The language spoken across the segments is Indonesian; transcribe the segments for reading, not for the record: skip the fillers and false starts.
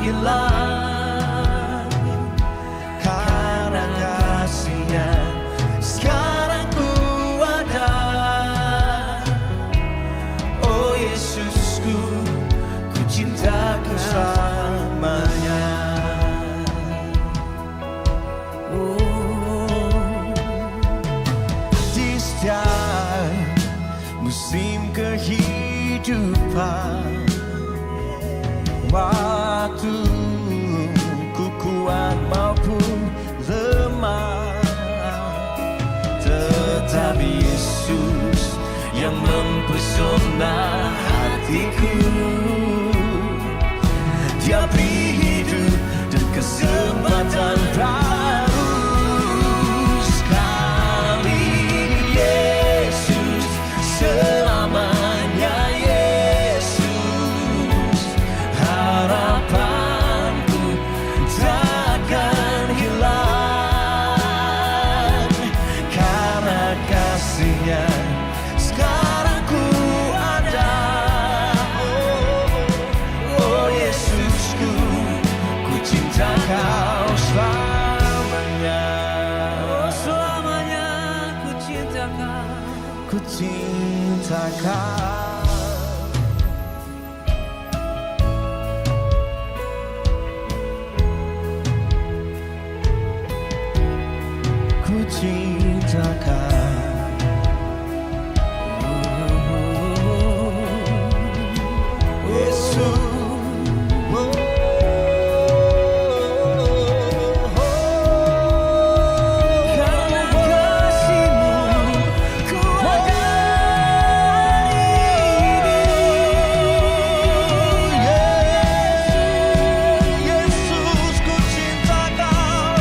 hilang karena kasih-Nya. Sekarang ku ada, oh Yesusku, ku cinta Kau selamanya. Di setiap musim kehidupan, waktu ku kuat maupun lemah, tetap Yesus yang mempesona hatiku. Dia beri hidup dan kesempatan baru. Sekali Yesus, selamanya Yesus. Harapanku takkan hilang karena kasih-Nya. Sekarang ku ada, oh Yesusku, ku cinta Kau selamanya. Oh selamanya ku cinta Kau, ku cinta Kau. Ku cinta Kau. Yesus. Karena kasih-Mu ku ada ini. Yesus, ku cinta Kau.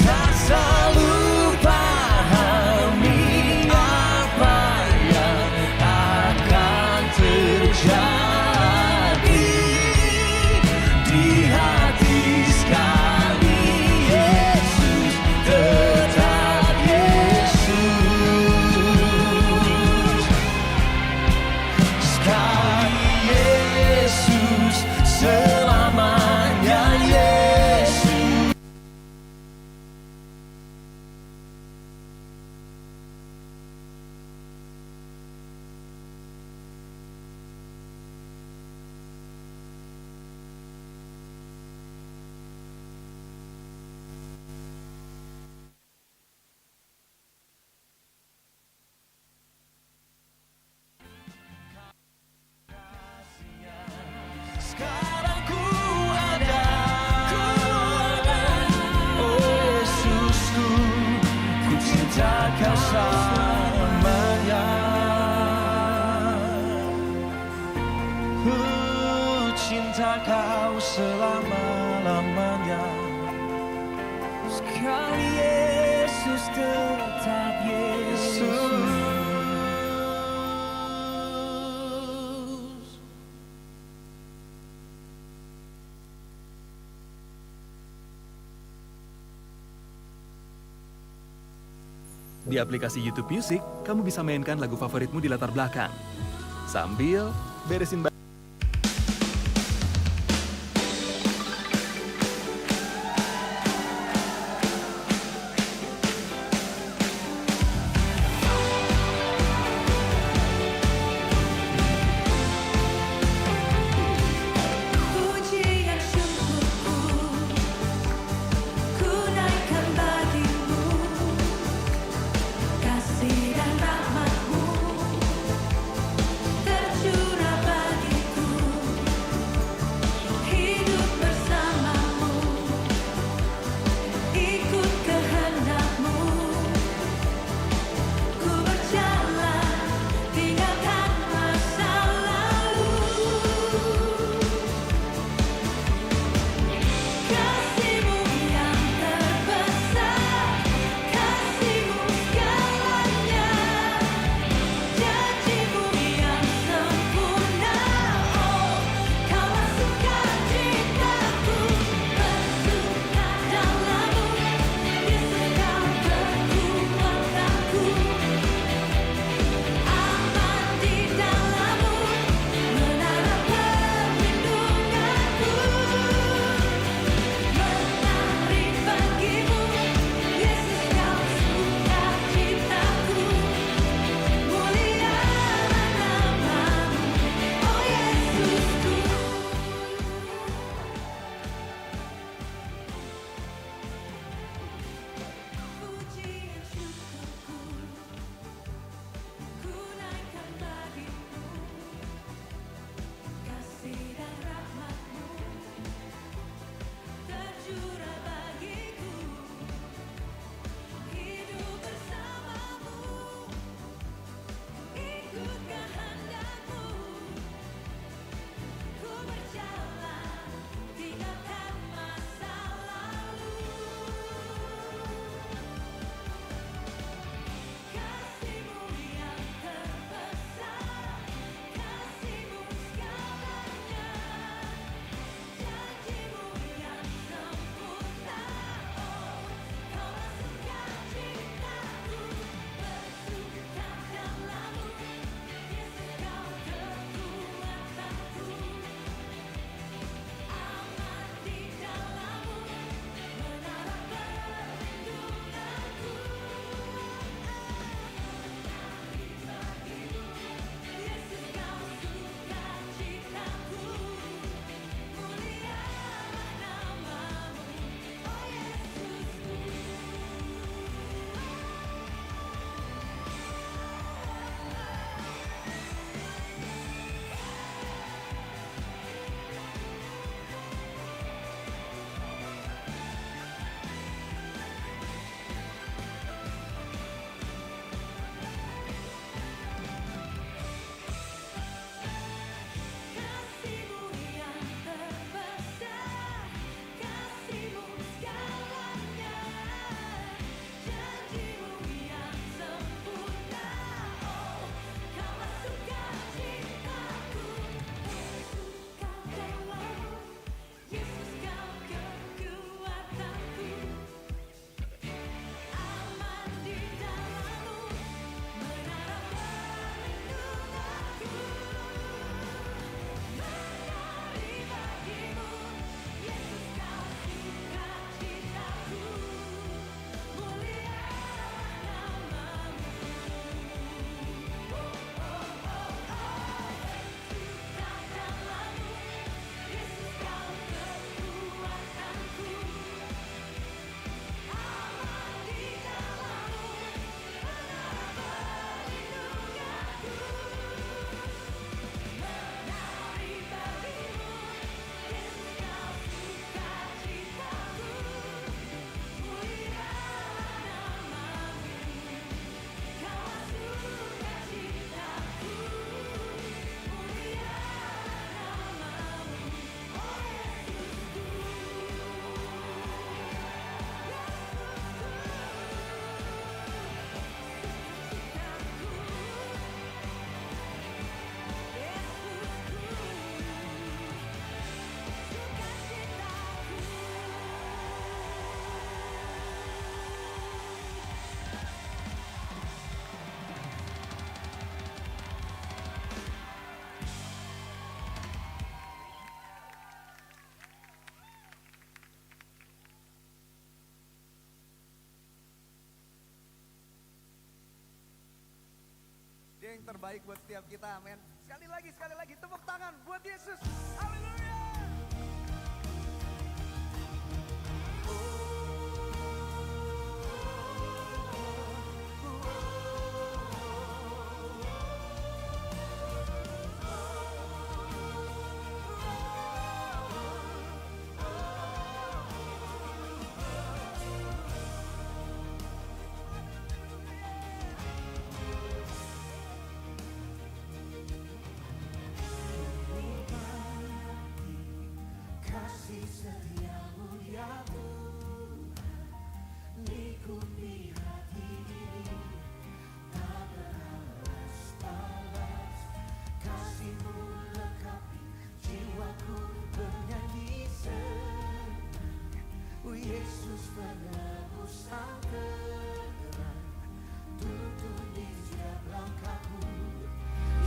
Tak selalu pahami apa yang akan terjadi di hati sekali. Yesus, tetap Yesus. Sekali Yesus, selamanya Yesus. Sekarang ku ada, oh Yesusku, ku cinta Kau selamanya. Ku cinta Kau selama-lamanya. Sekali Yesus, tetap Yesus. Di aplikasi YouTube Music, kamu bisa mainkan lagu favoritmu di latar belakang sambil beresin Pujian syukurku ku naikkan bagi-Mu, kasih dan rahmat-Mu tercurah bagi terbaik buat setiap kita, amin. Sekali lagi tepuk tangan buat Yesus. Haleluya. Kasih setiamu ya Tuhan, lingkupi hati ini, tak berbalas-balas. Kasih-Mu lengkapi jiwaku bernyanyi senang. Yesus penebus sang terang, tuntun di setiap langkahku.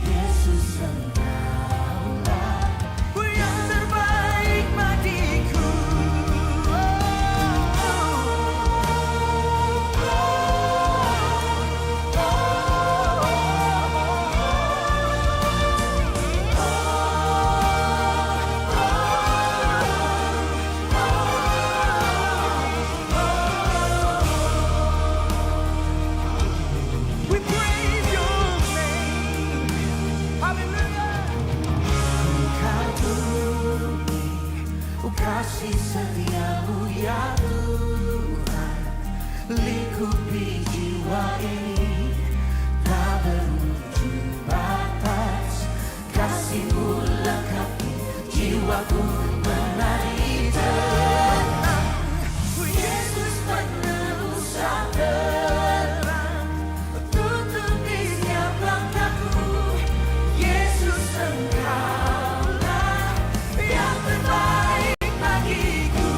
Yesus Engkaulah yang terbaik bagiku. We praise your name. Hallelujah. Kau tuli, kasih setiamu ya Tuhan, lingkupi jiwa ini, tak berujung batas. Kasih-Mu lengkapi jiwaku menari tenang. Yesus penebus sang terang, tuntun di setiap langkahku. Yesus Engkaulah yang terbaik bagiku.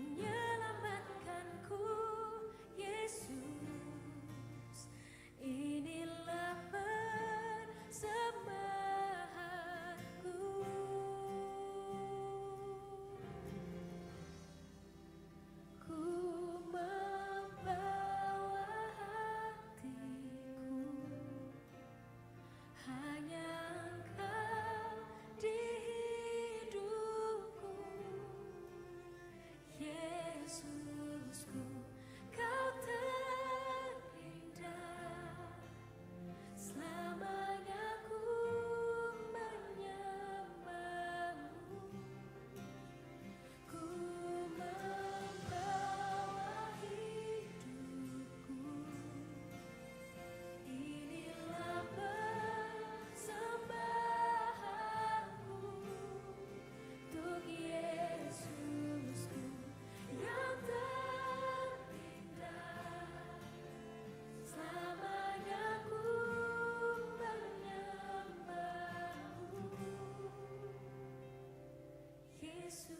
menyelamatkanku, Yesus. Inilah persembahanku. Ku membawa hatiku, hanya Engkau di hidupku, Yesusku. Kau terindah, selamanya ku menyembahmu. Ku membawa hidupku, inilah persembahanku untuk Yesusku yang terindah. Selamanya ku menyembahmu, Yesus.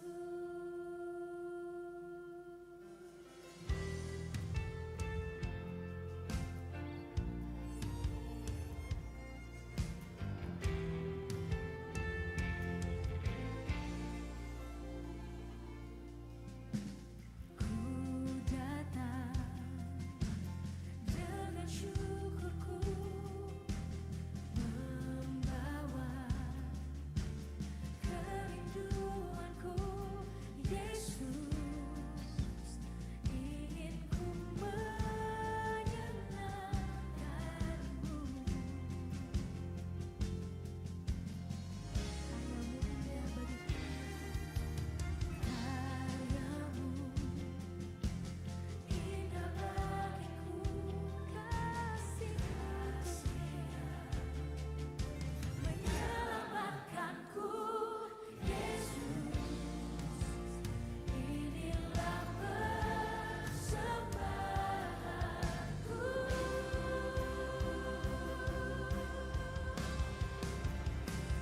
Ku datang dengan syukurku, membawa kerinduanku, Yesus. Ingin ku menyenangkanmu, karyamu indah bagiku, karyamu indah bagiku, kasih-Kasih menyelamatkanku, Yesus. Inilah persembahanku.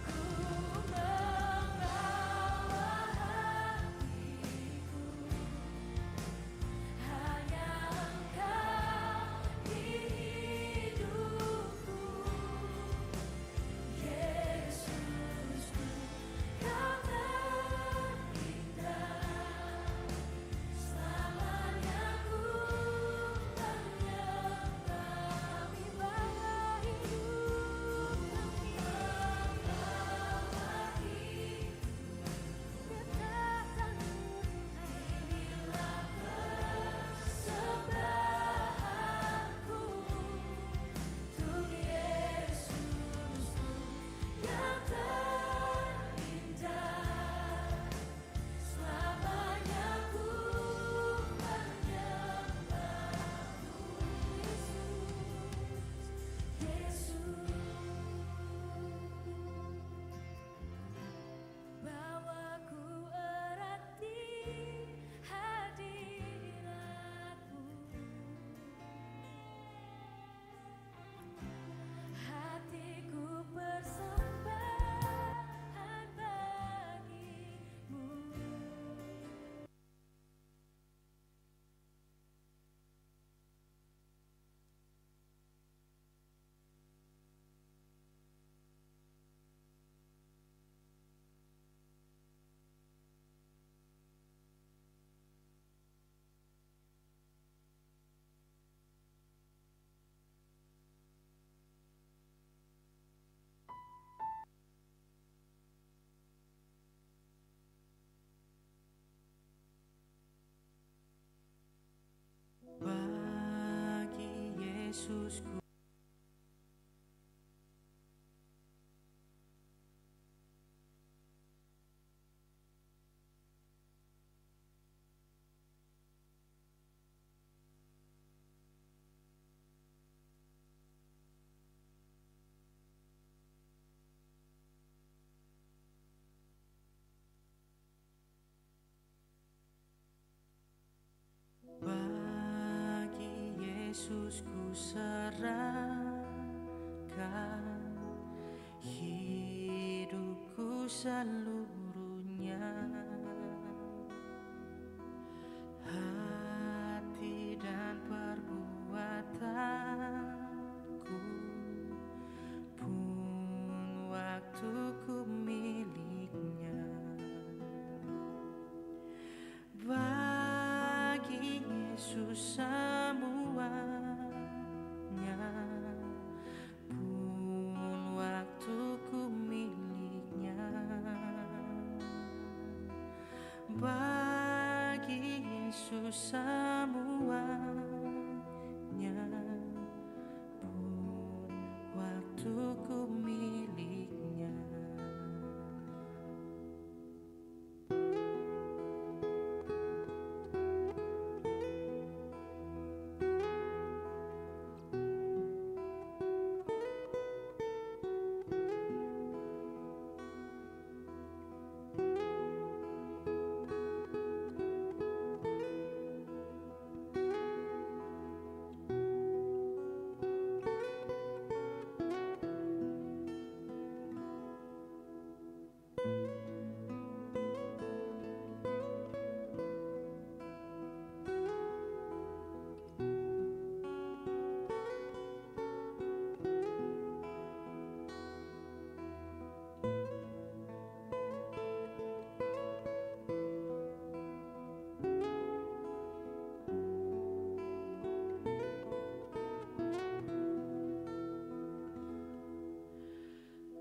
Ku membawa hatiku, hanya Engkau di hidupku, Yesusku. Kau terindah, selamanya ku menyembahmu. Bawa hidup, membawa hidup, bertatanmu. Inilah persembahanku untuk Yesusku yang terindah. Selamanya ku menyembahmu, Yesus, Yesus. Bawa ku erati hadiratmu, hatiku persembahan bagimu. Bagi Yesusku, bagi Yesus ku serahkan hidupku seluruhnya. Yesus semuanya, pun waktuku miliknya. Bagi Yesus semuanya, pun waktuku miliknya.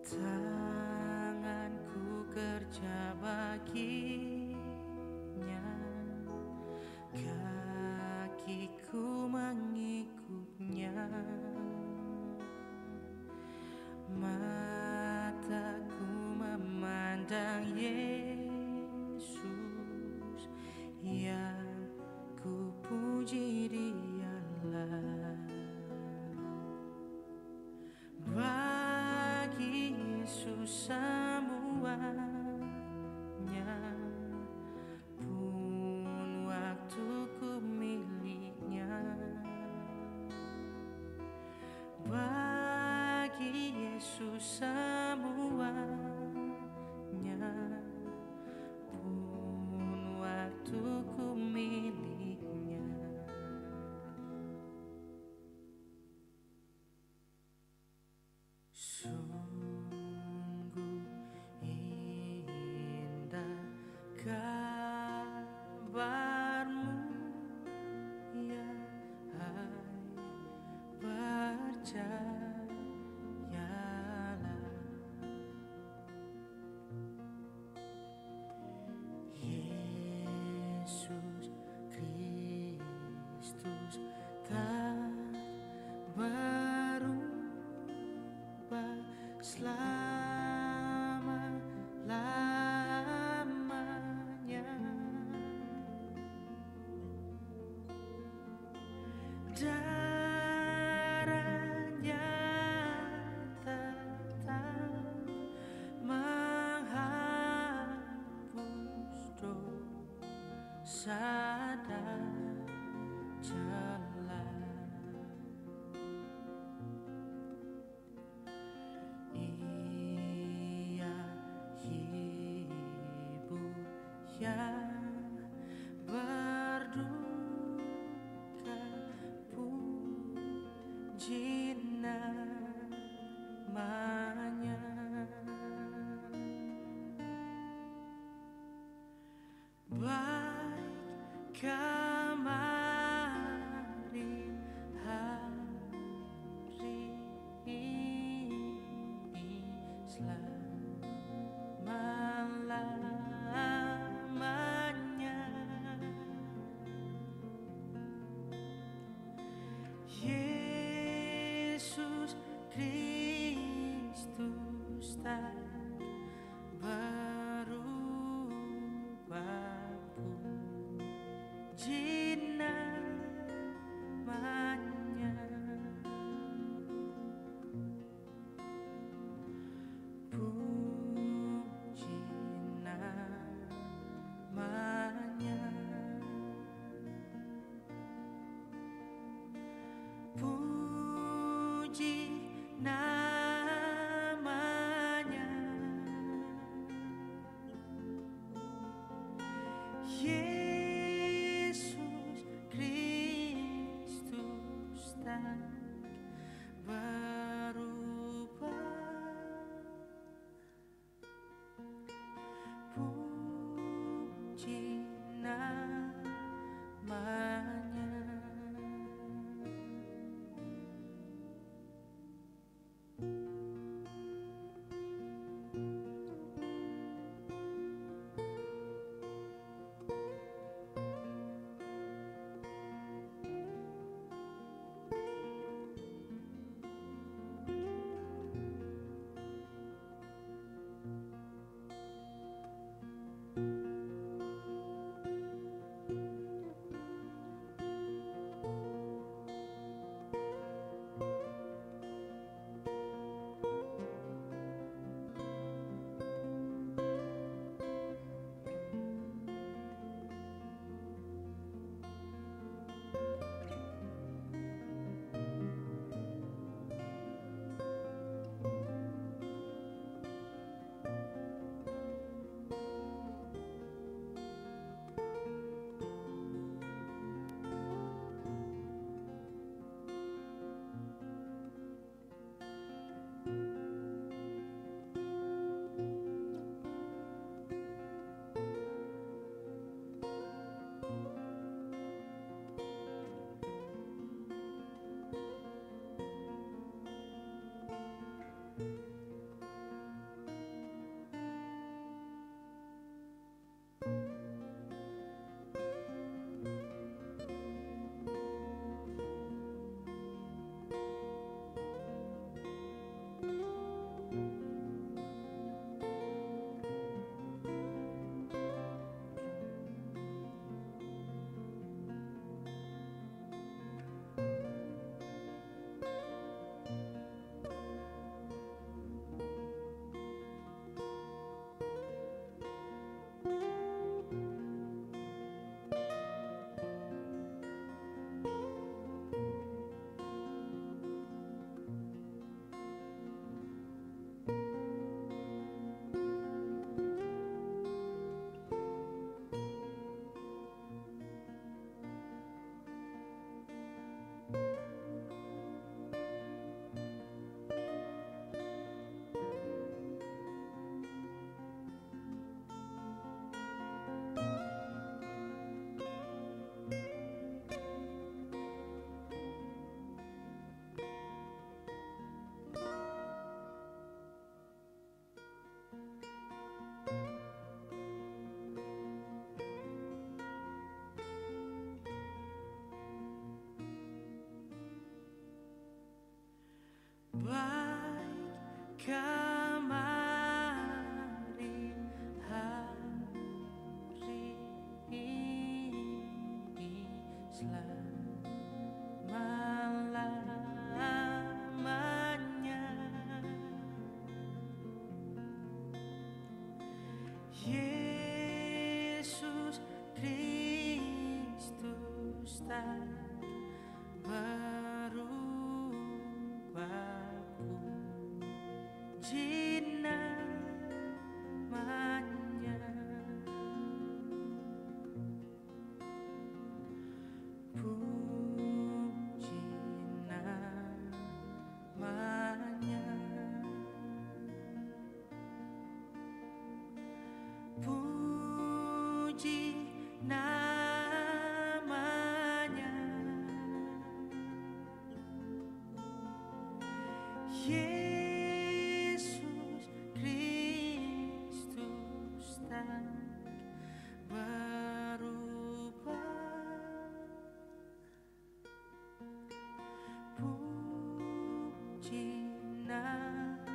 Tanganku kerja baginya, kakiku mengikutnya, mataku memandang Yesus, yang ku puji Dialah. Bagi Yesus semuanya, pun waktuku miliknya. Bagi Yesus semuanya, pun waktuku miliknya. Sungguh indah kabar-Mu, ya hai percayalah. Yesus Kristus tak berubah selama-lamanya. Darahnya tetap menghapus dosa dan celah. Ia hibur yang berduka, puji namanya. Baik kemarin hari ini, selama-lamanya. Yesus Kristus tak berubah, puji namanya. Puji namanya. Puji namanya. Yesus kemari hari ini selama-lamanya. Yesus Kristus tak berubah, puji namanya, puji namanya, puji namanya. Yesus Kristus tak berubah, puji namanya.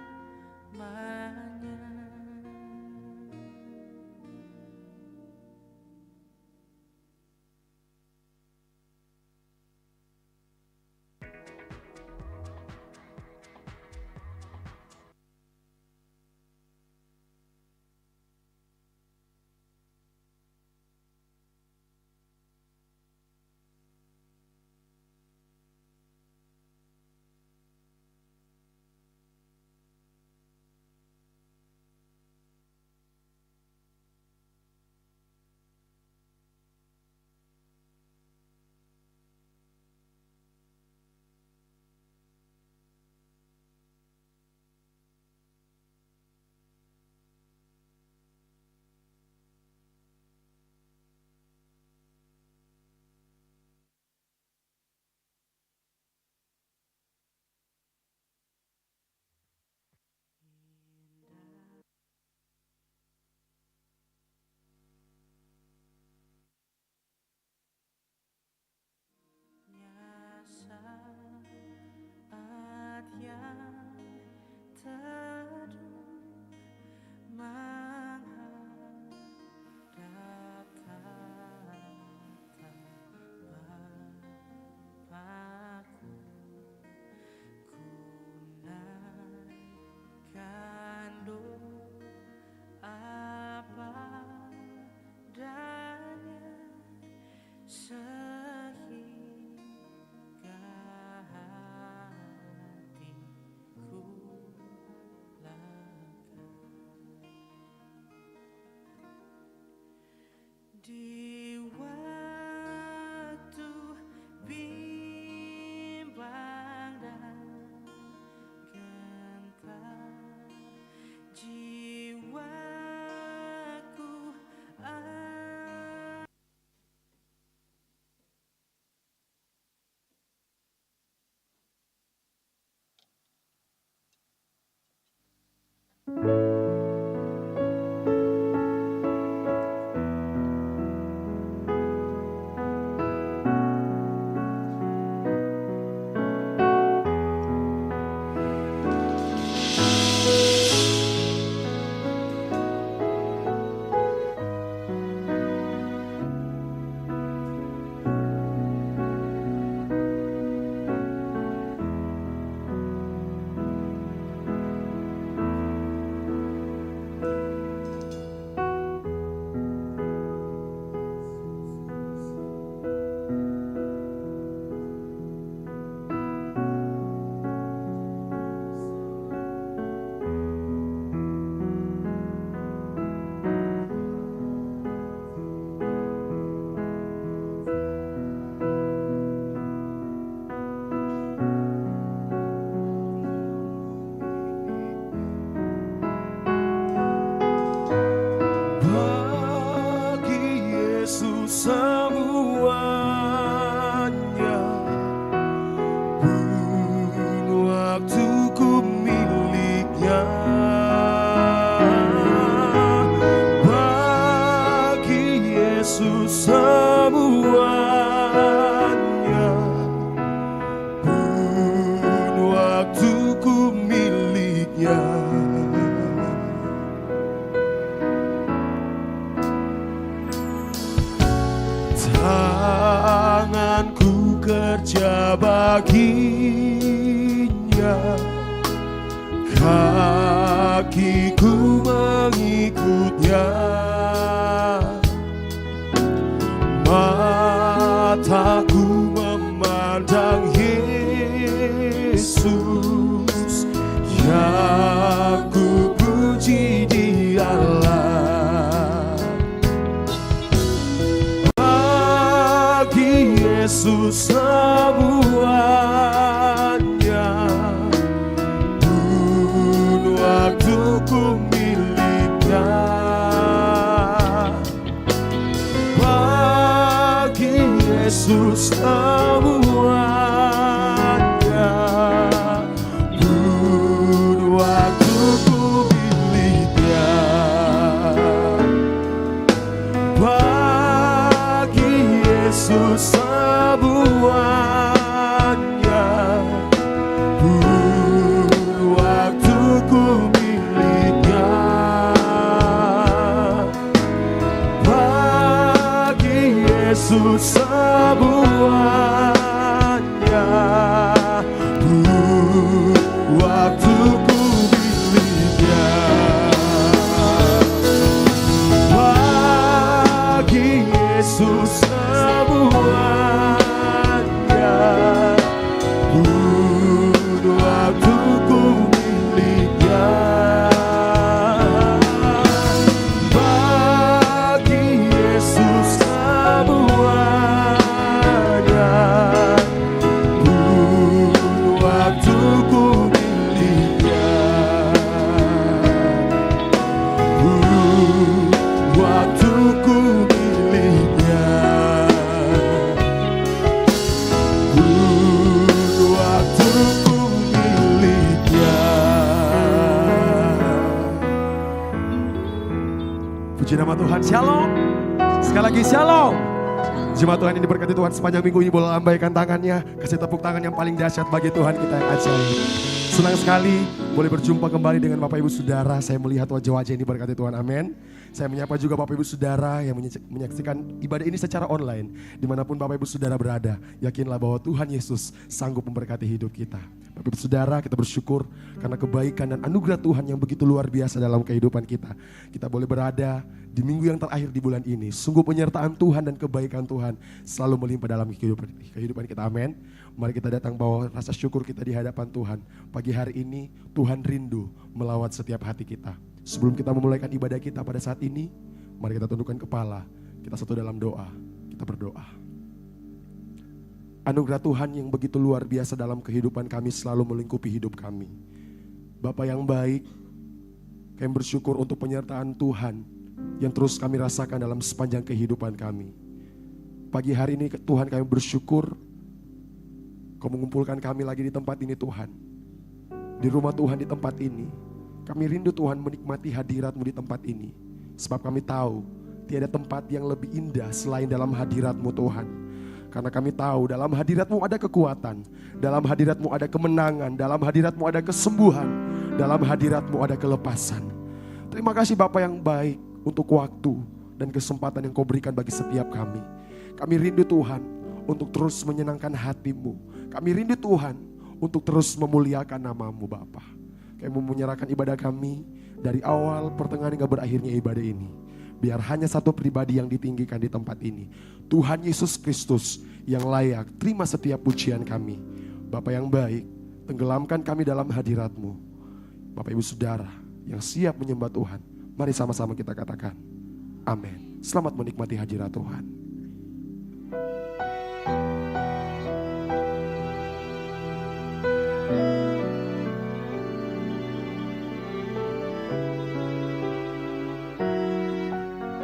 Saat yang teduh menghadap tahta Bapa-Ku, ku naikkan doa padanya sehingga hatiku lega. Di waktu bimbang dan gentar, jiwaku Yesus semuanya, pun waktuku miliknya. Tanganku kerja baginya, kakiku mengikutnya, mataku memandang Yesus, yang ku puji Dialah. Bagi Yesus semuanya, pun waktuku miliknya. Bagi Yesus semuanya, pun waktuku miliknya. Bagi Yesus semuanya, pun waktuku miliknya. Bagi Yesus semuanya, pun waktuku miliknya. Bagi Yesus semuanya, pun waktuku miliknya. Bagi Yesus semuanya, pun waktuku miliknya. Pun waktuku miliknya. Pun waktuku miliknya. Puji nama Tuhan, shalom. Sekali lagi shalom. Jemaat Tuhan yang diberkati Tuhan, sepanjang minggu ini boleh lambaikan tangannya, kasih tepuk tangan yang paling dahsyat bagi Tuhan kita yang ajaib. Senang sekali boleh berjumpa kembali dengan Bapak Ibu Saudara. Saya melihat wajah-wajah yang diberkati Tuhan, amin. Saya menyapa juga Bapak Ibu Saudara yang menyaksikan ibadah ini secara online. Dimanapun Bapak Ibu Saudara berada, yakinlah bahwa Tuhan Yesus sanggup memberkati hidup kita. Bapak Ibu Saudara, kita bersyukur karena kebaikan dan anugerah Tuhan yang begitu luar biasa dalam kehidupan kita. Kita boleh berada di minggu yang terakhir di bulan ini. Sungguh penyertaan Tuhan dan kebaikan Tuhan selalu melimpah dalam kehidupan kita, amin. Mari kita datang bawa rasa syukur kita di hadapan Tuhan. Pagi hari ini Tuhan rindu melawat setiap hati kita. Sebelum kita memulaikan ibadah kita pada saat ini, mari kita tundukkan kepala, kita satu dalam doa, kita berdoa. Anugerah Tuhan yang begitu luar biasa dalam kehidupan kami selalu melingkupi hidup kami. Bapa yang baik, kami bersyukur untuk penyertaan Tuhan yang terus kami rasakan dalam sepanjang kehidupan kami. Pagi hari ini Tuhan kami bersyukur Kau mengumpulkan kami lagi di tempat ini Tuhan. Di rumah Tuhan di tempat ini. Kami rindu Tuhan menikmati hadirat-Mu di tempat ini. Sebab kami tahu tiada tempat yang lebih indah selain dalam hadirat-Mu Tuhan. Karena kami tahu dalam hadirat-Mu ada kekuatan. Dalam hadirat-Mu ada kemenangan. Dalam hadirat-Mu ada kesembuhan. Dalam hadirat-Mu ada kelepasan. Terima kasih Bapa yang baik untuk waktu dan kesempatan yang Kau berikan bagi setiap kami. Kami rindu Tuhan untuk terus menyenangkan hati-Mu. Kami rindu Tuhan untuk terus memuliakan nama-Mu Bapa. Kami mau menyerahkan ibadah kami dari awal, pertengahan hingga berakhirnya ibadah ini. Biar hanya satu pribadi yang ditinggikan di tempat ini. Tuhan Yesus Kristus yang layak terima setiap pujian kami. Bapa yang baik, tenggelamkan kami dalam hadirat-Mu. Bapak Ibu Saudara yang siap menyembah Tuhan, mari sama-sama kita katakan amin. Selamat menikmati hadirat Tuhan.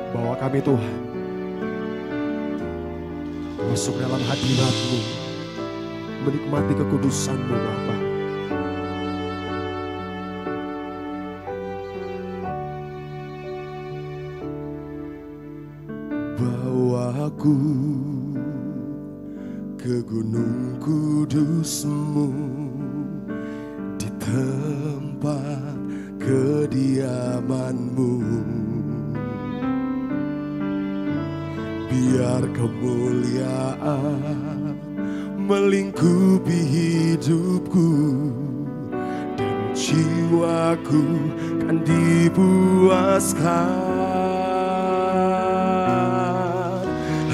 Bawa kami Tuhan masuk dalam hadirat-Mu, menikmati kekudusan-Mu Bapa. Bawa aku ke gunung kudus-Mu, di tempat kediaman-Mu. biar kemuliaan melingkupi hidupku dan jiwaku kan dipuaskan.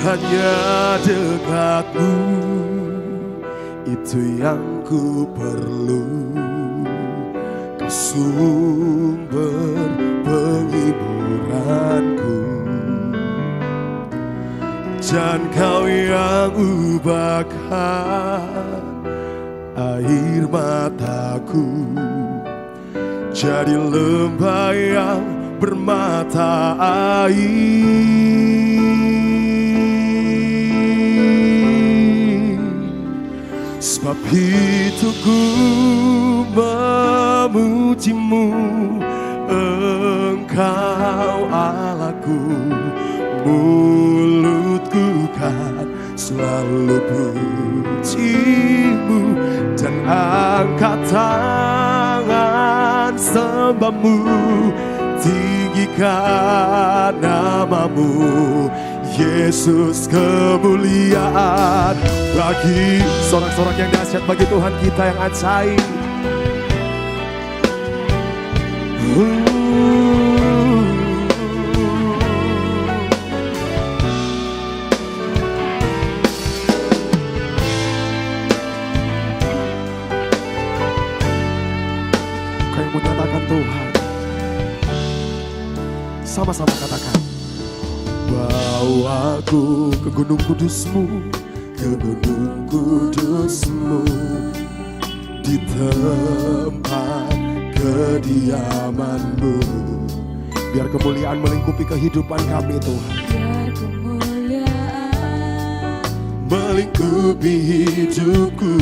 Hanya dekatmu itu yang ku perlu, kau sumber penghiburanku, dan kau yang ubahkan air mataku jadi lembah yang bermata air. Sebab itu ku memujimu, Engkau Allahku. Mulutku kan selalu pujimu, dan angkat tangan sembahmu, tinggikan namamu, Yesus. Kemuliaan bagi sorak-sorak yang dahsyat, bagi Tuhan kita yang ajaib. Kau yang menyatakan Tuhan, sama-sama katakan. Bawaku ke gunung kudus-Mu, ke gunung kudus-Mu, di tempat kediaman-Mu, biar kemuliaan melingkupi kehidupan kami Tuhan. Biar kemuliaan Melingkupi hidupku,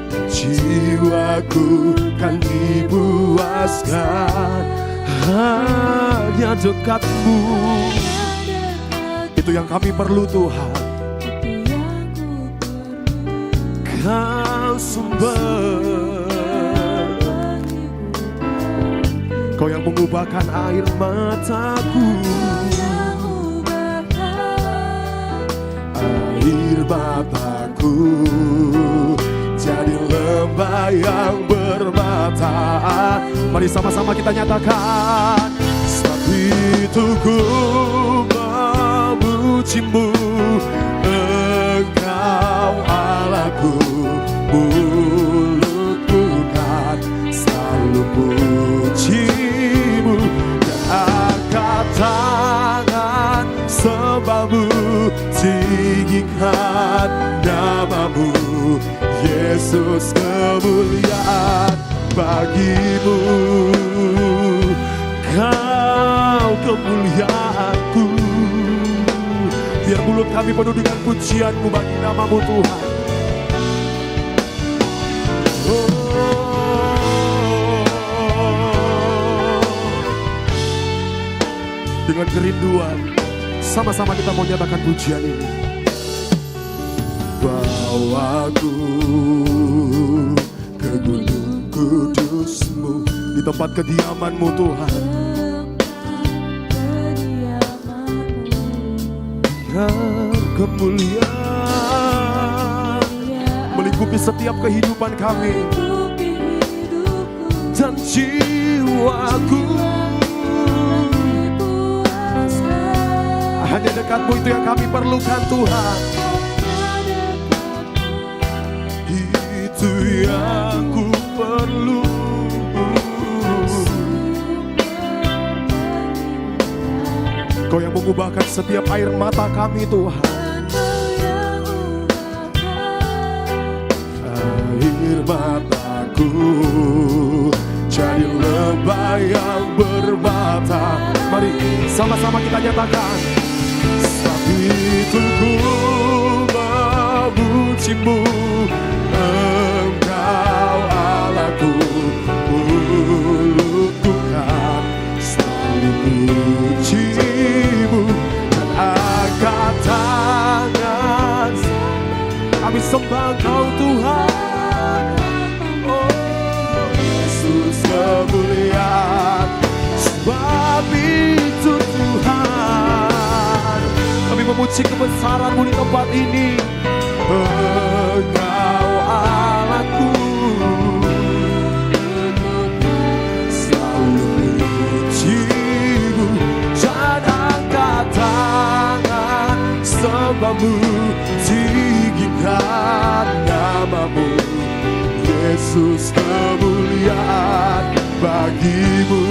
dan jiwaku kan dipuaskan. Hanya dekat-Mu, itu yang kami perlu Tuhan. itu yang ku perlu, Kau sumber, Kau yang mengubahkan air mataku, air mataku jadi lembah yang bermata. Mari sama-sama kita nyatakan. Sebab itu ku memujimu, Engkau Allahku. Mulutku kan selalu pujimu, dan angkat tangan sembahmu, tinggikan namamu, Yesus. Kemuliaan bagimu, Kau kemuliaanku. Biar mulut kami penuh dengan pujian-Mu bagi namamu Tuhan. Dengan kerinduan, sama-sama kita mau nyatakan pujian ini. Bawaku ke gunung kudus-Mu, di tempat kediaman-Mu Tuhan. Yang kemuliaan melingkupi setiap kehidupan kami, dan jiwaku. Hanya dekat-Mu itu yang kami perlukan Tuhan. Itu yang ku perlu. Kau yang mengubahkan setiap air mata kami Tuhan. Air mataku jadi lembah yang bermata. Mari sama-sama kita nyatakan. Sebab itu ku memujimu, Engkau Allahku. Mulutku kan selalu pujimu, dan angkat tangan kami sembah Kau Tuhan. Oh Yesus, kemuliaan. Sebab itu Tuhan, kami memuji kebesaran-Mu di tempat ini. Engkau Allahku, selalu memuji-Mu dan angkat tangan sembah-Mu, tinggikan nama-Mu. Yesus, kemuliaan bagi-Mu.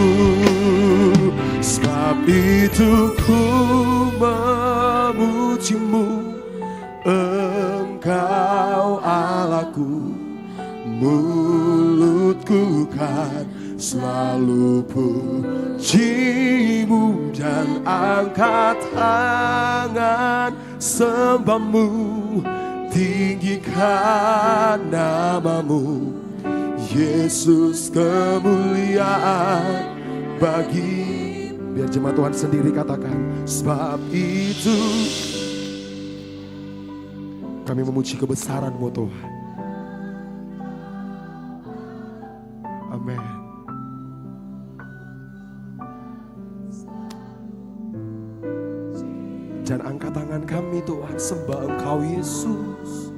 Sebab itu ku memuji-Mu, Engkau Allahku. Mulutku kan selalu puji-Mu dan angkat tangan sembah-Mu, tinggikan nama-Mu. Yesus, kemuliaan bagi. Biar jemaat Tuhan sendiri katakan, sebab itu kami memuji kebesaran-Mu Tuhan. Amin. Dan angkat tangan kami Tuhan, sembah Engkau Yesus.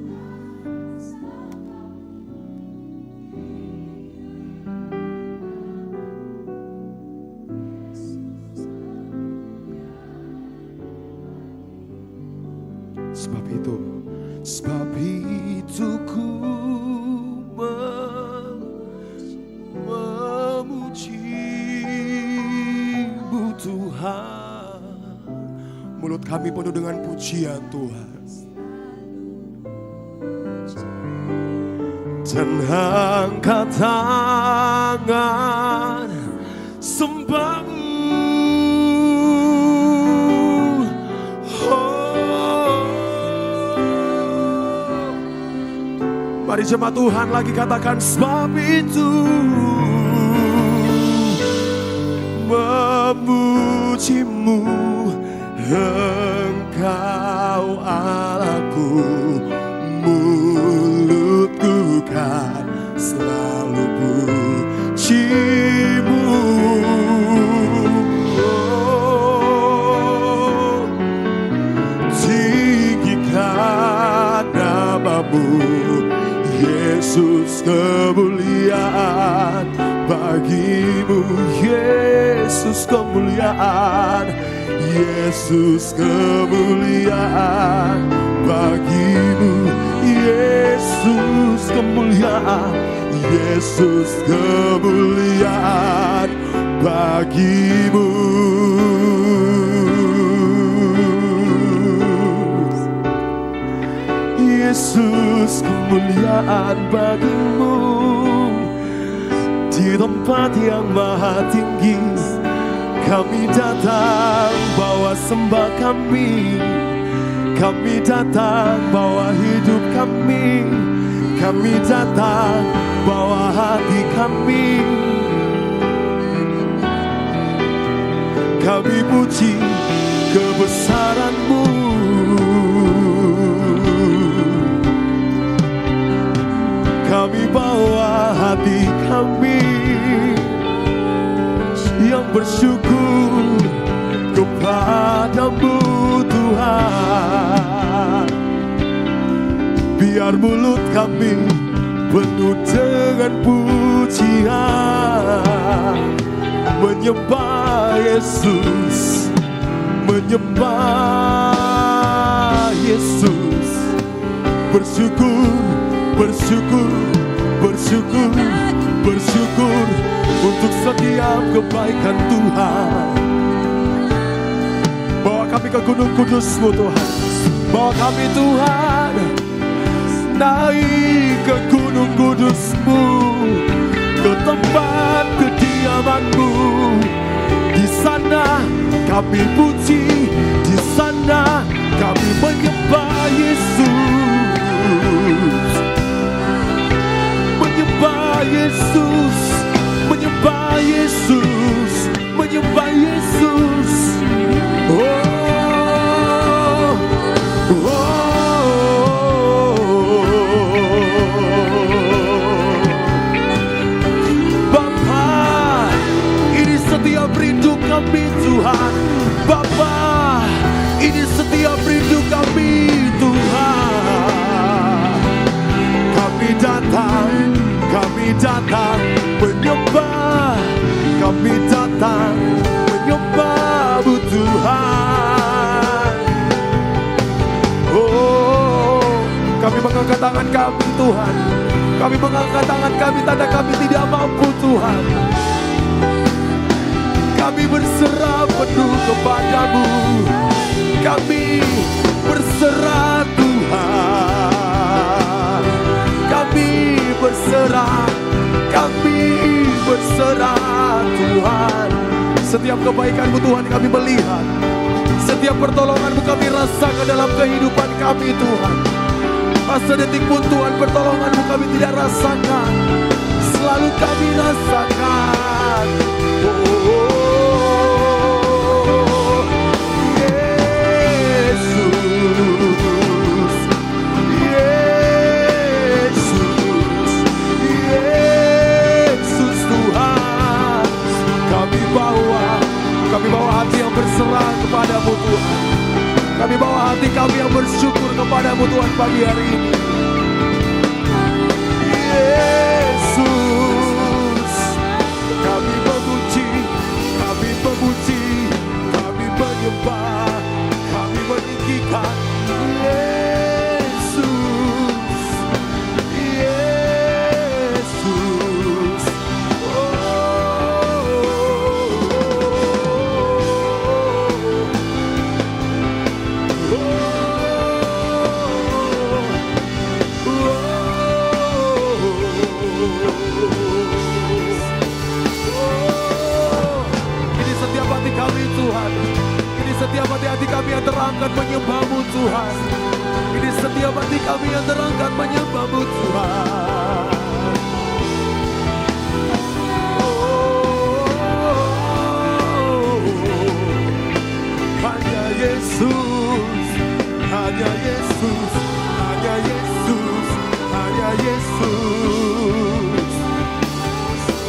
Sebab itu ku memuji-Mu Tuhan. Mulut kami penuh dengan pujian Tuhan. Dan angkat tangan sembah-Mu. Mari jemaat Tuhan lagi katakan, sebab itu memuji-Mu, Engkau Allahku. Mulutku kan selalu puji-Mu. Tinggikan nama-Mu. Yesus, kemuliaan bagi-Mu. Yesus, kemuliaan. Yesus, kemuliaan bagi-Mu. Yesus, kemuliaan. Yesus, kemuliaan bagi-Mu. Yesus, kemuliaan bagi-Mu. Di tempat yang maha tinggi kami datang bawa sembah kami. Kami datang bawa hidup kami. Kami datang bawa hati kami. Kami puji kebesaran-Mu. Kami bawa hati kami yang bersyukur kepada-Mu Tuhan. Biar mulut kami penuh dengan pujian, menyembah Yesus, menyembah Yesus. Bersyukur, bersyukur, bersyukur, bersyukur untuk setiap kebaikan Tuhan. Bawa kami ke gunung kudus-Mu Tuhan. Bawa kami Tuhan naik ke gunung kudus-Mu, ke tempat kediaman-Mu. Di sana kami puji, di sana kami menyembah Yesus. Menyembah Yesus, menyembah Yesus, menyembah Yesus. Oh, oh, Bapa, ini setiap rindu kami Tuhan. Bapa, ini setiap datang menyembahmu Tuhan. Oh, kami mengangkat tangan kami Tuhan. Kami mengangkat tangan kami, tanda kami tidak mampu Tuhan. Kami berserah penuh kepadamu. Kami berserah Tuhan. Kami berserah Tuhan. Setiap kebaikan-Mu Tuhan kami melihat. Setiap pertolongan-Mu kami rasakan dalam kehidupan kami Tuhan. Masa detik pun Tuhan pertolongan-Mu kami tidak rasakan. Selalu kami rasakan. Kami bawa hati yang berserah kepadamu Tuhan. Kami bawa hati kami yang bersyukur kepadamu Tuhan pagi hari ini. Yesus, kami memuji, kami menyembah, kami meninggikan Yesus, Yesus. Setiap hati kami yang terangkat menyembah-Mu Tuhan. Ini setiap hati kami yang terangkat menyembah-Mu Tuhan. Hanya Yesus, hanya Yesus, hanya Yesus, hanya Yesus,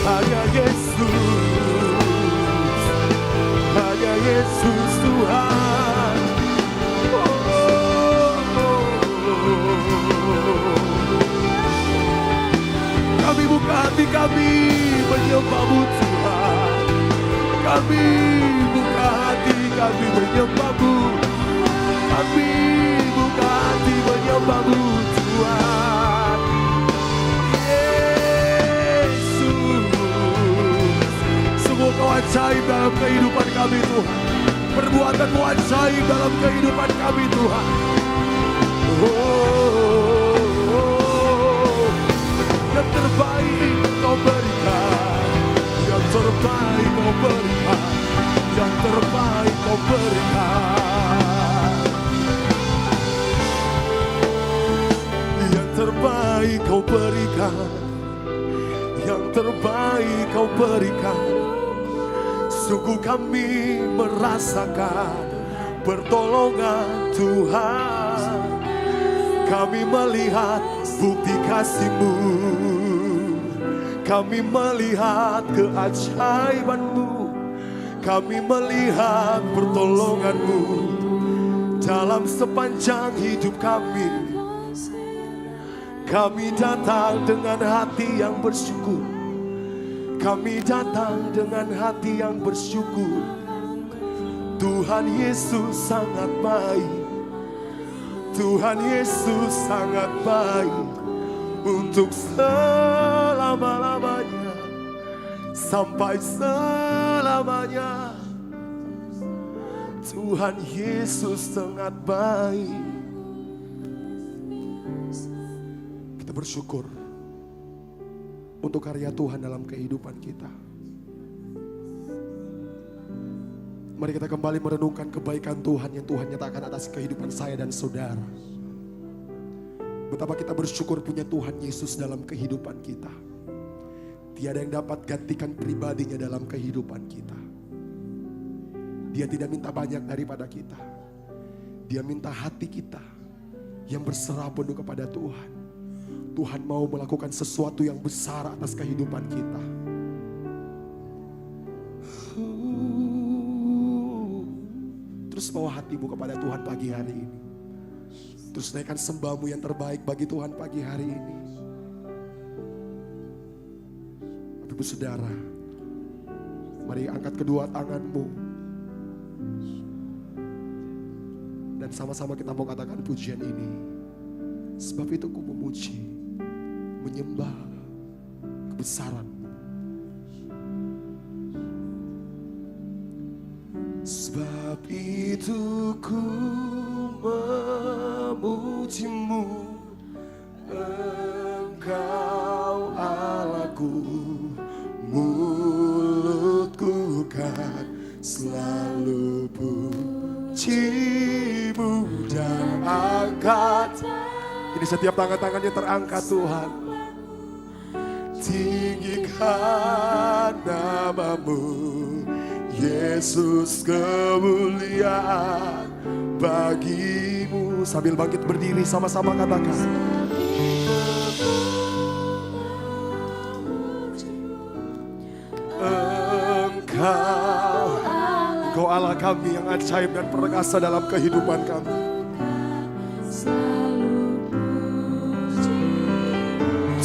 hanya Yesus, hanya Yesus Tuhan. Kami buka hati kami menyembah-Mu Tuhan. Kami buka hati kami menyembah-Mu. Kami buka hati menyembah-Mu Tuhan. Yesus, semua Kau ajaib dalam kehidupan kami Tuhan. Perbuatan-Mu ajaib dalam kehidupan kami Tuhan. Yang terbaik Kau berikan, yang terbaik Kau berikan, yang terbaik Kau berikan, yang terbaik Kau berikan, yang terbaik Kau berikan. Sungguh kami merasakan pertolongan Tuhan. Kami melihat bukti kasih-Mu. Kami melihat keajaiban-Mu. Kami melihat pertolongan-Mu dalam sepanjang hidup kami. Kami datang dengan hati yang bersyukur. Kami datang dengan hati yang bersyukur. Tuhan Yesus sangat baik. Tuhan Yesus sangat baik untuk selama-lamanya, sampai selamanya. Tuhan Yesus sangat baik. Kita bersyukur untuk karya Tuhan dalam kehidupan kita. Mari kita kembali merenungkan kebaikan Tuhan yang Tuhan nyatakan atas kehidupan saya dan saudara. Betapa kita bersyukur punya Tuhan Yesus dalam kehidupan kita. Tiada yang dapat gantikan pribadinya dalam kehidupan kita. Dia tidak minta banyak daripada kita. Dia minta hati kita yang berserah penuh kepada Tuhan. Tuhan mau melakukan sesuatu yang besar atas kehidupan kita. Terus bawa hatimu kepada Tuhan pagi hari ini. Terus naikkan sembahmu yang terbaik bagi Tuhan pagi hari ini. Bapak Ibu Saudara, Mari angkat kedua tanganmu. Dan sama-sama kita mau katakan pujian ini. Sebab itu ku memuji, menyembah kebesaran-Mu. Sebab itu ku memuji-Mu, Engkau Allahku, mulutku kan selalu puji-Mu dan angkat. Ini setiap tangan-tangannya terangkat Tuhan. Tinggikan nama-Mu, Yesus, kemuliaan bagi-Mu. Sambil bangkit berdiri sama-sama katakan. Engkau Allah kami yang ajaib dan perkasa dalam kehidupan kami.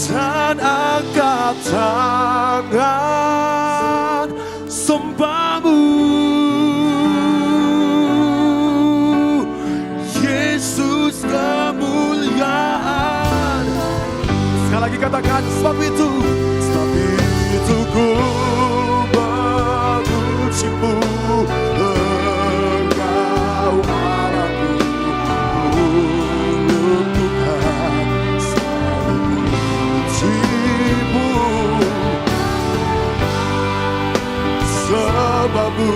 Dan angkat tangan sembah-Mu, Yesus, kemuliaan. Sekali lagi katakan, sebab itu ku memuji-Mu, Engkau Allahku, mulutku kan selalu puji-Mu. Sebab-Mu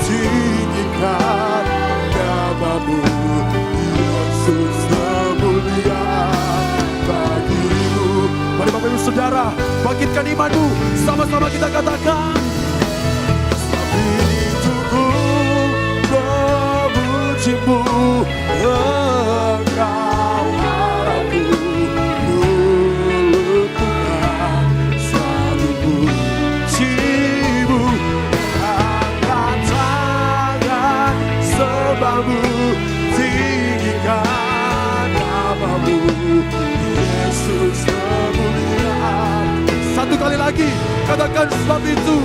tinggikan nama-Mu, Yesus, kemuliaan bagi-Mu. Mari Bapak Ibu Saudara, bangkitkan imanmu, sama-sama kita katakan. Sebab itu ku memuji-Mu, Engkau Allahku, mulutku kan selalu puji-Mu. Angkat tangan sembah-Mu, tinggikan nama-Mu, Yesus, kemuliaan. Satu kali lagi, katakan sebab itu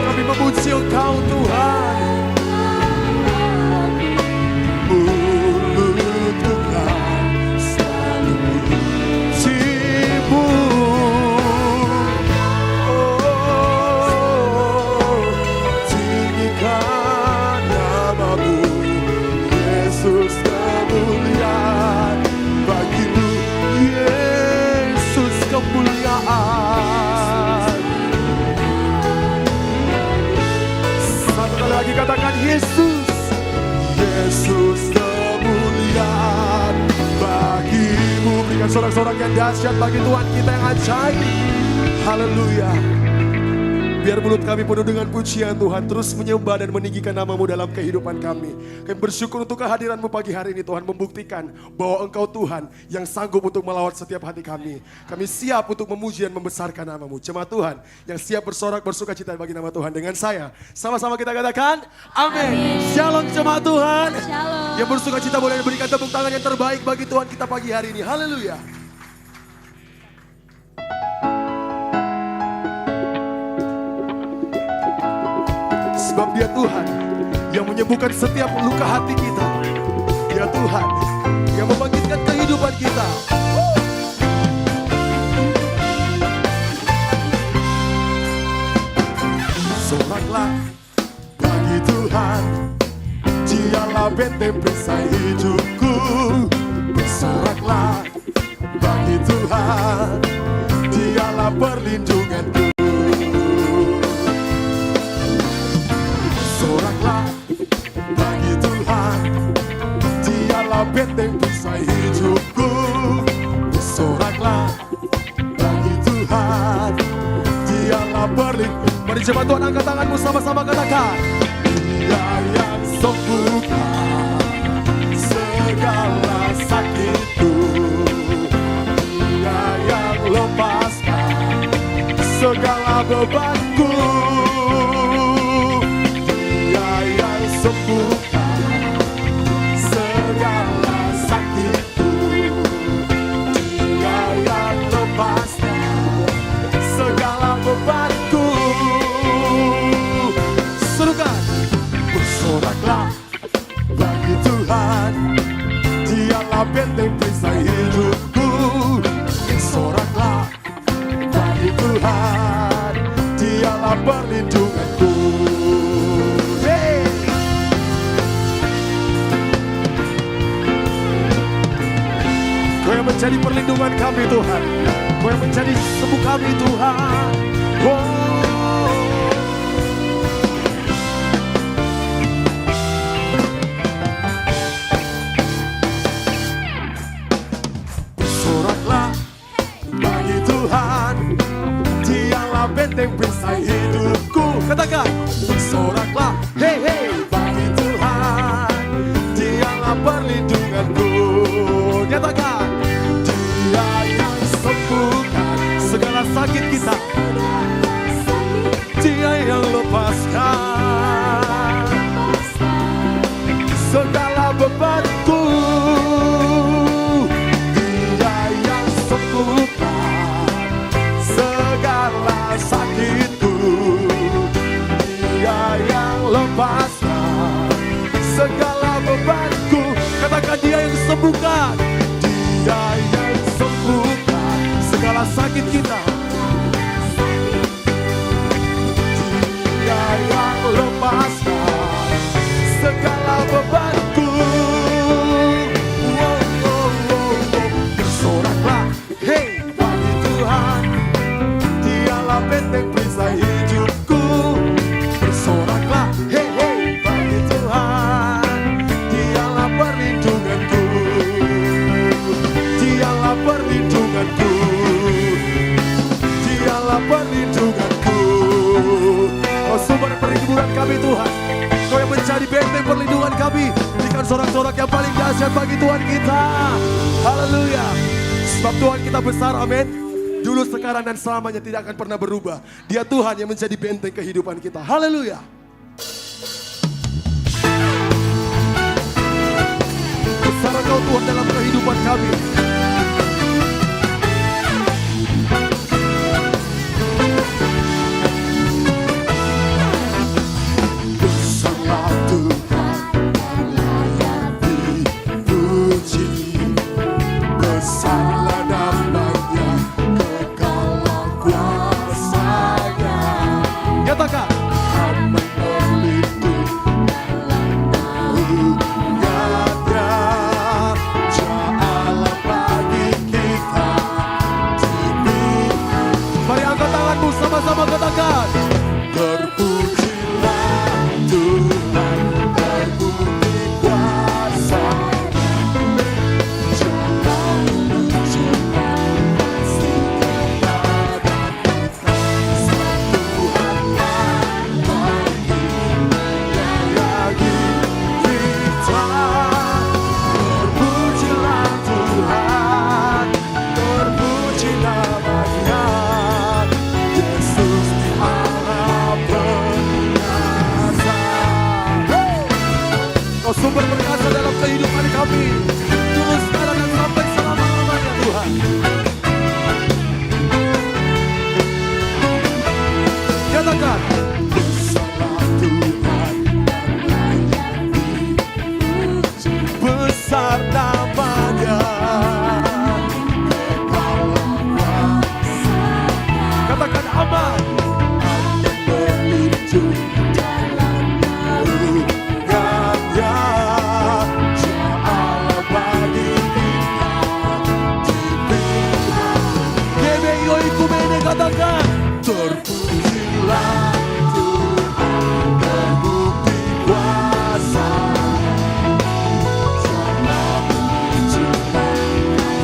kami memuji Engkau Tuhan. Mulutku kan selalu puji-Mu. Tinggikan nama-Mu, Yesus, kemuliaan bagi-Mu, Yesus, kemuliaan. Satu kali lagi katakan Yesus, Yesus, kemuliaan bagi-Mu. Berikan sorak-sorak yang dahsyat bagi Tuhan kita yang ajaib. Haleluya. Biar mulut kami penuh dengan pujian Tuhan, terus menyembah dan meninggikan nama-Mu dalam kehidupan kami. Kami bersyukur untuk kehadiran-Mu pagi hari ini Tuhan, membuktikan bahwa Engkau Tuhan yang sanggup untuk melawat setiap hati kami. Kami siap untuk memuji dan membesarkan nama-Mu. Jemaat Tuhan yang siap bersorak bersuka cita bagi nama Tuhan dengan saya. Sama-sama kita katakan, amin. Shalom jemaat Tuhan. Shalom. Yang bersuka cita boleh berikan tepuk tangan yang terbaik bagi Tuhan kita pagi hari ini. Haleluya. Sebab Dia Tuhan yang menyembuhkan setiap luka hati kita. Dia Tuhan yang membangkitkan kehidupan kita. Soraklah bagi Tuhan, Dialah benteng perisai hidupku. Bersoraklah bagi Tuhan, Dialah perlindunganku. Soraklah bagi Tuhan, Dialah benteng perisai hidupku. Bersoraklah bagi Tuhan, Dialah perlindungan. Mari jemaat Tuhan angkat tanganmu, sama-sama katakan. Dia yang sembuhkan segala sakitku, Dia yang lepaskan segala bebanku. Sembuhkan segala sakitku, Dia yang lepaskan benteng perisai hidupku. Bersoraklah bagi Tuhan, Dialah perlindunganku. Hey! Kau yang menjadi perlindungan kami Tuhan, Kau yang menjadi sembuh kami Tuhan. Bersoraklah bagi Tuhan, Dialah benteng perisai hidupku. Katakan, bersoraklah, hey hey, bagi Tuhan, Dialah perlindunganku. Nyatakan, Dia yang sembuhkan segala sakit kita, Dia yang lepaskan segala bebanku. Dia yang sembuhkan segala sakitku, Dia yang lepaskan segala bebanku. Katakan, Dia yang sembuhkan, Dia yang sembuhkan segala sakit kita, Dia yang lepaskan segala bebanku. Wow, wow, wow, wow. Bersoraklah, hey, bagi Tuhan, Dialah benteng perisai hidupku. Bersoraklah, hey, hey, bagi Tuhan, Dialah perlindunganku. Dialah perlindunganku, Dialah perlindunganku. Oh, sumber perlindungan kami Tuhan, Kau yang menjadi benteng perlindungan kami. Berikan sorak-sorak yang paling dahsyat bagi Tuhan kita. Haleluya. Sebab Tuhan kita besar, amin. Dulu, sekarang, dan selamanya tidak akan pernah berubah. Dia Tuhan yang menjadi benteng kehidupan kita. Haleluya. Besar Engkau Tuhan dalam kehidupan kami. Besarlah Tuhan yang layak dipuji. Besarlah namanya, kekalah kuasanya. Nyatakan, aman berlindung dalam naungannya. Ja'alah bagi kita diberi. Mari angkat tanganmu sama-sama katakan, terpujilah Tuhan, terbukti kuasa. Jangan menunjukkan segala dapat Tuhanlah bagi lagi kita. Terpujilah Tuhan, terpuji namanya, Yesus Allah perkasa. Kau sumber perkasa dalam kehidupan kami, dulu, sekarang, dan sampai selama-lamanya Tuhan. Katakan, besarlah Tuhan yang layak dipuji. Besar namanya, kekalah kuasanya. Katakan, aman berlindung dalam naungannya. Ja'alah bagi kita diberi. Gebeo ikumene, katakan, terpujilah Tuhan, terbukti kuasa. Jangan menunjukkan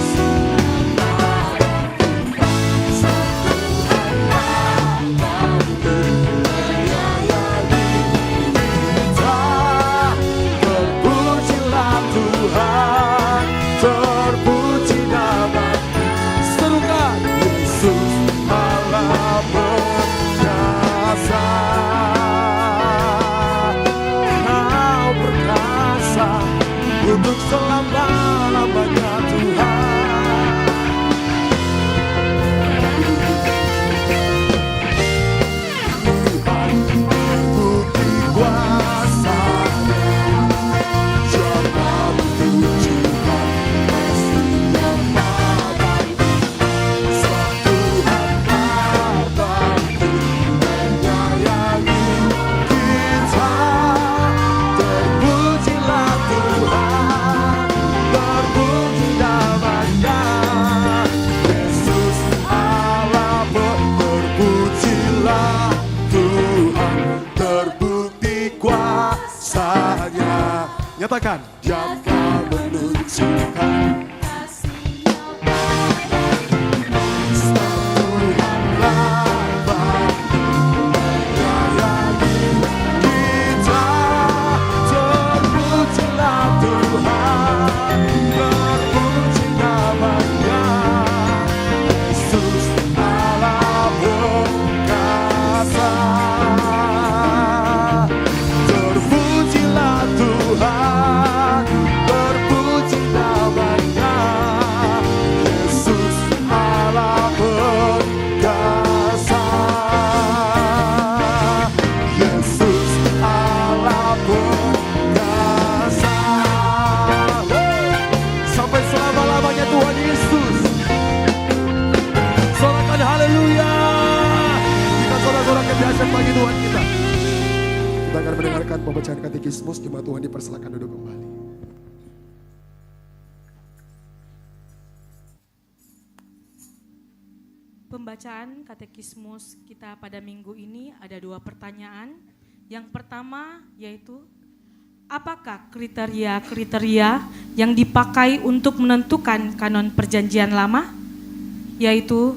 segala Tuhanlah bagi menyayangi kita. Terpujilah Tuhan, terpuji nama. Serukan, Yesus Allah perkasa. Kau perkasa untuk selama-lamanya Tuhan. Tuhan terbukti kuasa. Jangan menunjukkan Nyatakan. Dan kau menunjukkan bagi Tuhan kita. Kita akan mendengarkan pembacaan katekismus. Jemaat Tuhan dipersilakan duduk kembali. Pembacaan katekismus kita pada minggu ini ada 2 pertanyaan. Yang pertama yaitu, apakah kriteria-kriteria yang dipakai untuk menentukan kanon perjanjian lama? Yaitu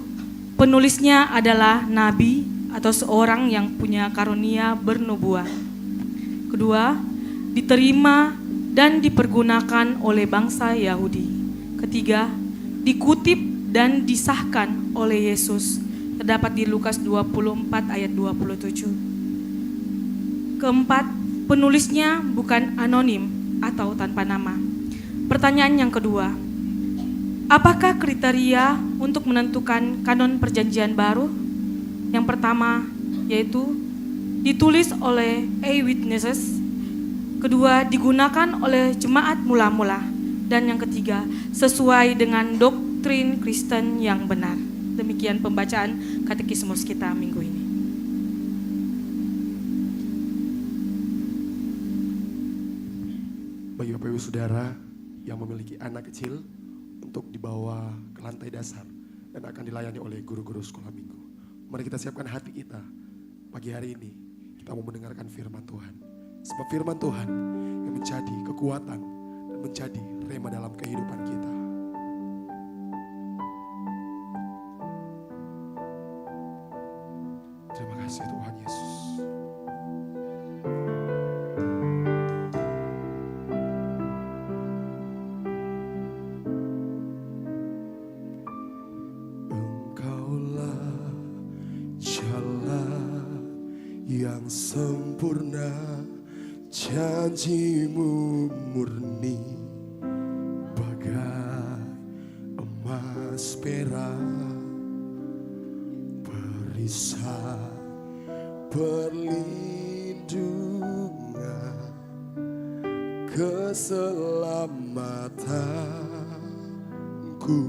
penulisnya adalah nabi atau seorang yang punya karunia bernubuah. Kedua, diterima dan dipergunakan oleh bangsa Yahudi. Ketiga, dikutip dan disahkan oleh Yesus. Terdapat di Lukas 24 ayat 27. Keempat, penulisnya bukan anonim atau tanpa nama. Pertanyaan yang kedua, apakah kriteria untuk menentukan kanon perjanjian baru? Yang pertama yaitu ditulis oleh eyewitnesses, kedua digunakan oleh jemaat mula-mula, dan yang ketiga sesuai dengan doktrin Kristen yang benar. Demikian pembacaan katekismus kita minggu ini. Bagi Bapak Ibu Saudara yang memiliki anak kecil untuk dibawa ke lantai dasar dan akan dilayani oleh guru-guru sekolah minggu. Mari kita siapkan hati kita. Pagi hari ini kita mau mendengarkan firman Tuhan. Sebab firman Tuhan yang menjadi kekuatan dan menjadi rema dalam kehidupan kita. Terima kasih Tuhan Yesus. Engkaulah jalan yang sempurna, janjimu murni bagai emas perak, perisai perlindungan, keselamatanku.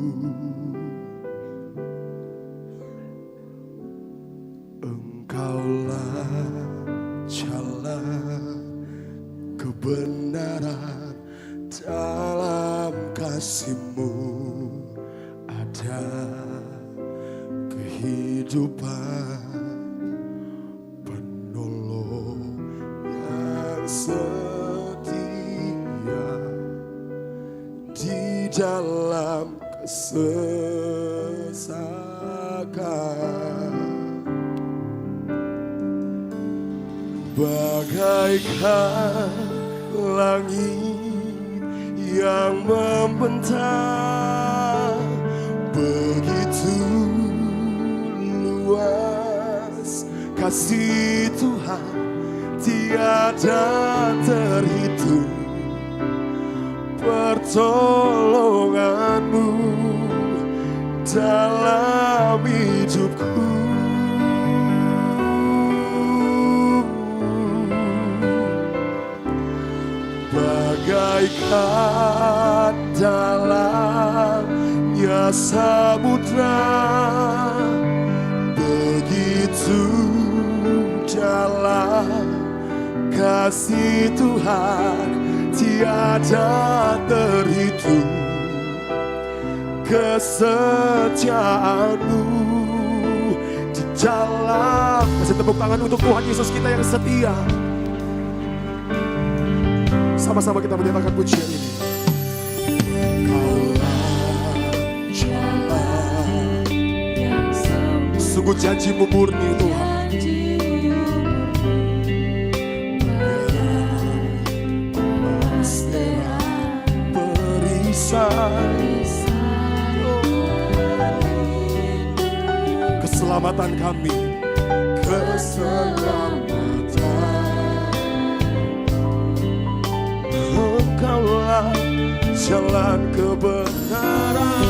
Engkaulah jalan kebenaran, dalam kasih-Mu ada kehidupan, penolong yang setia di dalam kesesakan. Bagaikan langit yang membentang, begitu luas kasih Tuhan, tiada terhitung. Pertolongan-Mu dalam hidupku. Bagaikan dalamnya samudra, begitu dalam kasih Tuhan, tiada terhitung. Kesetiaan-Mu di dalam. Kasih tepuk tangan untuk Tuhan Yesus kita yang setia. Sama-sama kita menyatakan pujian ini. Kaulah jalan, sungguh janjimu murni Tuhan. Perisai keselamatan kami, Engkaulah jalan kebenaran.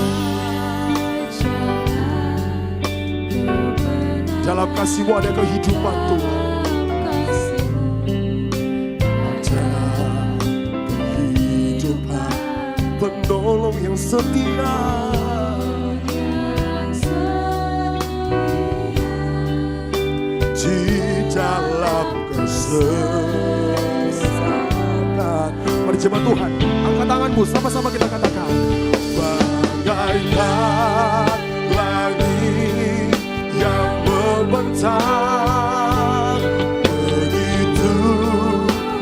Dalam kasih-Mu ada kehidupan Tuhan. Ada kehidupan, penolong yang setia. Di dalam kesesatan. Mari jemaat Tuhan, angkat tanganmu, sama-sama kita katakan. Bagaikan langit yang membentang, begitu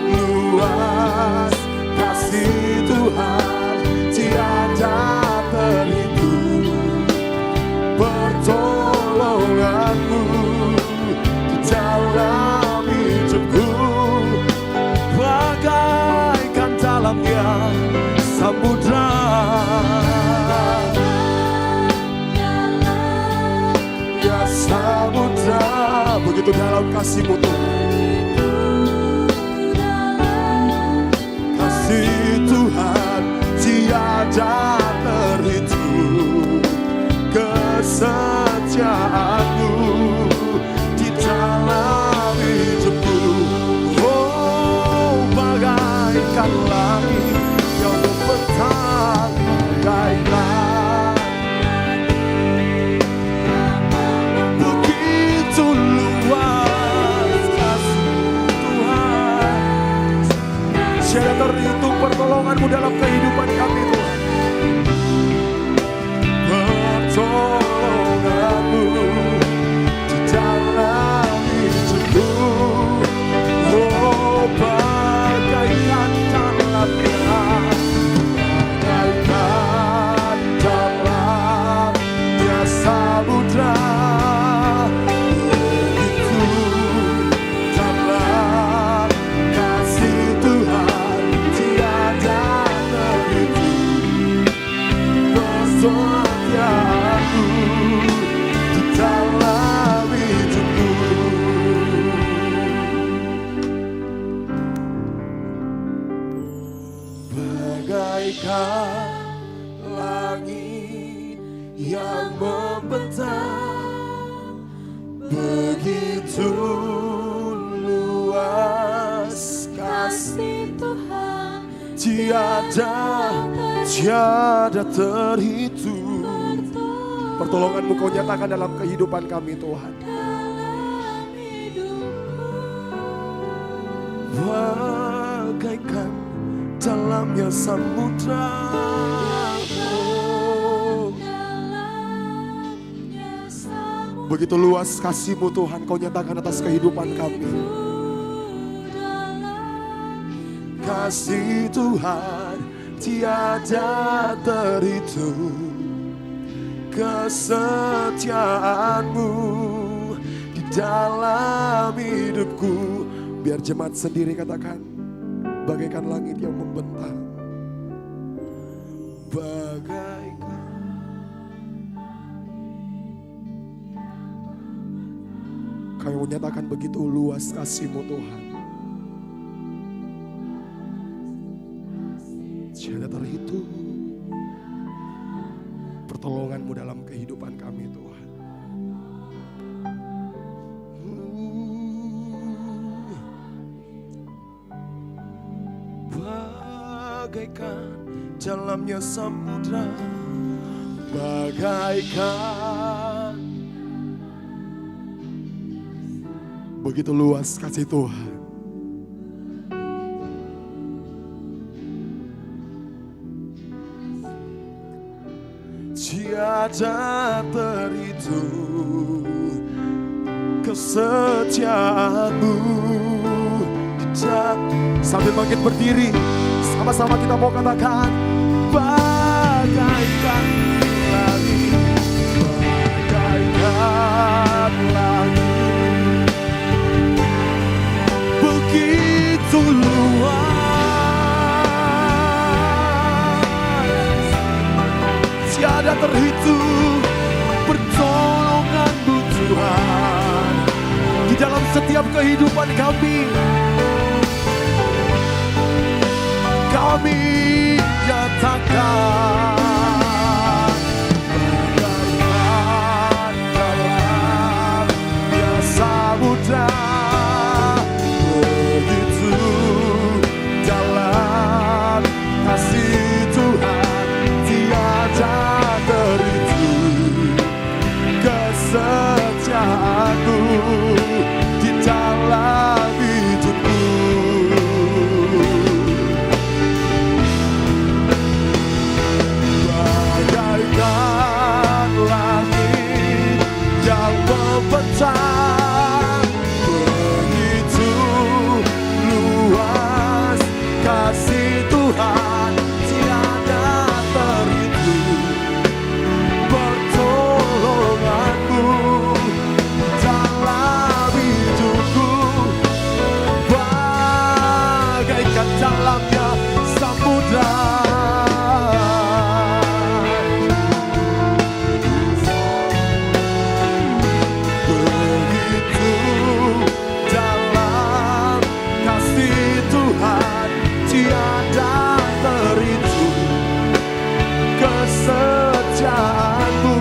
luas kasih Tuhan, tiada terhitung pertolongan-Mu dalam hidupku. Bagaikan dalamnya samudra, ya samudra, begitu dalam kasih-Mu Tuhan. Kasih Tuhan tiada terhitung, kesetiaan-Mu di dalam hidupku. Oh, bagaikan langit yang membentang, bagaikan begitu luas kasih Tuhan. Tiada terhitung pertolongan-Mu dalam kehidupan kami Tuhan. Pertolongan-Mu di dalam hidupku. Oh, bagaikan dalamnya, bagaikan dalamnya samudra, begitu dalam kasih Tuhan, tiada terhitung kesetiaan-Mu di dalam hidupku. Bagaikan langit yang membentang, begitu luas kasih Tuhan, tiada terhitung. Pertolongan-Mu Kau nyatakan dalam kehidupan kami Tuhan. Bagaikan dalamnya samudra, oh, begitu luas kasih-Mu Tuhan Kau nyatakan atas kehidupan kami. Kasih Tuhan tiada terhitung, kesetiaan-Mu di dalam hidupku. Biar jemaat sendiri katakan, bagaikan langit yang membentang, bagaikan Kau menyatakan begitu luas kasih-Mu Tuhan, tiada terhitung pertolongan-Mu dalam kehidupan kami Tuhan. Bagaikan dalamnya samudra, bagaikan begitu luas kasih Tuhan. Tiada terhitung kesetiaan-Mu. Sambil bangkit berdiri, Sama-sama kita mau katakan, bagaikan langit, bagaikan langit, begitu luas, tiada terhitung pertolongan-Mu Tuhan di dalam setiap kehidupan kami. Kami nyatakan bagaikan dalam samudra, begitu dalam kasih Tuhan, tiada terhitung kesetiaan-Mu di dalam hidupku. Bagaikan langit yang membentang, begitu luas kasih Tuhan, tiada terhitung pertolongan-Mu dalam hidupku. Bagaikan dalamnya samudra, begitu dalam kasih Tuhan, tiada terhitung kesetiaan-Mu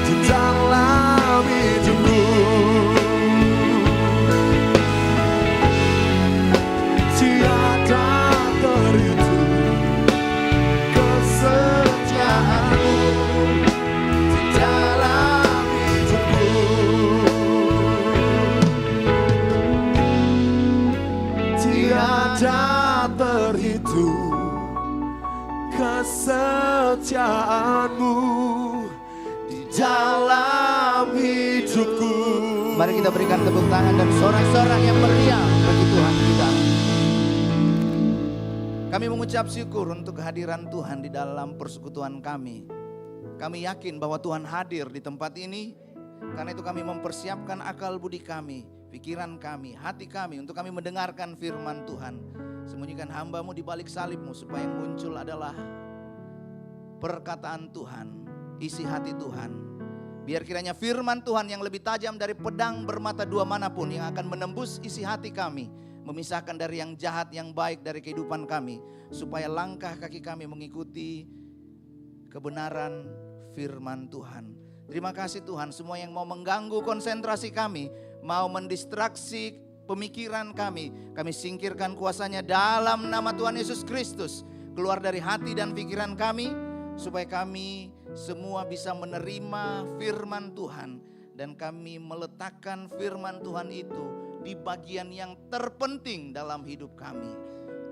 di dalam hidupku. Tiada terhitung kesetiaan-Mu di dalam hidupku. Tiada terhitung kesetiaan-Mu di dalam hidupku. Mari kita berikan tepuk tangan dan sorak-sorak yang meriah bagi Tuhan kita. Kami mengucap syukur untuk kehadiran Tuhan di dalam persekutuan kami. Kami yakin bahwa Tuhan hadir di tempat ini. Karena itu kami mempersiapkan akal budi kami, pikiran kami, hati kami untuk kami mendengarkan firman Tuhan. Sembunyikan hamba-Mu di balik salib-Mu supaya yang muncul adalah perkataan Tuhan, isi hati Tuhan. Biar kiranya firman Tuhan yang lebih tajam dari pedang bermata dua manapun yang akan menembus isi hati kami, memisahkan dari yang jahat, yang baik dari kehidupan kami, supaya langkah kaki kami mengikuti kebenaran firman Tuhan. Terima kasih Tuhan, semua yang mau mengganggu konsentrasi kami, mau mendistraksi pemikiran kami singkirkan kuasanya dalam nama Tuhan Yesus Kristus. Keluar dari hati dan pikiran kami, supaya kami semua bisa menerima firman Tuhan. Dan kami meletakkan firman Tuhan itu di bagian yang terpenting dalam hidup kami.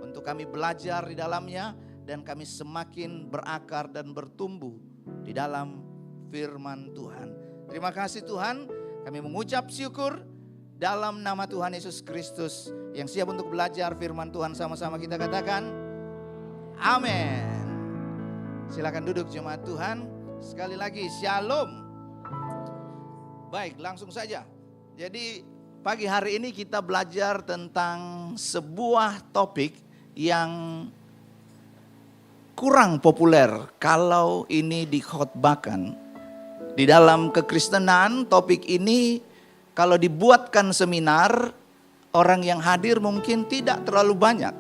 Untuk kami belajar di dalamnya dan kami semakin berakar dan bertumbuh di dalam firman Tuhan. Terima kasih Tuhan, kami mengucap syukur dalam nama Tuhan Yesus Kristus. Yang siap untuk belajar firman Tuhan, sama-sama kita katakan amin. Silakan duduk jemaat Tuhan. Sekali lagi shalom. Baik, langsung saja. Jadi pagi hari ini kita belajar tentang sebuah topik yang kurang populer kalau ini dikhotbahkan. Di dalam kekristenan topik ini kalau dibuatkan seminar, orang yang hadir mungkin tidak terlalu banyak.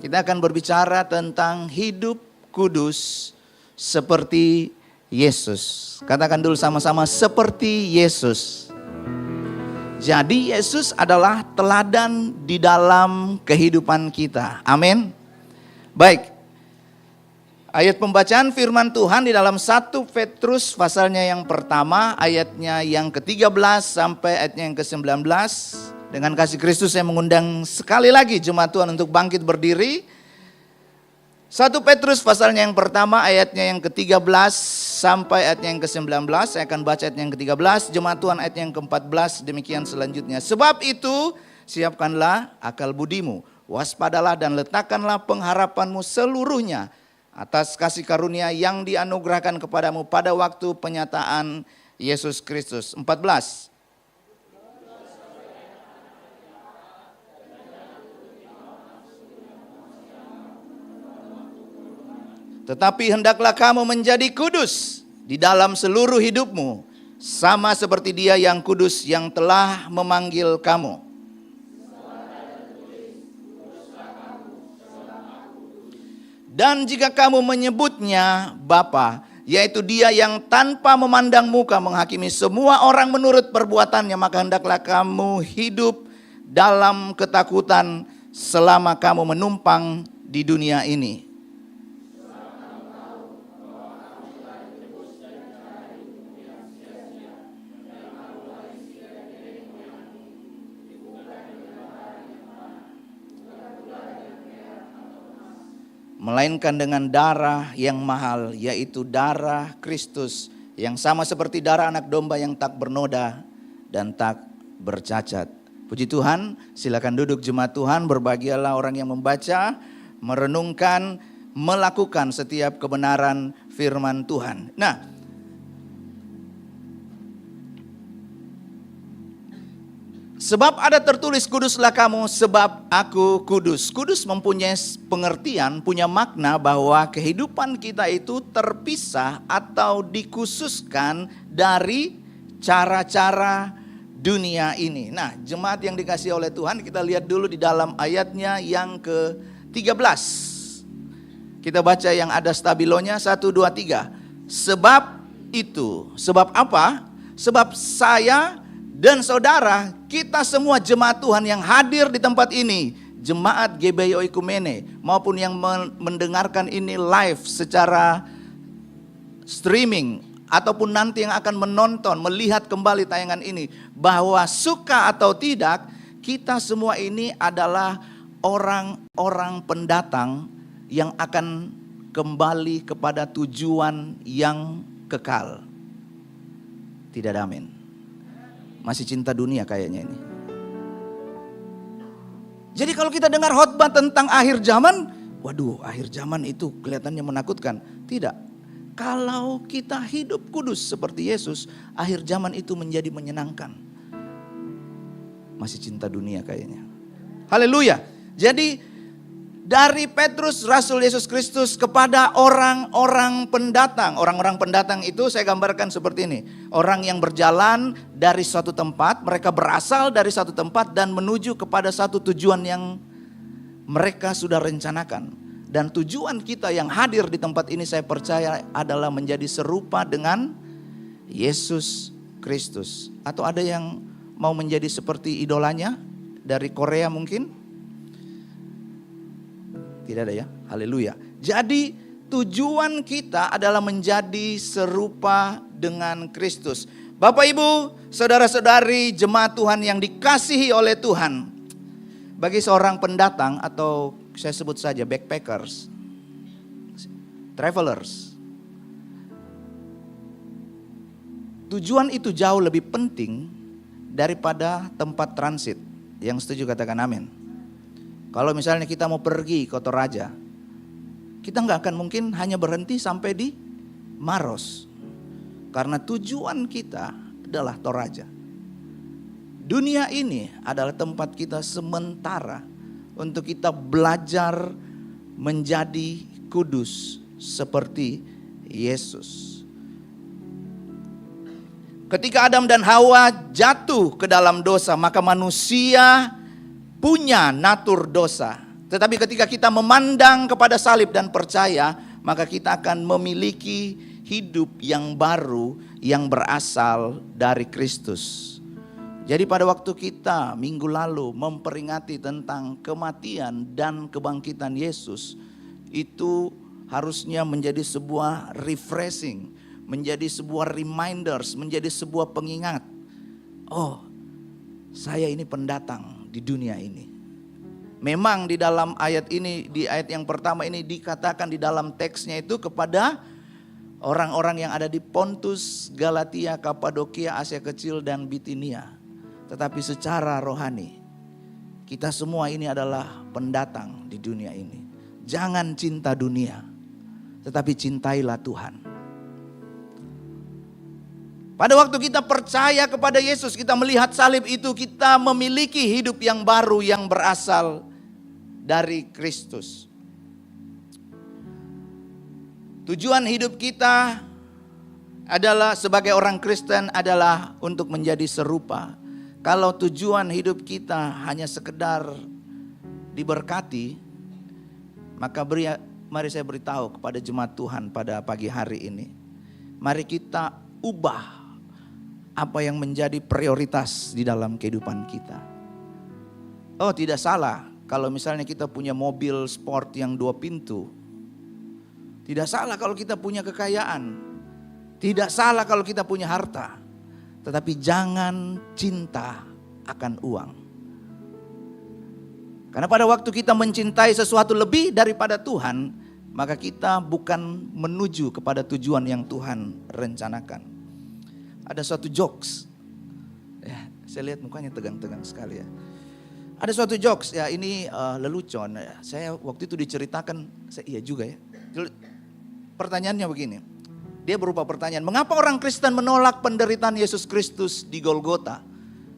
Kita akan berbicara tentang hidup kudus seperti Yesus. Katakan dulu sama-sama, seperti Yesus. Jadi Yesus adalah teladan di dalam kehidupan kita. Amin. Baik. Ayat pembacaan firman Tuhan di dalam 1 Petrus pasalnya yang pertama, ayatnya yang ke-13 sampai ayatnya yang ke-19. Dengan kasih Kristus saya mengundang sekali lagi jemaat Tuhan untuk bangkit berdiri. 1 Petrus pasalnya yang pertama, ayatnya yang ke-13 sampai ayatnya yang ke-19. Saya akan baca ayat yang ke-13, jemaat Tuhan ayat yang ke-14, demikian selanjutnya. Sebab itu siapkanlah akal budimu, Waspadalah dan letakkanlah pengharapanmu seluruhnya atas kasih karunia yang dianugerahkan kepadamu pada waktu penyataan Yesus Kristus. 14. Tetapi hendaklah kamu menjadi kudus di dalam seluruh hidupmu, sama seperti Dia yang kudus yang telah memanggil kamu. Dan jika kamu menyebutnya Bapa, yaitu Dia yang tanpa memandang muka menghakimi semua orang menurut perbuatannya, maka hendaklah kamu hidup dalam ketakutan selama kamu menumpang di dunia ini. Melainkan dengan darah yang mahal, yaitu darah Kristus, yang sama seperti darah anak domba yang tak bernoda dan tak bercacat. Puji Tuhan, silakan duduk jemaat Tuhan, berbahagialah orang yang membaca, merenungkan, melakukan setiap kebenaran firman Tuhan. Nah, sebab ada tertulis, kuduslah kamu sebab aku kudus. Kudus mempunyai pengertian, punya makna bahwa kehidupan kita itu terpisah atau dikhususkan dari cara-cara dunia ini. Nah, jemaat yang dikasihi oleh Tuhan, kita lihat dulu di dalam ayatnya yang ke-13. Kita baca yang ada stabilonya, 1, 2, 3. Sebab itu, sebab apa? Sebab saya dan saudara, kita semua jemaat Tuhan yang hadir di tempat ini, jemaat GBI Oikumene, maupun yang mendengarkan ini live secara streaming, ataupun nanti yang akan menonton, melihat kembali tayangan ini, bahwa suka atau tidak, kita semua ini adalah orang-orang pendatang yang akan kembali kepada tujuan yang kekal. Tidak ada amin. Masih cinta dunia kayaknya ini. Jadi kalau kita dengar khotbah tentang akhir zaman, waduh, akhir zaman itu kelihatannya menakutkan. Tidak. Kalau kita hidup kudus seperti Yesus, akhir zaman itu menjadi menyenangkan. Masih cinta dunia kayaknya. Haleluya. Jadi dari Petrus, Rasul Yesus Kristus kepada orang-orang pendatang. Orang-orang pendatang itu saya gambarkan seperti ini. Orang yang berjalan dari suatu tempat, mereka berasal dari satu tempat dan menuju kepada satu tujuan yang mereka sudah rencanakan. Dan tujuan kita yang hadir di tempat ini saya percaya adalah menjadi serupa dengan Yesus Kristus. Atau ada yang mau menjadi seperti idolanya dari Korea mungkin? Tidak ada ya, haleluya. Jadi tujuan kita adalah menjadi serupa dengan Kristus. Bapak Ibu, saudara-saudari jemaat Tuhan yang dikasihi oleh Tuhan. Bagi seorang pendatang atau saya sebut saja backpackers, travelers. Tujuan itu jauh lebih penting daripada tempat transit. Yang setuju katakan amin. Kalau misalnya kita mau pergi ke Toraja, kita nggak akan mungkin hanya berhenti sampai di Maros. Karena tujuan kita adalah Toraja. Dunia ini adalah tempat kita sementara untuk kita belajar menjadi kudus seperti Yesus. Ketika Adam dan Hawa jatuh ke dalam dosa, maka manusia punya natur dosa. Tetapi ketika kita memandang kepada salib dan percaya, maka kita akan memiliki hidup yang baru yang berasal dari Kristus. Jadi pada waktu kita minggu lalu memperingati tentang kematian dan kebangkitan Yesus, itu harusnya menjadi sebuah refreshing, menjadi sebuah reminders, menjadi sebuah pengingat. Oh, saya ini pendatang di dunia ini. Memang di dalam ayat ini, di ayat yang pertama ini dikatakan di dalam teksnya itu kepada orang-orang yang ada di Pontus, Galatia, Kapadokia, Asia Kecil dan Bitinia. Tetapi secara rohani Kita semua ini adalah pendatang di dunia ini. Jangan cinta dunia, tetapi cintailah Tuhan. Pada waktu kita percaya kepada Yesus, kita melihat salib itu, kita memiliki hidup yang baru yang berasal dari Kristus. Tujuan hidup kita adalah sebagai orang Kristen adalah untuk menjadi serupa. Kalau tujuan hidup kita hanya sekedar diberkati, maka mari saya beritahu kepada jemaat Tuhan pada pagi hari ini. Mari kita ubah apa yang menjadi prioritas di dalam kehidupan kita. Oh, tidak salah kalau misalnya kita punya mobil sport yang 2 pintu. Tidak salah kalau kita punya kekayaan. Tidak salah kalau kita punya harta. Tetapi jangan cinta akan uang. Karena pada waktu kita mencintai sesuatu lebih daripada Tuhan, maka kita bukan menuju kepada tujuan yang Tuhan rencanakan. Ada suatu jokes, ya, saya lihat mukanya tegang-tegang sekali ya. Ada suatu jokes ya, ini lelucon. Ya. Saya waktu itu diceritakan, iya juga ya. Pertanyaannya begini, dia berupa pertanyaan, mengapa orang Kristen menolak penderitaan Yesus Kristus di Golgota?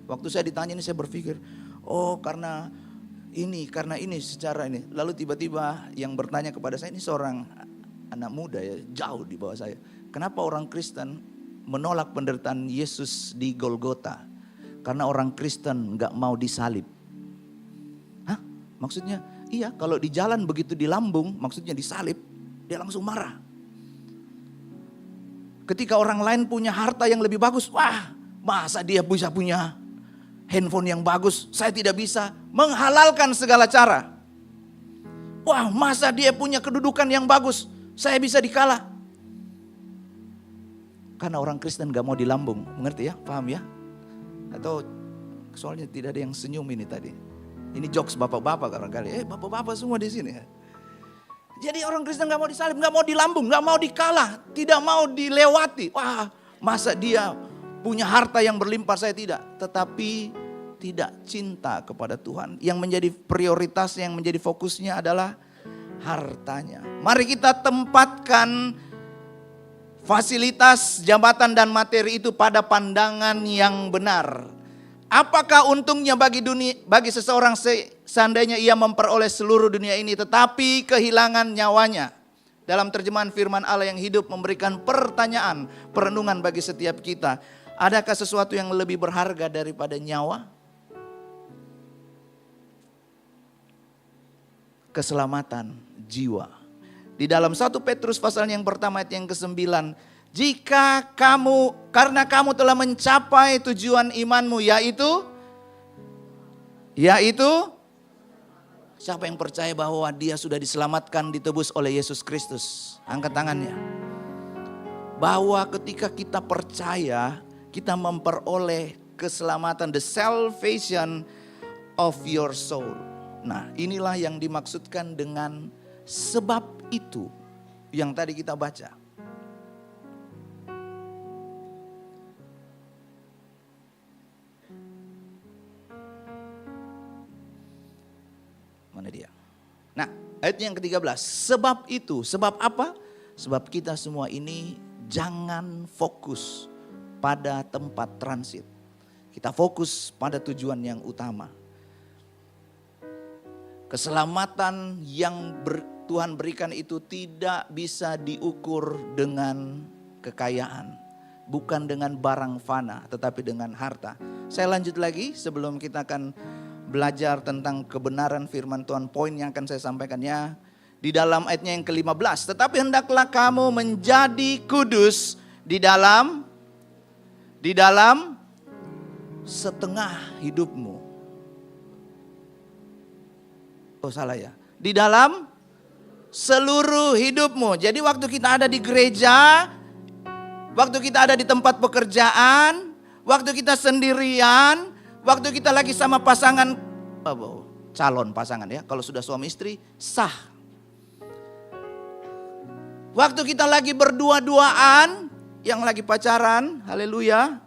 Waktu saya ditanya ini saya berpikir, oh karena ini secara ini. Lalu tiba-tiba yang bertanya kepada saya, ini seorang anak muda ya, jauh di bawah saya. Kenapa orang Kristen menolak penderitaan Yesus di Golgota? Karena orang Kristen gak mau disalib. Hah? Maksudnya? Iya, kalau di jalan begitu di lambung, maksudnya disalib, dia langsung marah. Ketika orang lain punya harta yang lebih bagus, wah masa dia bisa punya handphone yang bagus, saya tidak bisa. Menghalalkan segala cara. Wah masa dia punya kedudukan yang bagus, saya bisa dikalah. Karena orang Kristen gak mau dilambung, mengerti ya? Paham ya? Atau soalnya tidak ada yang senyum ini tadi. Ini jokes bapak-bapak barangkali. Bapak-bapak semua di sini. Jadi orang Kristen gak mau disalib, gak mau dilambung, gak mau dikalah, tidak mau dilewati. Wah, masa dia punya harta yang berlimpah, saya tidak. Tetapi tidak cinta kepada Tuhan. Yang menjadi prioritas, yang menjadi fokusnya adalah hartanya. Mari kita tempatkan fasilitas, jabatan dan materi itu pada pandangan yang benar. Apakah untungnya bagi seseorang seandainya ia memperoleh seluruh dunia ini tetapi kehilangan nyawanya? Dalam terjemahan firman Allah yang hidup memberikan pertanyaan, perenungan bagi setiap kita. Adakah sesuatu yang lebih berharga daripada nyawa? Keselamatan jiwa. Di dalam 1 Petrus pasal yang pertama ayat yang ke-9. Karena kamu telah mencapai tujuan imanmu, yaitu siapa yang percaya bahwa dia sudah diselamatkan, ditebus oleh Yesus Kristus? Angkat tangannya. Bahwa ketika kita percaya, kita memperoleh keselamatan, the salvation of your soul. Nah, inilah yang dimaksudkan dengan sebab itu yang tadi kita baca. Mana dia? Nah, ayat yang ke-13. Sebab itu, sebab apa? Sebab kita semua ini jangan fokus pada tempat transit. Kita fokus pada tujuan yang utama. Keselamatan yang Tuhan berikan itu tidak bisa diukur dengan kekayaan. Bukan dengan barang fana, tetapi dengan harta. Saya lanjut lagi sebelum kita akan belajar tentang kebenaran firman Tuhan. Poin yang akan saya sampaikan ya. Di dalam ayatnya yang ke-15. Tetapi hendaklah kamu menjadi kudus di dalam setengah hidupmu. Oh salah ya. Di dalam seluruh hidupmu. Jadi waktu kita ada di gereja, waktu kita ada di tempat pekerjaan, waktu kita sendirian, waktu kita lagi sama pasangan, calon pasangan ya. Kalau sudah suami istri, sah. Waktu kita lagi berdua-duaan, yang lagi pacaran, haleluya.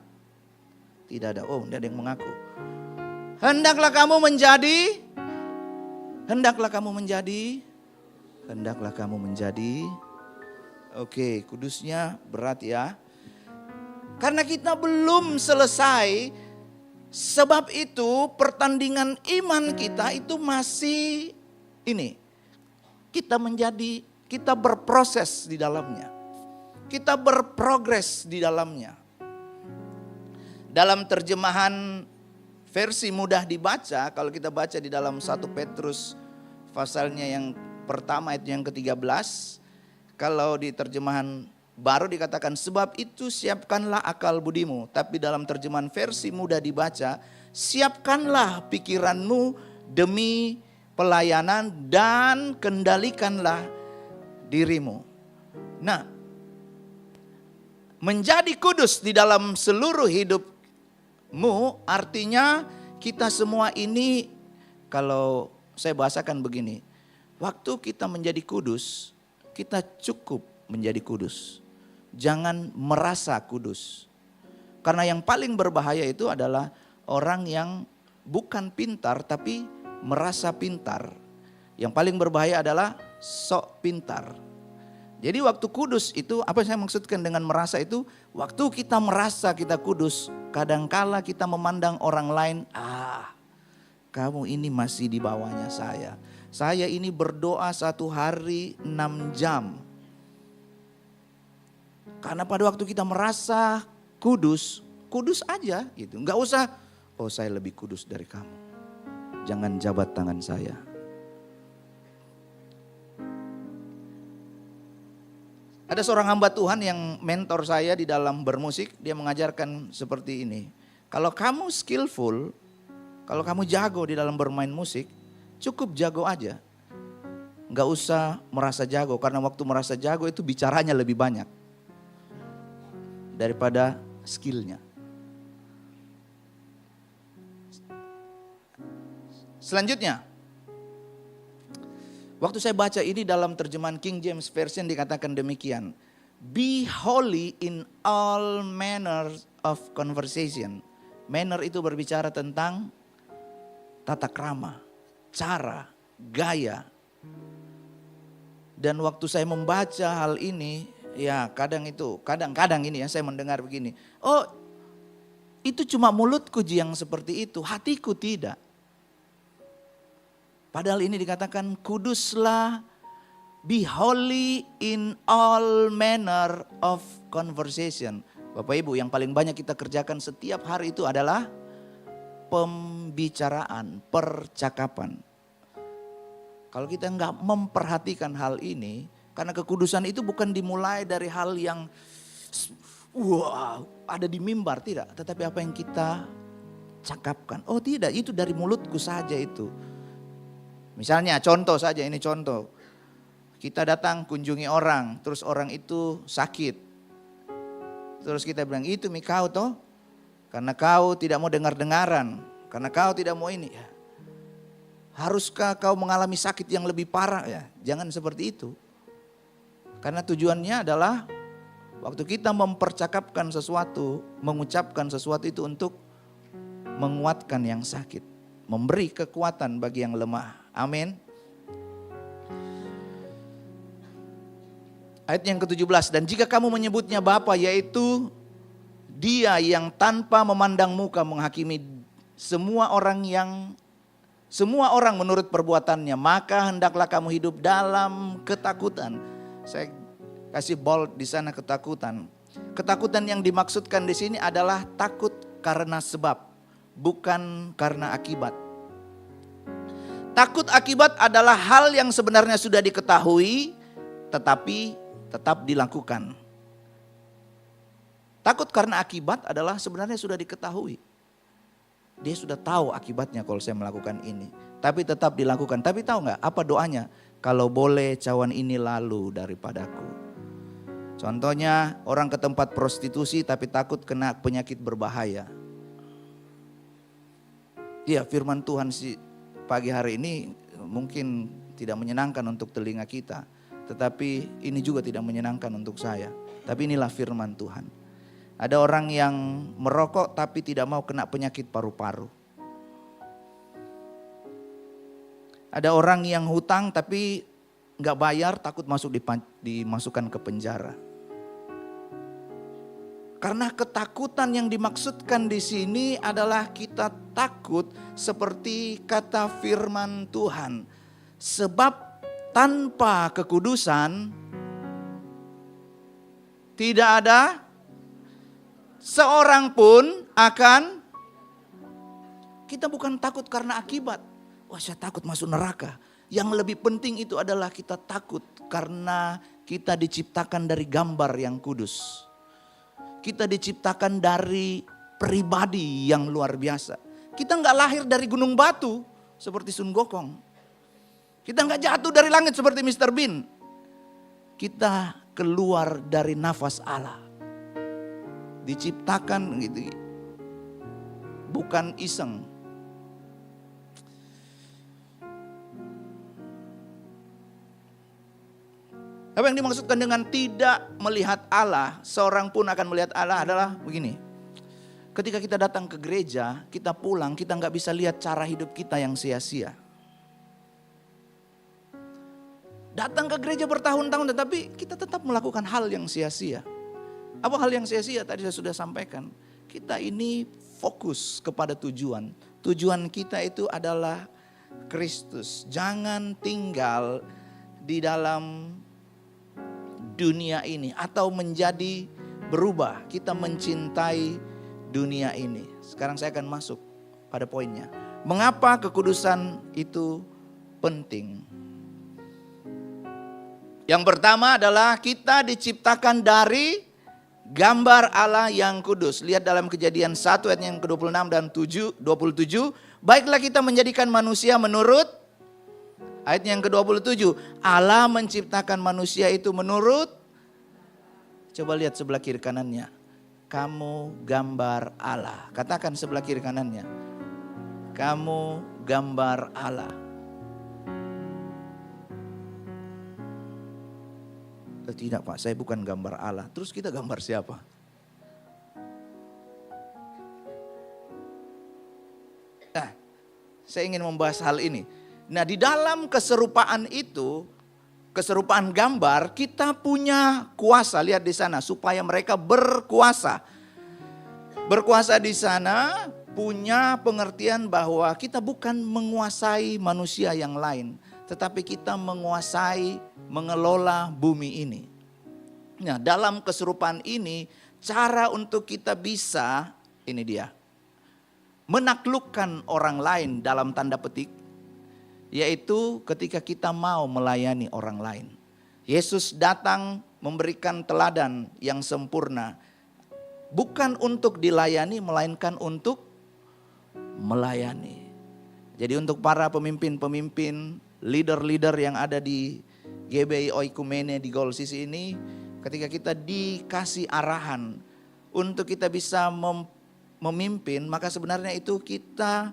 Tidak ada, tidak ada yang mengaku. Hendaklah kamu menjadi, hendaklah kamu menjadi, hendaklah kamu menjadi. Oke, kudusnya berat ya. Karena kita belum selesai, sebab itu pertandingan iman kita itu masih ini. Kita berproses di dalamnya. Kita berprogres di dalamnya. Dalam terjemahan versi mudah dibaca, kalau kita baca di dalam 1 Petrus pasalnya yang pertama ayat yang ke-13, kalau di terjemahan baru dikatakan sebab itu siapkanlah akal budimu, tapi dalam terjemahan versi mudah dibaca, siapkanlah pikiranmu demi pelayanan dan kendalikanlah dirimu. Nah, menjadi kudus di dalam seluruh hidupmu artinya kita semua ini, kalau saya bahasakan begini, waktu kita menjadi kudus, kita cukup menjadi kudus. Jangan merasa kudus. Karena yang paling berbahaya itu adalah orang yang bukan pintar tapi merasa pintar. Yang paling berbahaya adalah sok pintar. Jadi waktu kudus itu, apa yang saya maksudkan dengan merasa itu, waktu kita merasa kita kudus, kadangkala kita memandang orang lain, kamu ini masih di bawahnya saya. Saya ini berdoa 1 hari 6 jam. Karena pada waktu kita merasa kudus, kudus aja gitu. Enggak usah, oh saya lebih kudus dari kamu. Jangan jabat tangan saya. Ada seorang hamba Tuhan yang mentor saya di dalam bermusik, dia mengajarkan seperti ini. Kalau kamu skillful, kalau kamu jago di dalam bermain musik, cukup jago aja. Nggak usah merasa jago, karena waktu merasa jago itu bicaranya lebih banyak daripada skillnya. Selanjutnya, waktu saya baca ini dalam terjemahan King James Version dikatakan demikian. Be holy in all manner of conversation. Manner itu berbicara tentang tata krama, cara, gaya. Dan waktu saya membaca hal ini, ya kadang-kadang ini ya saya mendengar begini. Oh, itu cuma mulutku yang seperti itu, hatiku tidak. Padahal ini dikatakan kuduslah, be holy in all manner of conversation. Bapak Ibu, yang paling banyak kita kerjakan setiap hari itu adalah pembicaraan, percakapan. Kalau kita nggak memperhatikan hal ini, karena kekudusan itu bukan dimulai dari hal yang ada di mimbar, tidak. Tetapi apa yang kita cakapkan. Oh tidak, itu dari mulutku saja itu. Misalnya contoh saja, ini contoh. Kita datang kunjungi orang, terus orang itu sakit. Terus kita bilang, itu kau toh, karena kau tidak mau dengar-dengaran, karena kau tidak mau ini. Ya. Haruskah kau mengalami sakit yang lebih parah? Ya, jangan seperti itu. Karena tujuannya adalah waktu kita mempercakapkan sesuatu, mengucapkan sesuatu itu untuk menguatkan yang sakit, memberi kekuatan bagi yang lemah. Amin. Ayat yang ke-17, dan jika kamu menyebutnya Bapa, yaitu Dia yang tanpa memandang muka menghakimi semua orang menurut perbuatannya, maka hendaklah kamu hidup dalam ketakutan. Saya kasih bold di sana, ketakutan. Ketakutan yang dimaksudkan di sini adalah takut karena sebab, bukan karena akibat. Takut akibat adalah hal yang sebenarnya sudah diketahui, tetapi tetap dilakukan. Takut karena akibat adalah sebenarnya sudah diketahui. Dia sudah tahu akibatnya kalau saya melakukan ini, tapi tetap dilakukan. Tapi tahu nggak apa doanya? Kalau boleh cawan ini lalu daripadaku. Contohnya orang ke tempat prostitusi tapi takut kena penyakit berbahaya. Iya, firman Tuhan sih pagi hari ini mungkin tidak menyenangkan untuk telinga kita. Tetapi ini juga tidak menyenangkan untuk saya. Tapi inilah firman Tuhan. Ada orang yang merokok tapi tidak mau kena penyakit paru-paru. Ada orang yang hutang tapi nggak bayar, takut dimasukkan ke penjara. Karena ketakutan yang dimaksudkan di sini adalah kita takut seperti kata firman Tuhan. Sebab tanpa kekudusan tidak ada seorang pun akan. Kita bukan takut karena akibat. Wah, saya takut masuk neraka. Yang lebih penting itu adalah kita takut karena kita diciptakan dari gambar yang kudus. Kita diciptakan dari pribadi yang luar biasa. Kita nggak lahir dari gunung batu seperti Sun Gokong. Kita nggak jatuh dari langit seperti Mr. Bean. Kita keluar dari nafas Allah. Diciptakan gitu. Bukan iseng. Apa yang dimaksudkan dengan tidak melihat Allah, seorang pun akan melihat Allah adalah begini. Ketika kita datang ke gereja, kita pulang, kita nggak bisa lihat cara hidup kita yang sia-sia. Datang ke gereja bertahun-tahun tetapi kita tetap melakukan hal yang sia-sia. Apa hal yang sia-sia? Tadi saya sudah sampaikan. Kita ini fokus kepada tujuan. Tujuan kita itu adalah Kristus. Jangan tinggal di dalam dunia ini atau menjadi berubah. Kita mencintai dunia ini. Sekarang saya akan masuk pada poinnya. Mengapa kekudusan itu penting? Yang pertama adalah kita diciptakan dari gambar Allah yang kudus. Lihat dalam Kejadian 1 ayat yang ke-26 dan 27. Baiklah kita menjadikan manusia menurut. Ayat yang ke-27, Allah menciptakan manusia itu menurut, coba lihat sebelah kiri kanannya, kamu gambar Allah. Katakan sebelah kiri kanannya, kamu gambar Allah. Tidak Pak, saya bukan gambar Allah. Terus kita gambar siapa? Nah, saya ingin membahas hal ini. Nah, di dalam keserupaan itu, keserupaan gambar, kita punya kuasa. Lihat di sana, supaya mereka berkuasa. Berkuasa di sana punya pengertian bahwa kita bukan menguasai manusia yang lain, tetapi kita menguasai, mengelola bumi ini. Nah, dalam keserupaan ini, cara untuk kita bisa, ini dia, menaklukkan orang lain dalam tanda petik, yaitu ketika kita mau melayani orang lain. Yesus datang memberikan teladan yang sempurna. Bukan untuk dilayani, melainkan untuk melayani. Jadi untuk para pemimpin-pemimpin, leader-leader yang ada di GBI Oikumene di Gold City ini, ketika kita dikasih arahan untuk kita bisa memimpin, maka sebenarnya itu kita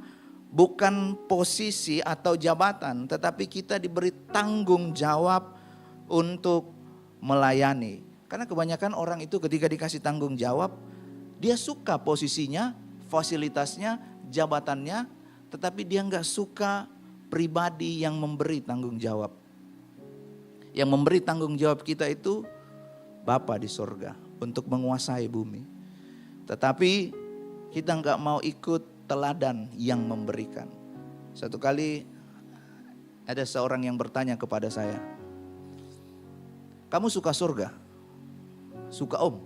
bukan posisi atau jabatan, tetapi kita diberi tanggung jawab untuk melayani. Karena kebanyakan orang itu ketika dikasih tanggung jawab, dia suka posisinya, fasilitasnya, jabatannya, tetapi dia nggak suka pribadi yang memberi tanggung jawab. Yang memberi tanggung jawab kita itu Bapa di sorga untuk menguasai bumi. Tetapi kita nggak mau ikut teladan yang memberikan. Satu kali ada seorang yang bertanya kepada saya, kamu suka surga? Suka Om.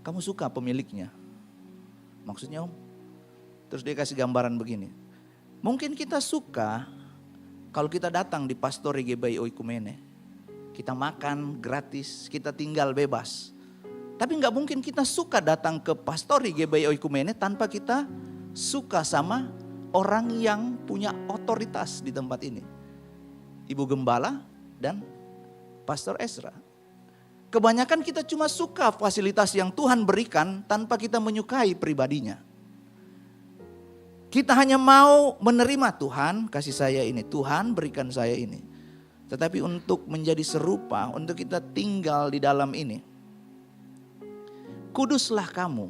Kamu suka pemiliknya? Maksudnya Om? Terus dia kasih gambaran begini. Mungkin kita suka kalau kita datang di Pastori GBI Oikumene. Kita makan gratis, kita tinggal bebas. Tapi nggak mungkin kita suka datang ke Pastori GBI Oikumene tanpa kita suka sama orang yang punya otoritas di tempat ini. Ibu Gembala dan Pastor Ezra. Kebanyakan kita cuma suka fasilitas yang Tuhan berikan tanpa kita menyukai pribadinya. Kita hanya mau menerima, Tuhan kasih saya ini, Tuhan berikan saya ini. Tetapi untuk menjadi serupa, untuk kita tinggal di dalam ini. Kuduslah kamu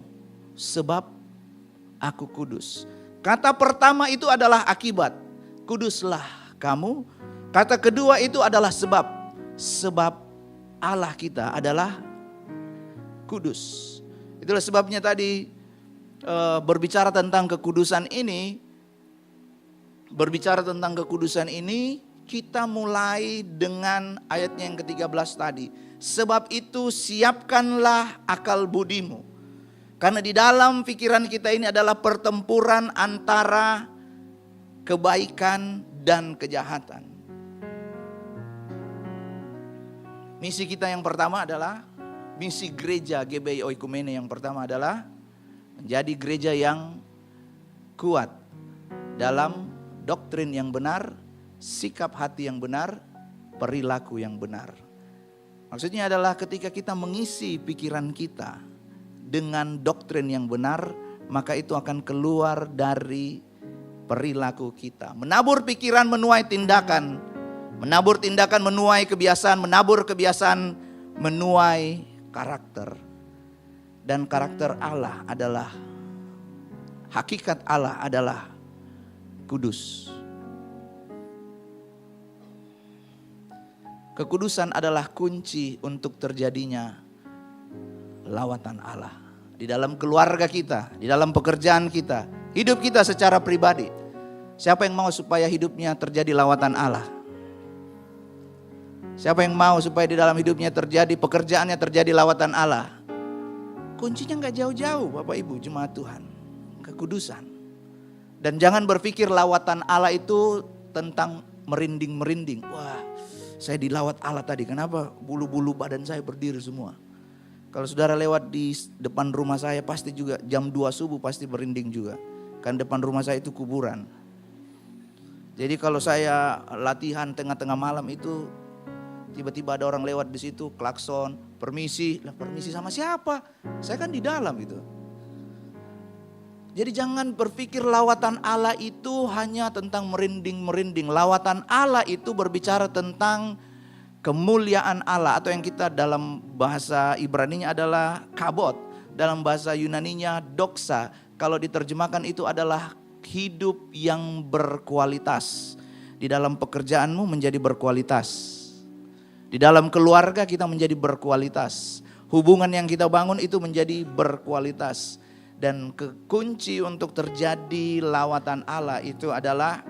sebab aku kudus. Kata pertama itu adalah akibat. Kuduslah kamu. Kata kedua itu adalah sebab. Sebab Allah kita adalah kudus. Itulah sebabnya tadi berbicara tentang kekudusan ini. Berbicara tentang kekudusan ini, kita mulai dengan ayatnya yang ke-13 tadi. Sebab itu siapkanlah akal budimu. Karena di dalam pikiran kita ini adalah pertempuran antara kebaikan dan kejahatan. Misi kita yang pertama adalah, misi gereja GBI Oikumene yang pertama adalah menjadi gereja yang kuat dalam doktrin yang benar, sikap hati yang benar, perilaku yang benar. Maksudnya adalah ketika kita mengisi pikiran kita dengan doktrin yang benar, maka itu akan keluar dari perilaku kita. Menabur pikiran menuai tindakan, menabur tindakan menuai kebiasaan, menabur kebiasaan menuai karakter. Dan karakter Allah adalah, hakikat Allah adalah kudus. Kekudusan adalah kunci untuk terjadinya lawatan Allah di dalam keluarga kita, di dalam pekerjaan kita, hidup kita secara pribadi. Siapa yang mau supaya hidupnya terjadi lawatan Allah? Siapa yang mau supaya di dalam hidupnya terjadi, pekerjaannya terjadi lawatan Allah? Kuncinya gak jauh-jauh Bapak Ibu jemaat Tuhan, kekudusan. Dan jangan berpikir lawatan Allah itu tentang merinding-merinding. Wah, saya dilawat Allah tadi, kenapa bulu-bulu badan saya berdiri semua? Kalau saudara lewat di depan rumah saya pasti juga jam 2 subuh pasti berinding juga. Kan depan rumah saya itu kuburan. Jadi kalau saya latihan tengah-tengah malam itu tiba-tiba ada orang lewat di situ, klakson, permisi. Lah permisi sama siapa? Saya kan di dalam itu. Jadi jangan berpikir lawatan Allah itu hanya tentang merinding-merinding. Lawatan Allah itu berbicara tentang kemuliaan Allah, atau yang kita dalam bahasa Ibraninya adalah kabot, dalam bahasa Yunaninya doksa. Kalau diterjemahkan itu adalah hidup yang berkualitas. Di dalam pekerjaanmu menjadi berkualitas. Di dalam keluarga kita menjadi berkualitas. Hubungan yang kita bangun itu menjadi berkualitas. Dan kunci untuk terjadi lawatan Allah itu adalah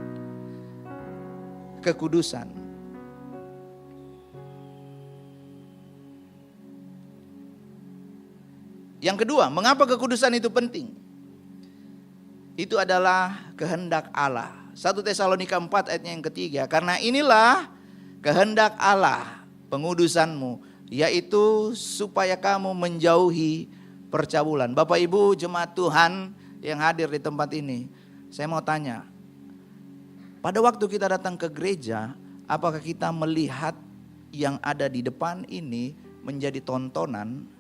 kekudusan. Yang kedua, mengapa kekudusan itu penting? Itu adalah kehendak Allah. 1 Tesalonika 4 ayatnya yang ketiga. Karena inilah kehendak Allah pengudusanmu, yaitu supaya kamu menjauhi percabulan. Bapak Ibu jemaat Tuhan yang hadir di tempat ini, saya mau tanya, pada waktu kita datang ke gereja, apakah kita melihat yang ada di depan ini menjadi tontonan?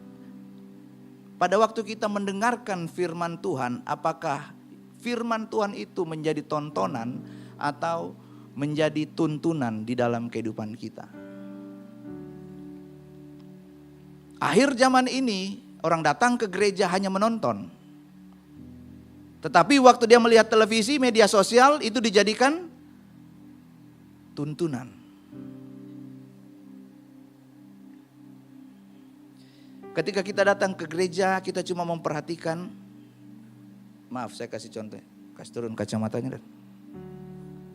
Pada waktu kita mendengarkan firman Tuhan, apakah firman Tuhan itu menjadi tontonan atau menjadi tuntunan di dalam kehidupan kita? Akhir zaman ini, orang datang ke gereja hanya menonton. Tetapi waktu dia melihat televisi, media sosial itu dijadikan tuntunan. Ketika kita datang ke gereja, kita cuma memperhatikan. Maaf, saya kasih contoh. Kasih turun kacamatanya.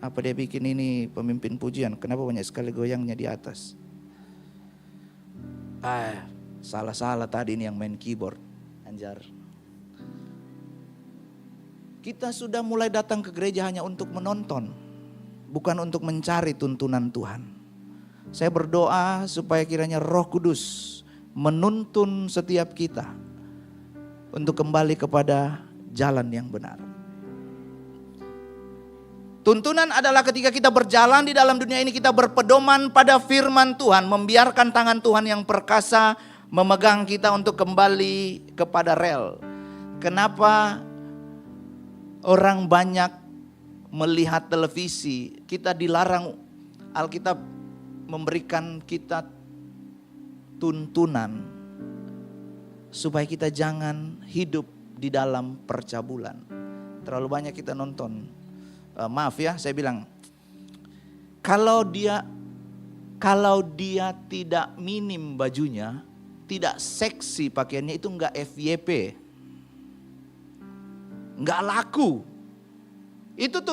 Apa dia bikin ini pemimpin pujian? Kenapa banyak sekali goyangnya di atas? Salah-salah tadi ini yang main keyboard. Anjar. Kita sudah mulai datang ke gereja hanya untuk menonton, bukan untuk mencari tuntunan Tuhan. Saya berdoa supaya kiranya Roh Kudus menuntun setiap kita untuk kembali kepada jalan yang benar. Tuntunan adalah ketika kita berjalan di dalam dunia ini, kita berpedoman pada firman Tuhan, membiarkan tangan Tuhan yang perkasa memegang kita untuk kembali kepada rel. Kenapa orang banyak melihat televisi? Kita dilarang, Alkitab memberikan kita tuntunan supaya kita jangan hidup di dalam percabulan. Terlalu banyak kita nonton. Maaf ya, saya bilang, Kalau dia tidak minim bajunya, tidak seksi pakaiannya, itu enggak FYP. Enggak laku. Itu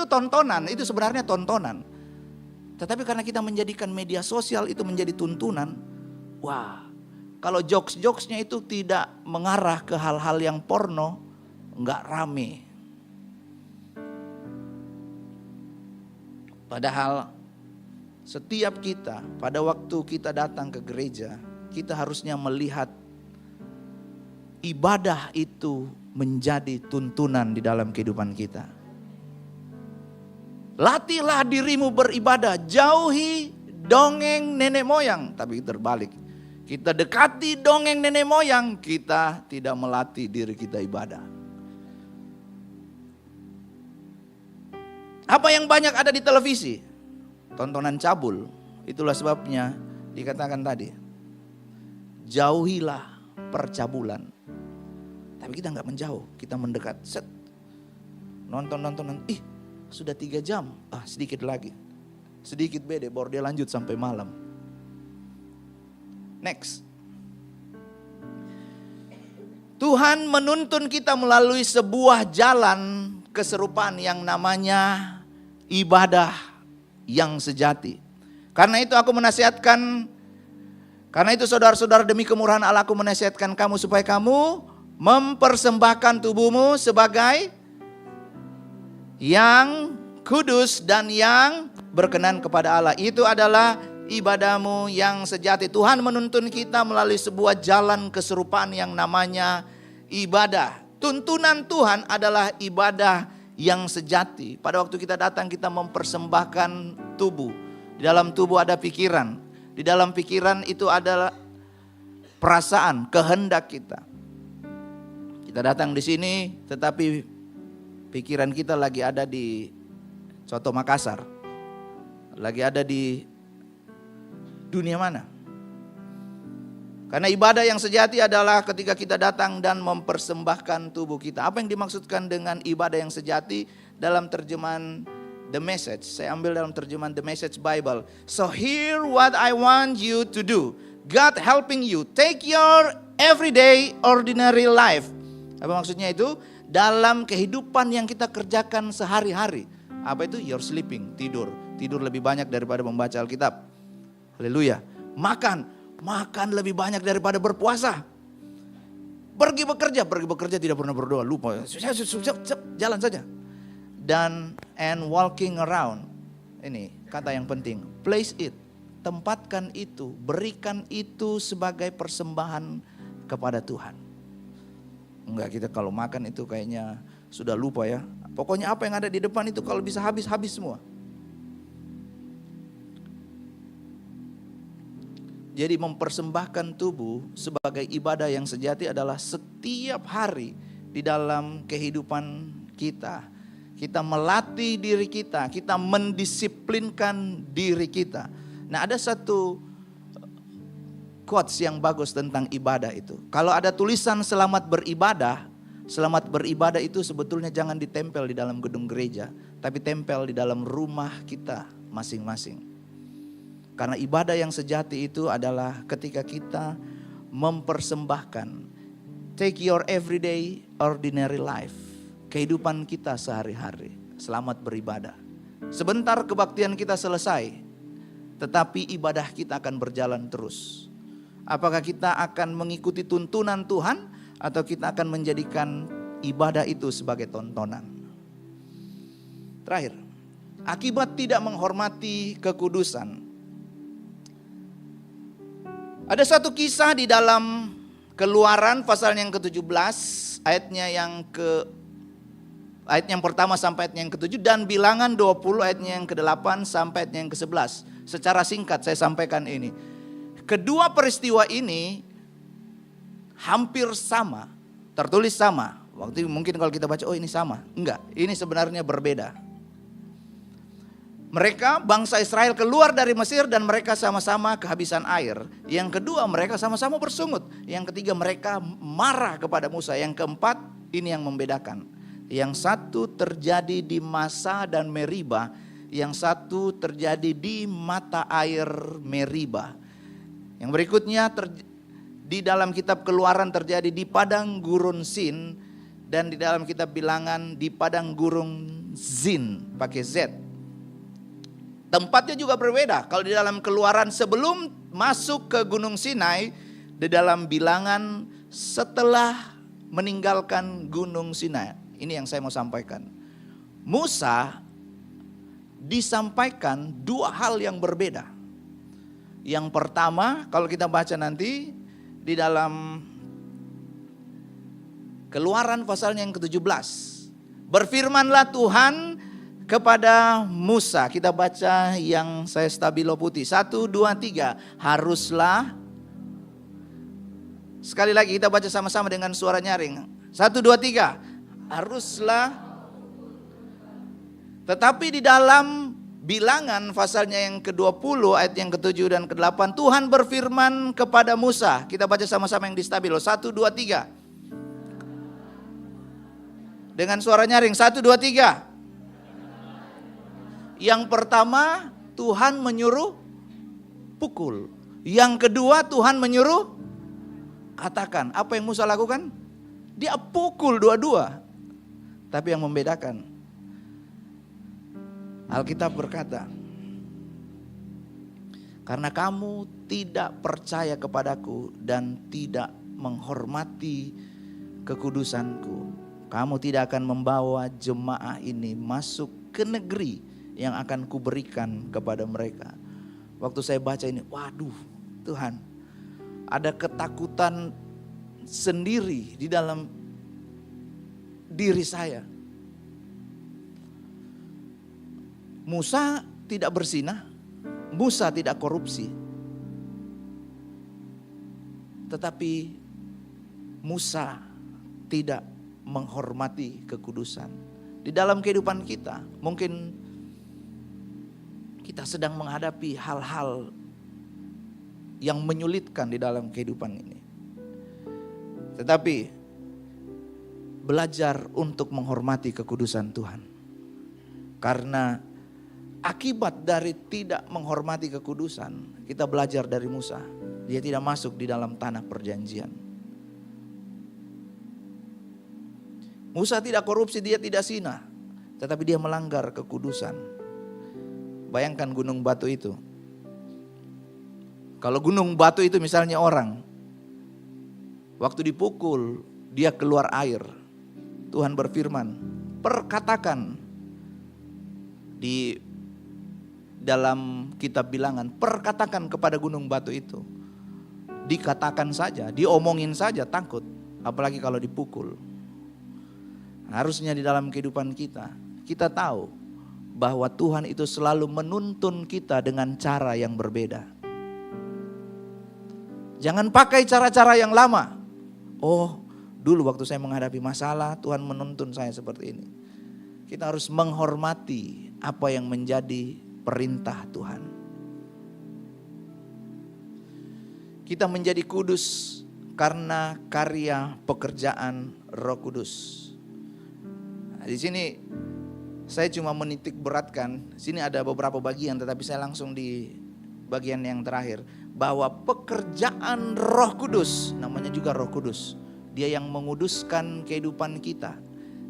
tontonan, itu sebenarnya tontonan. Tetapi karena kita menjadikan media sosial itu menjadi tuntunan, wah, kalau jokes-jokesnya itu tidak mengarah ke hal-hal yang porno, enggak rame. Padahal setiap kita pada waktu kita datang ke gereja, kita harusnya melihat ibadah itu menjadi tuntunan di dalam kehidupan kita. Latihlah dirimu beribadah, jauhi dongeng nenek moyang. Tapi terbalik, kita dekati dongeng nenek moyang, kita tidak melatih diri kita ibadah. Apa yang banyak ada di televisi? Tontonan cabul. Itulah sebabnya dikatakan tadi, jauhilah percabulan. Tapi kita nggak menjauh, kita mendekat. Set, nonton. Sudah 3 jam, sedikit lagi. Sedikit beda, baru dia lanjut sampai malam. Next. Tuhan menuntun kita melalui sebuah jalan keserupaan yang namanya ibadah yang sejati. Karena itu saudara-saudara, demi kemurahan Allah aku menasihatkan kamu supaya kamu mempersembahkan tubuhmu sebagai yang kudus dan yang berkenan kepada Allah. Itu adalah ibadahmu yang sejati. Tuhan menuntun kita melalui sebuah jalan keserupaan yang namanya ibadah. Tuntunan Tuhan adalah ibadah yang sejati. Pada waktu kita datang, kita mempersembahkan tubuh. Di dalam tubuh ada pikiran. Di dalam pikiran itu adalah perasaan, kehendak kita. Kita datang di sini, tetapi pikiran kita lagi ada di Soto Makassar. Lagi ada di dunia mana? Karena ibadah yang sejati adalah ketika kita datang dan mempersembahkan tubuh kita. Apa yang dimaksudkan dengan ibadah yang sejati? Dalam terjemahan The Message. Saya ambil dalam terjemahan The Message Bible. So here what I want you to do. God helping you. Take your everyday ordinary life. Apa maksudnya itu? Dalam kehidupan yang kita kerjakan sehari-hari. Apa itu? You're sleeping, tidur. Tidur lebih banyak daripada membaca Alkitab. Haleluya. Makan lebih banyak daripada berpuasa. Pergi bekerja tidak pernah berdoa, lupa. Jalan saja. And walking around. Ini kata yang penting. Place it. Tempatkan itu, berikan itu sebagai persembahan kepada Tuhan. Enggak, kita kalau makan itu kayaknya sudah lupa ya. Pokoknya apa yang ada di depan itu kalau bisa habis semua. Jadi mempersembahkan tubuh sebagai ibadah yang sejati adalah setiap hari di dalam kehidupan kita. Kita melatih diri kita, kita mendisiplinkan diri kita. Nah, ada satu quotes yang bagus tentang ibadah itu. Kalau ada tulisan selamat beribadah itu sebetulnya jangan ditempel di dalam gedung gereja, tapi tempel di dalam rumah kita masing-masing. Karena ibadah yang sejati itu adalah ketika kita mempersembahkan, take your everyday ordinary life, kehidupan kita sehari-hari, selamat beribadah. Sebentar kebaktian kita selesai, tetapi ibadah kita akan berjalan terus. Apakah kita akan mengikuti tuntunan Tuhan atau kita akan menjadikan ibadah itu sebagai tontonan? Terakhir, akibat tidak menghormati kekudusan. Ada satu kisah di dalam Keluaran pasal yang ke-17, ayat yang pertama sampai ayat yang ke-7, dan Bilangan 20 ayatnya yang ke-8 sampai ayatnya yang ke-11. Secara singkat saya sampaikan ini. Kedua peristiwa ini hampir sama, tertulis sama. Waktu mungkin kalau kita baca, oh ini sama. Enggak, ini sebenarnya berbeda. Mereka bangsa Israel keluar dari Mesir dan mereka sama-sama kehabisan air. Yang kedua mereka sama-sama bersungut. Yang ketiga mereka marah kepada Musa. Yang keempat ini yang membedakan. Yang satu terjadi di Masa dan Meriba. yang satu terjadi di mata air Meriba. Yang berikutnya di dalam kitab Keluaran terjadi di padang gurun Sin, dan di dalam kitab Bilangan di padang gurun Zin pakai Z. Tempatnya juga berbeda. Kalau di dalam Keluaran sebelum masuk ke Gunung Sinai, di dalam Bilangan setelah meninggalkan Gunung Sinai. Ini yang saya mau sampaikan. Musa disampaikan dua hal yang berbeda. Yang pertama, kalau kita baca nanti di dalam Keluaran pasalnya yang ke-17. Berfirmanlah Tuhan kepada Musa. Kita baca yang saya stabilo putih. 1, 2, 3. Haruslah. Sekali lagi kita baca sama-sama dengan suara nyaring. 1, 2, 3. Haruslah. Tetapi di dalam Bilangan pasalnya yang ke-20 ayat yang ke-7 dan ke-8. Tuhan berfirman kepada Musa. Kita baca sama-sama yang di stabilo. 1, 2, 3. Dengan suara nyaring. 1, 2, 3. Yang pertama Tuhan menyuruh pukul. Yang kedua Tuhan menyuruh katakan. Apa yang Musa lakukan? Dia pukul dua-dua. Tapi yang membedakan, Alkitab berkata, karena kamu tidak percaya kepadaku dan tidak menghormati kekudusanku, kamu tidak akan membawa jemaah ini masuk ke negeri yang akan kuberikan kepada mereka. Waktu saya baca ini, waduh Tuhan, ada ketakutan sendiri di dalam diri saya. Musa tidak berzinah, Musa tidak korupsi. Tetapi Musa tidak menghormati kekudusan. Di dalam kehidupan kita, mungkin kita sedang menghadapi hal-hal yang menyulitkan di dalam kehidupan ini. Tetapi belajar untuk menghormati kekudusan Tuhan. Karena akibat dari tidak menghormati kekudusan, kita belajar dari Musa. Dia tidak masuk di dalam tanah perjanjian. Musa tidak korupsi, dia tidak zina, tetapi dia melanggar kekudusan. Bayangkan gunung batu itu. Kalau gunung batu itu misalnya orang, waktu dipukul dia keluar air. Tuhan berfirman, perkatakan di dalam kitab Bilangan, perkatakan kepada gunung batu itu. Dikatakan saja, diomongin saja takut, apalagi kalau dipukul. Harusnya di dalam kehidupan kita tahu bahwa Tuhan itu selalu menuntun kita dengan cara yang berbeda. Jangan pakai cara-cara yang lama. Oh, dulu waktu saya menghadapi masalah, Tuhan menuntun saya seperti ini. Kita harus menghormati apa yang menjadi perintah Tuhan. Kita menjadi kudus karena karya pekerjaan Roh Kudus. Nah, di sini saya cuma menitik beratkan, sini ada beberapa bagian tetapi saya langsung di bagian yang terakhir. Bahwa pekerjaan Roh Kudus, namanya juga Roh Kudus. Dia yang menguduskan kehidupan kita.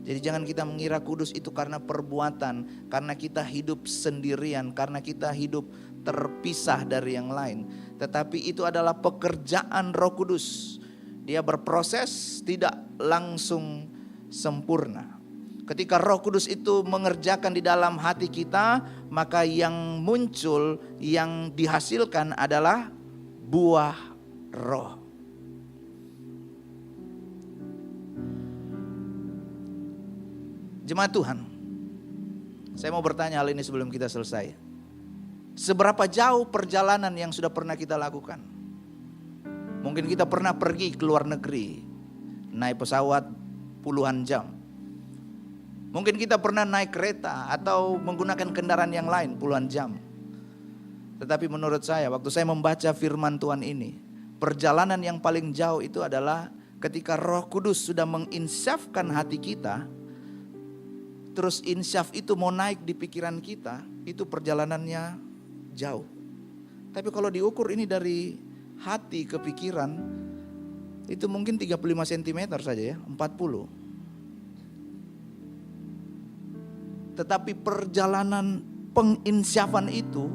Jadi jangan kita mengira kudus itu karena perbuatan, karena kita hidup sendirian, karena kita hidup terpisah dari yang lain. Tetapi itu adalah pekerjaan Roh Kudus. Dia berproses, tidak langsung sempurna. Ketika Roh Kudus itu mengerjakan di dalam hati kita, maka yang muncul, yang dihasilkan adalah buah roh. Jemaat Tuhan, saya mau bertanya hal ini sebelum kita selesai. Seberapa jauh perjalanan yang sudah pernah kita lakukan? Mungkin kita pernah pergi ke luar negeri, naik pesawat puluhan jam. Mungkin kita pernah naik kereta atau menggunakan kendaraan yang lain puluhan jam. Tetapi menurut saya, waktu saya membaca firman Tuhan ini, perjalanan yang paling jauh itu adalah ketika Roh Kudus sudah menginsafkan hati kita, terus insyaf itu mau naik di pikiran kita, itu perjalanannya jauh. Tapi kalau diukur ini dari hati ke pikiran, itu mungkin 35 cm saja ya, 40. Tetapi perjalanan penginsyafan itu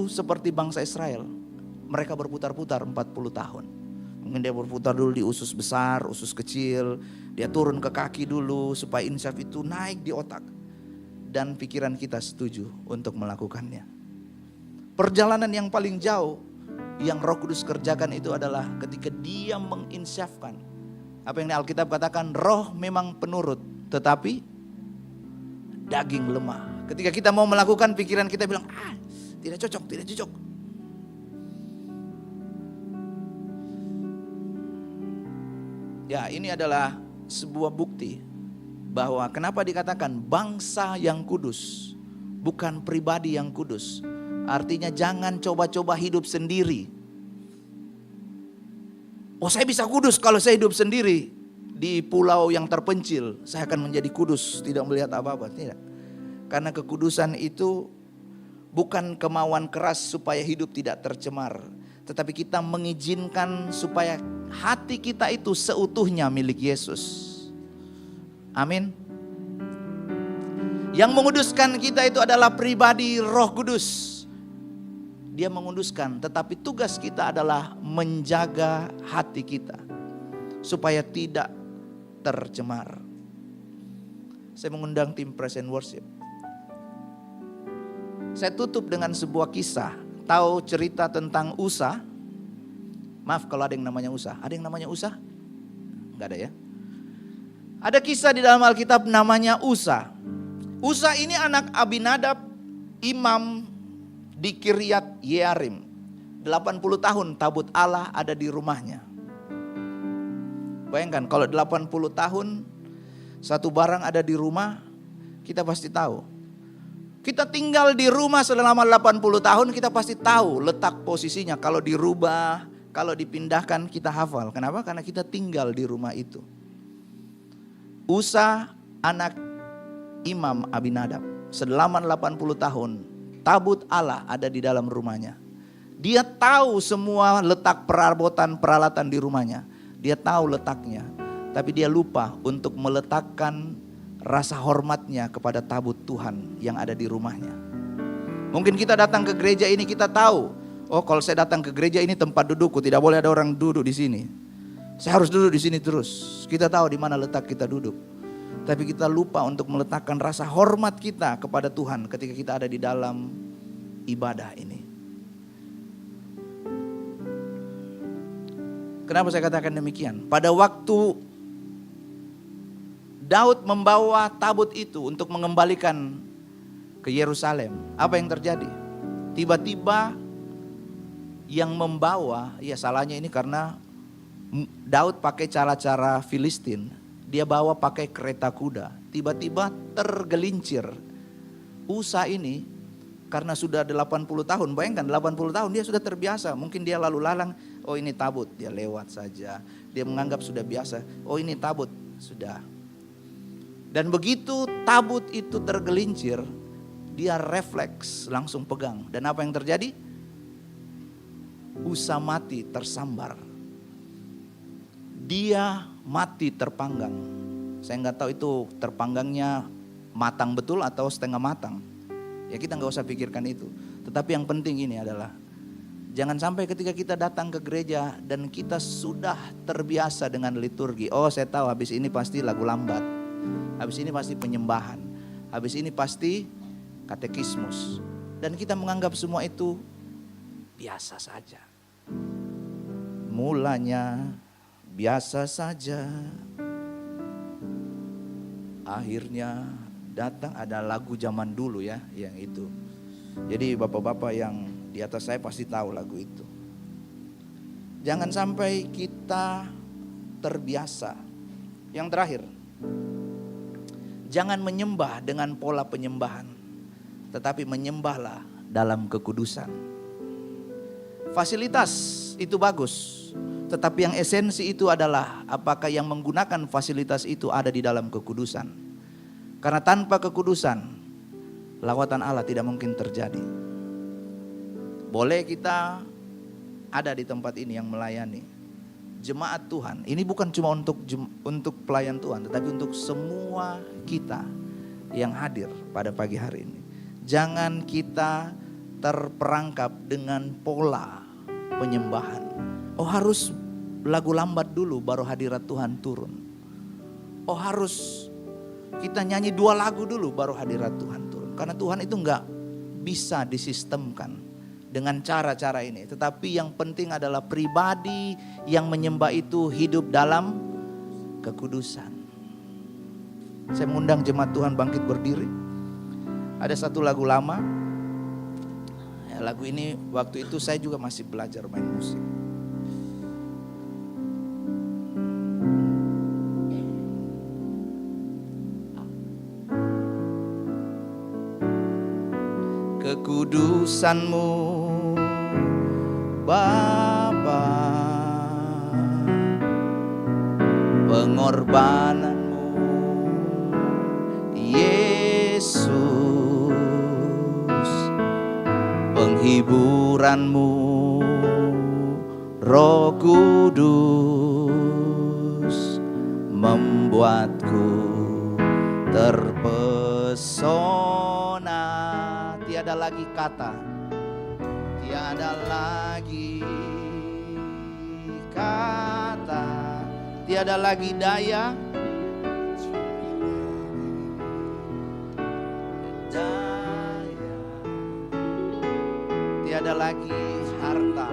seperti bangsa Israel. Mereka berputar-putar 40 tahun. Mungkin dia berputar dulu di usus besar, usus kecil. Dia turun ke kaki dulu supaya insyaf itu naik di otak. Dan pikiran kita setuju untuk melakukannya. Perjalanan yang paling jauh yang Roh Kudus kerjakan itu adalah ketika dia menginsyafkan. Apa yang Alkitab katakan, roh memang penurut, tetapi daging lemah. Ketika kita mau melakukan, pikiran kita bilang, tidak cocok, tidak cocok. Ya, ini adalah sebuah bukti bahwa kenapa dikatakan bangsa yang kudus, bukan pribadi yang kudus. Artinya jangan coba-coba hidup sendiri. Oh, saya bisa kudus kalau saya hidup sendiri di pulau yang terpencil. Saya akan menjadi kudus, tidak melihat apa-apa. Tidak. Karena kekudusan itu bukan kemauan keras supaya hidup tidak tercemar. Tetapi kita mengizinkan supaya hati kita itu seutuhnya milik Yesus. Amin. Yang menguduskan kita itu adalah pribadi Roh Kudus. Dia menguduskan, tetapi tugas kita adalah menjaga hati kita supaya tidak tercemar. Saya mengundang tim Praise and Worship. Saya tutup dengan sebuah kisah. Tahu cerita tentang Usa? Maaf kalau ada yang namanya Usa. Ada yang namanya Usa? Enggak ada ya. Ada kisah di dalam Alkitab namanya Usa. Usa ini anak Abinadab, imam di Kiryat Yearim. 80 tahun tabut Allah ada di rumahnya. Bayangkan kalau 80 tahun satu barang ada di rumah, kita pasti tahu. Kita tinggal di rumah selama 80 tahun, kita pasti tahu letak posisinya. Kalau dirubah, kalau dipindahkan, kita hafal. Kenapa? Karena kita tinggal di rumah itu. Usa anak Imam Abinadab, selama 80 tahun tabut Allah ada di dalam rumahnya. Dia tahu semua letak peralatan di rumahnya. Dia tahu letaknya, tapi dia lupa untuk meletakkan rasa hormatnya kepada tabut Tuhan yang ada di rumahnya. Mungkin kita datang ke gereja ini, kita tahu, oh kalau saya datang ke gereja ini tempat dudukku, tidak boleh ada orang duduk di sini. Saya harus duduk di sini terus. Kita tahu di mana letak kita duduk. Tapi kita lupa untuk meletakkan rasa hormat kita kepada Tuhan ketika kita ada di dalam ibadah ini. Kenapa saya katakan demikian? Pada waktu Daud membawa tabut itu untuk mengembalikan ke Yerusalem, apa yang terjadi? Tiba-tiba yang membawa, ya salahnya ini karena Daud pakai cara-cara Filistin. Dia bawa pakai kereta kuda. Tiba-tiba tergelincir. Usa ini karena sudah 80 tahun, bayangkan 80 tahun dia sudah terbiasa. Mungkin dia lalu lalang, oh ini tabut, dia lewat saja. Dia menganggap sudah biasa, oh ini tabut, sudah. Dan begitu tabut itu tergelincir, dia refleks langsung pegang. Dan apa yang terjadi? Usa mati tersambar. Dia mati terpanggang. Saya nggak tahu itu terpanggangnya matang betul atau setengah matang. Ya kita nggak usah pikirkan itu. Tetapi yang penting ini adalah jangan sampai ketika kita datang ke gereja dan kita sudah terbiasa dengan liturgi. Oh saya tahu habis ini pasti lagu lambat. Habis ini pasti penyembahan. Habis ini pasti katekismus. Dan kita menganggap semua itu biasa saja. Mulanya biasa saja. Akhirnya datang, ada lagu zaman dulu ya yang itu. Jadi bapak-bapak yang di atas saya pasti tahu lagu itu. Jangan sampai kita terbiasa. Yang terakhir, jangan menyembah dengan pola penyembahan, tetapi menyembahlah dalam kekudusan. Fasilitas itu bagus, tetapi yang esensi itu adalah apakah yang menggunakan fasilitas itu ada di dalam kekudusan. Karena tanpa kekudusan, lawatan Allah tidak mungkin terjadi. Boleh kita ada di tempat ini yang melayani jemaat Tuhan. Ini bukan cuma untuk pelayan Tuhan, tetapi untuk semua kita yang hadir pada pagi hari ini. Jangan kita terperangkap dengan pola penyembahan. Oh, harus lagu lambat dulu baru hadirat Tuhan turun. Oh, harus kita nyanyi 2 lagu dulu baru hadirat Tuhan turun. Karena Tuhan itu enggak bisa disistemkan dengan cara-cara ini. Tetapi yang penting adalah pribadi yang menyembah itu hidup dalam kekudusan. Saya mengundang jemaat Tuhan bangkit berdiri. Ada satu lagu lama. Ya, lagu ini waktu itu saya juga masih belajar main musik. Kekudusan-Mu Bapa, pengorbanan-Mu Yesus, penghiburan-Mu Roh Kudus, membuatku terpesona. Tiada lagi kata, tiada lagi kata, tiada lagi daya, tiada lagi harta,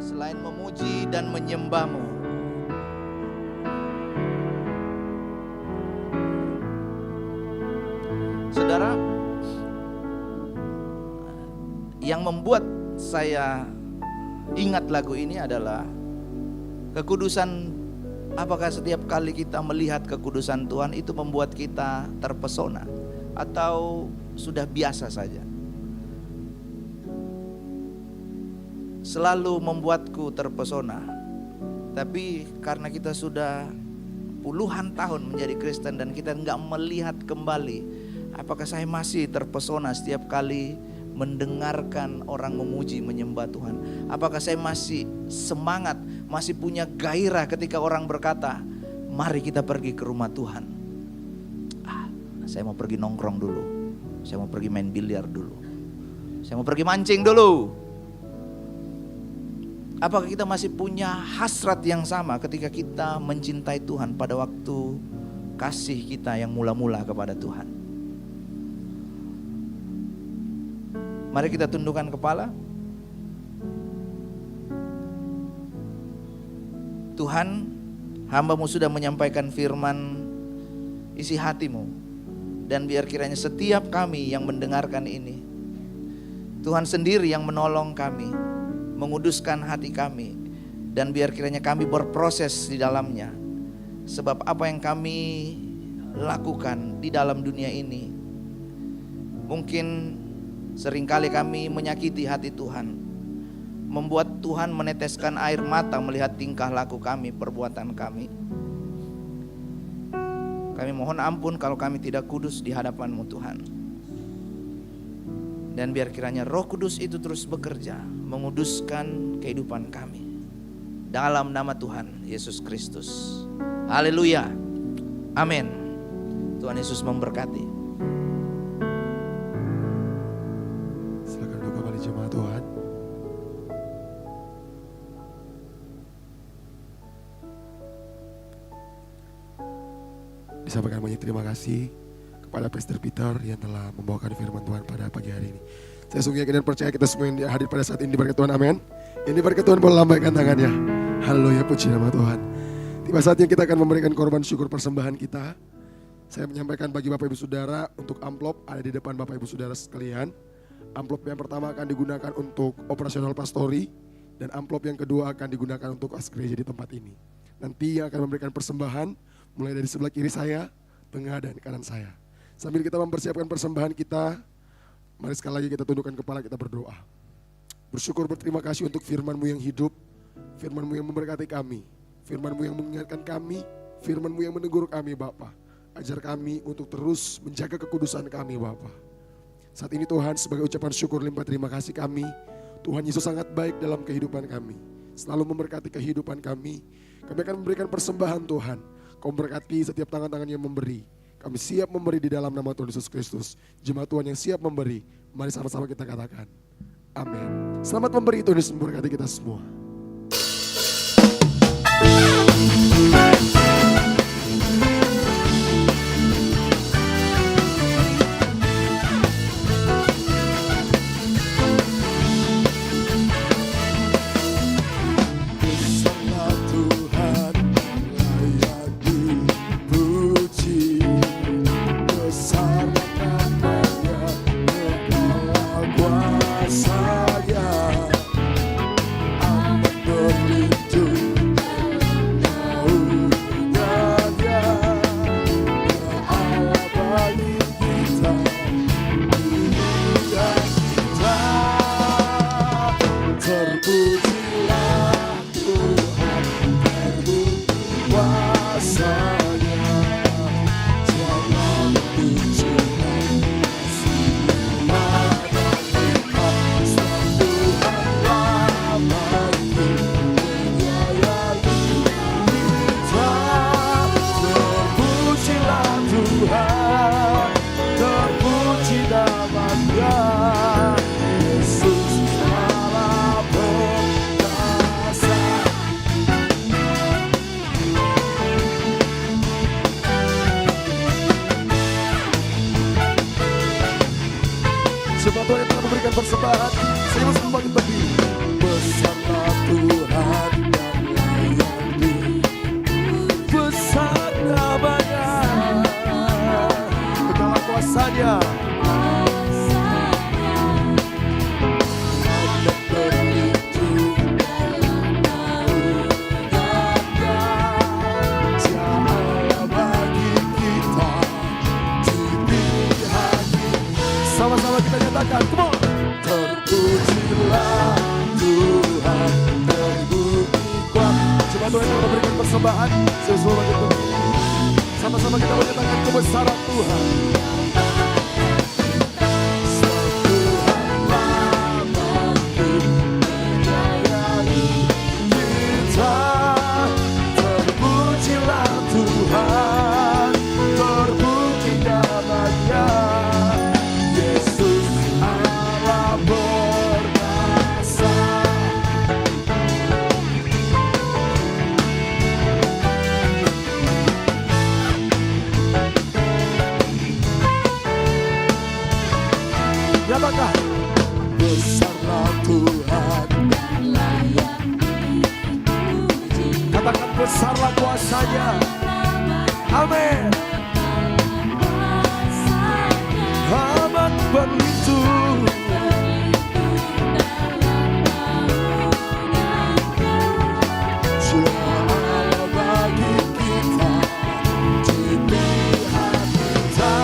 selain memuji dan menyembah-Mu. Saudara, yang membuat saya ingat lagu ini adalah kekudusan. Apakah setiap kali kita melihat kekudusan Tuhan itu membuat kita terpesona atau sudah biasa saja? Selalu membuatku terpesona. Tapi karena kita sudah puluhan tahun menjadi Kristen dan kita enggak melihat kembali, apakah saya masih terpesona setiap kali mendengarkan orang memuji menyembah Tuhan? Apakah saya masih semangat, masih punya gairah ketika orang berkata, mari kita pergi ke rumah Tuhan? Saya mau pergi nongkrong dulu, saya mau pergi main biliar dulu, saya mau pergi mancing dulu. Apakah kita masih punya hasrat yang sama ketika kita mencintai Tuhan pada waktu kasih kita yang mula-mula kepada Tuhan? Mari kita tundukkan kepala. Tuhan, hamba-Mu sudah menyampaikan firman isi hati-Mu. Dan biar kiranya setiap kami yang mendengarkan ini, Tuhan sendiri yang menolong kami, menguduskan hati kami. Dan biar kiranya kami berproses di dalamnya. Sebab apa yang kami lakukan di dalam dunia ini, mungkin seringkali kami menyakiti hati Tuhan, membuat Tuhan meneteskan air mata melihat tingkah laku kami, perbuatan kami. Kami mohon ampun kalau kami tidak kudus di hadapan-Mu Tuhan. Dan biar kiranya Roh Kudus itu terus bekerja, menguduskan kehidupan kami. Dalam nama Tuhan Yesus Kristus. Haleluya. Amin. Tuhan Yesus memberkati. Jemaat Tuhan, disampaikan banyak terima kasih kepada Pastor Peter yang telah membawakan firman Tuhan pada pagi hari ini. Saya sungguh yakin dan percaya kita semua yang hadir pada saat ini diberkati Tuhan, amin. Ini berkat Tuhan, boleh lambaikan tangannya. Haleluya, puji nama Tuhan. Tiba saatnya kita akan memberikan korban syukur persembahan kita. Saya menyampaikan bagi Bapak Ibu Saudara untuk amplop ada di depan Bapak Ibu Saudara sekalian. Amplop yang pertama akan digunakan untuk operasional pastori, dan amplop yang kedua akan digunakan untuk as gereja di tempat ini. Nanti yang akan memberikan persembahan mulai dari sebelah kiri saya, tengah dan kanan saya. Sambil kita mempersiapkan persembahan kita, mari sekali lagi kita tundukkan kepala, kita berdoa. Bersyukur, berterima kasih untuk firman-Mu yang hidup, firman-Mu yang memberkati kami. Firman-Mu yang mengingatkan kami, Firman-Mu yang menegur kami Bapa. Ajar kami untuk terus menjaga kekudusan kami Bapa. Saat ini Tuhan, sebagai ucapan syukur limpah terima kasih kami, Tuhan Yesus sangat baik dalam kehidupan kami. Selalu memberkati kehidupan kami. Kami akan memberikan persembahan Tuhan. Kau memberkati setiap tangan-tangan yang memberi. Kami siap memberi di dalam nama Tuhan Yesus Kristus. Jemaat Tuhan yang siap memberi, mari sama-sama kita katakan amin. Selamat memberi, Tuhan Yesus memberkati kita semua. Sebab Tuhan yang telah memberikan persembahan, saya harus membagi berdiri. Besarlah Tuhan yang layak dipuji, besar namanya, kekal kuasanya. Sama-sama kita nyatakan, come on. Terpujilah Tuhan, terbukti kuat. Coba Tuhan yang memberikan persembahan, sesuai itu. Sama-sama kita menyatakan kebesaran Tuhan. Terpujilah Tuhan, terbukti namanya. Nyatakan, besarlah Tuhan dan layak dipuji. Katakan, besarlah kuasanya. Amin. Amat berlindung Jual bagi kita di pihak kita.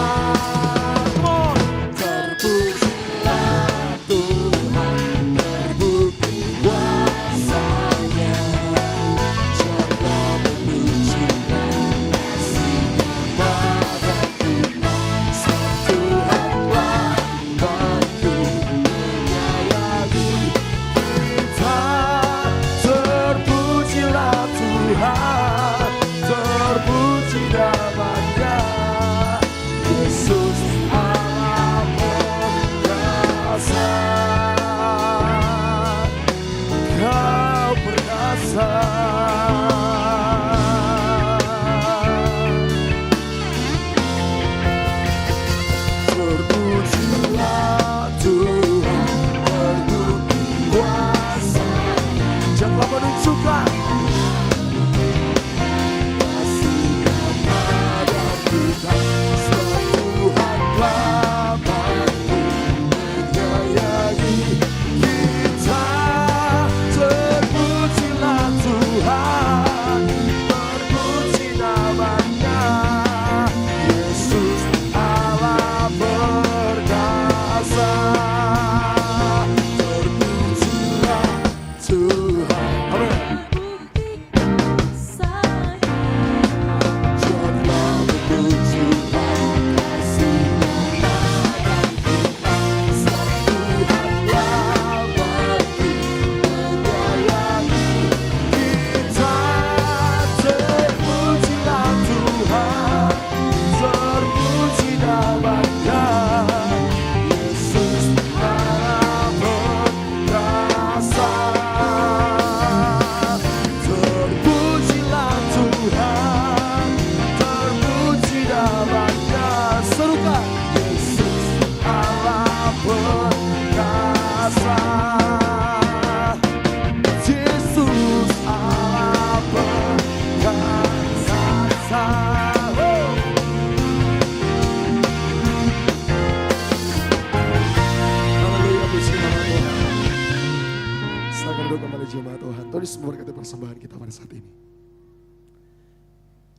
Yesus memberkati persembahan kita pada saat ini.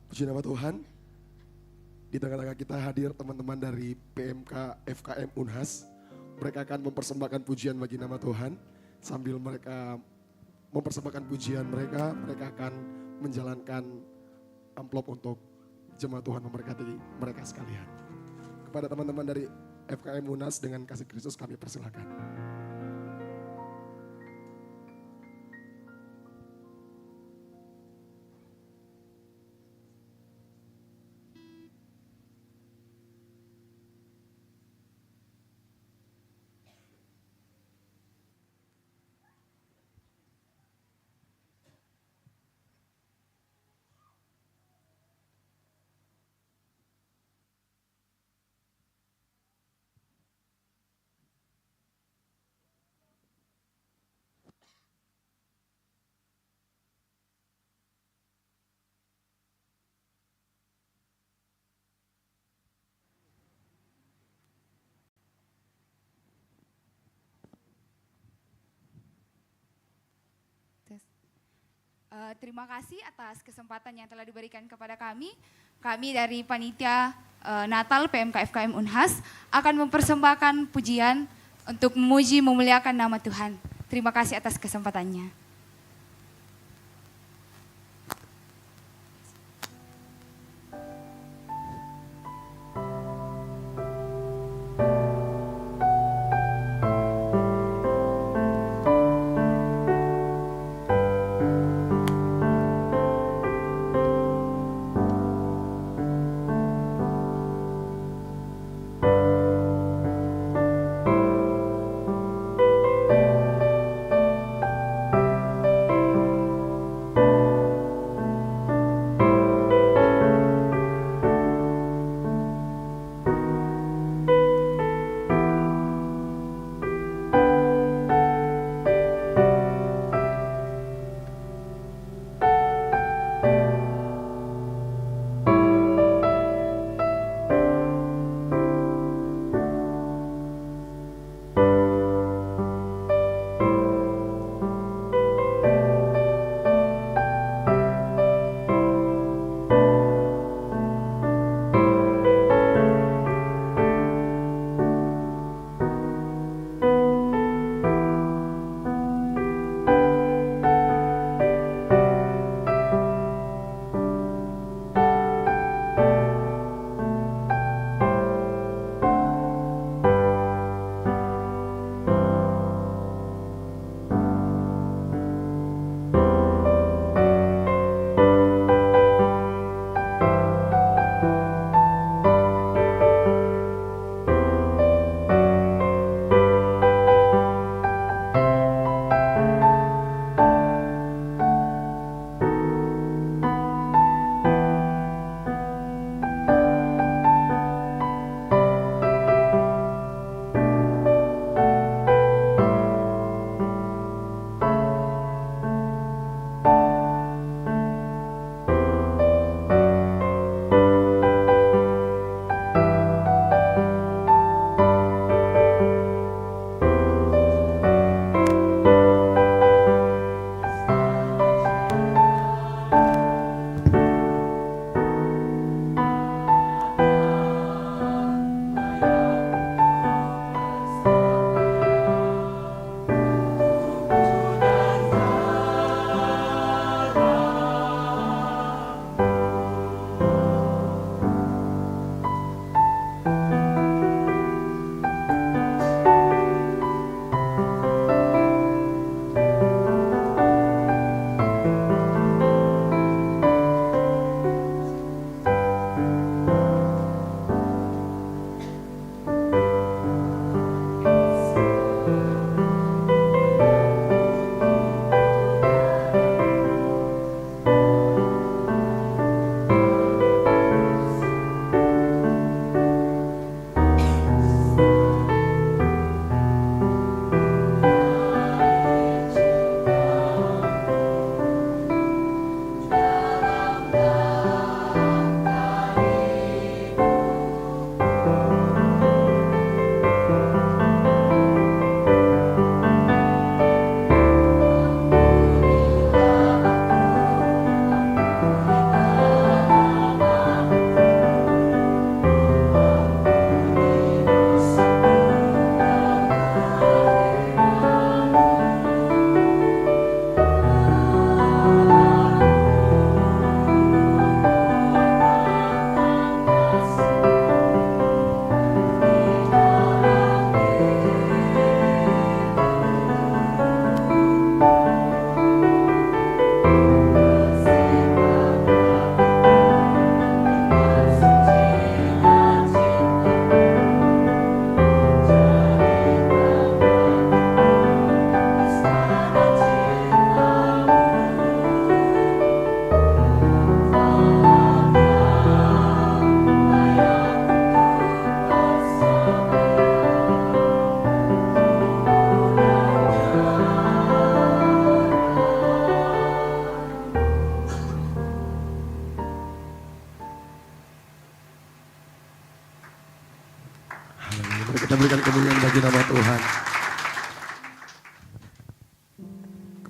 Puji nama Tuhan. Di tengah-tengah kita hadir teman-teman dari PMK FKM Unhas. Mereka akan mempersembahkan pujian bagi nama Tuhan. Sambil mereka mempersembahkan pujian mereka akan menjalankan amplop untuk jemaat Tuhan memberkati mereka sekalian. Kepada teman-teman dari FKM Unhas dengan kasih Kristus kami persilakan. Terima kasih atas kesempatan yang telah diberikan kepada kami. Kami dari Panitia Natal PMK FKM Unhas akan mempersembahkan pujian untuk memuji memuliakan nama Tuhan. Terima kasih atas kesempatannya.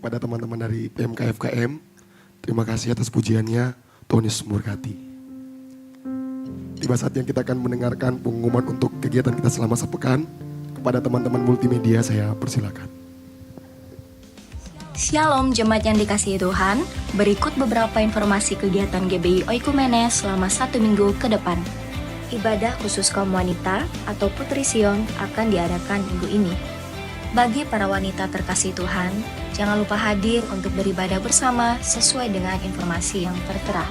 kepada teman-teman dari PMK FKM. Terima kasih atas pujiannya. Tuhan Yesus memberkati. Tiba saatnya kita akan mendengarkan pengumuman untuk kegiatan kita selama sepekan. Kepada teman-teman multimedia saya persilakan. Shalom jemaat yang dikasihi Tuhan, berikut beberapa informasi kegiatan GBI Oikumene selama 1 minggu ke depan. Ibadah khusus kaum wanita atau Putri Sion akan diadakan minggu ini. Bagi para wanita terkasih Tuhan, jangan lupa hadir untuk beribadah bersama sesuai dengan informasi yang tertera.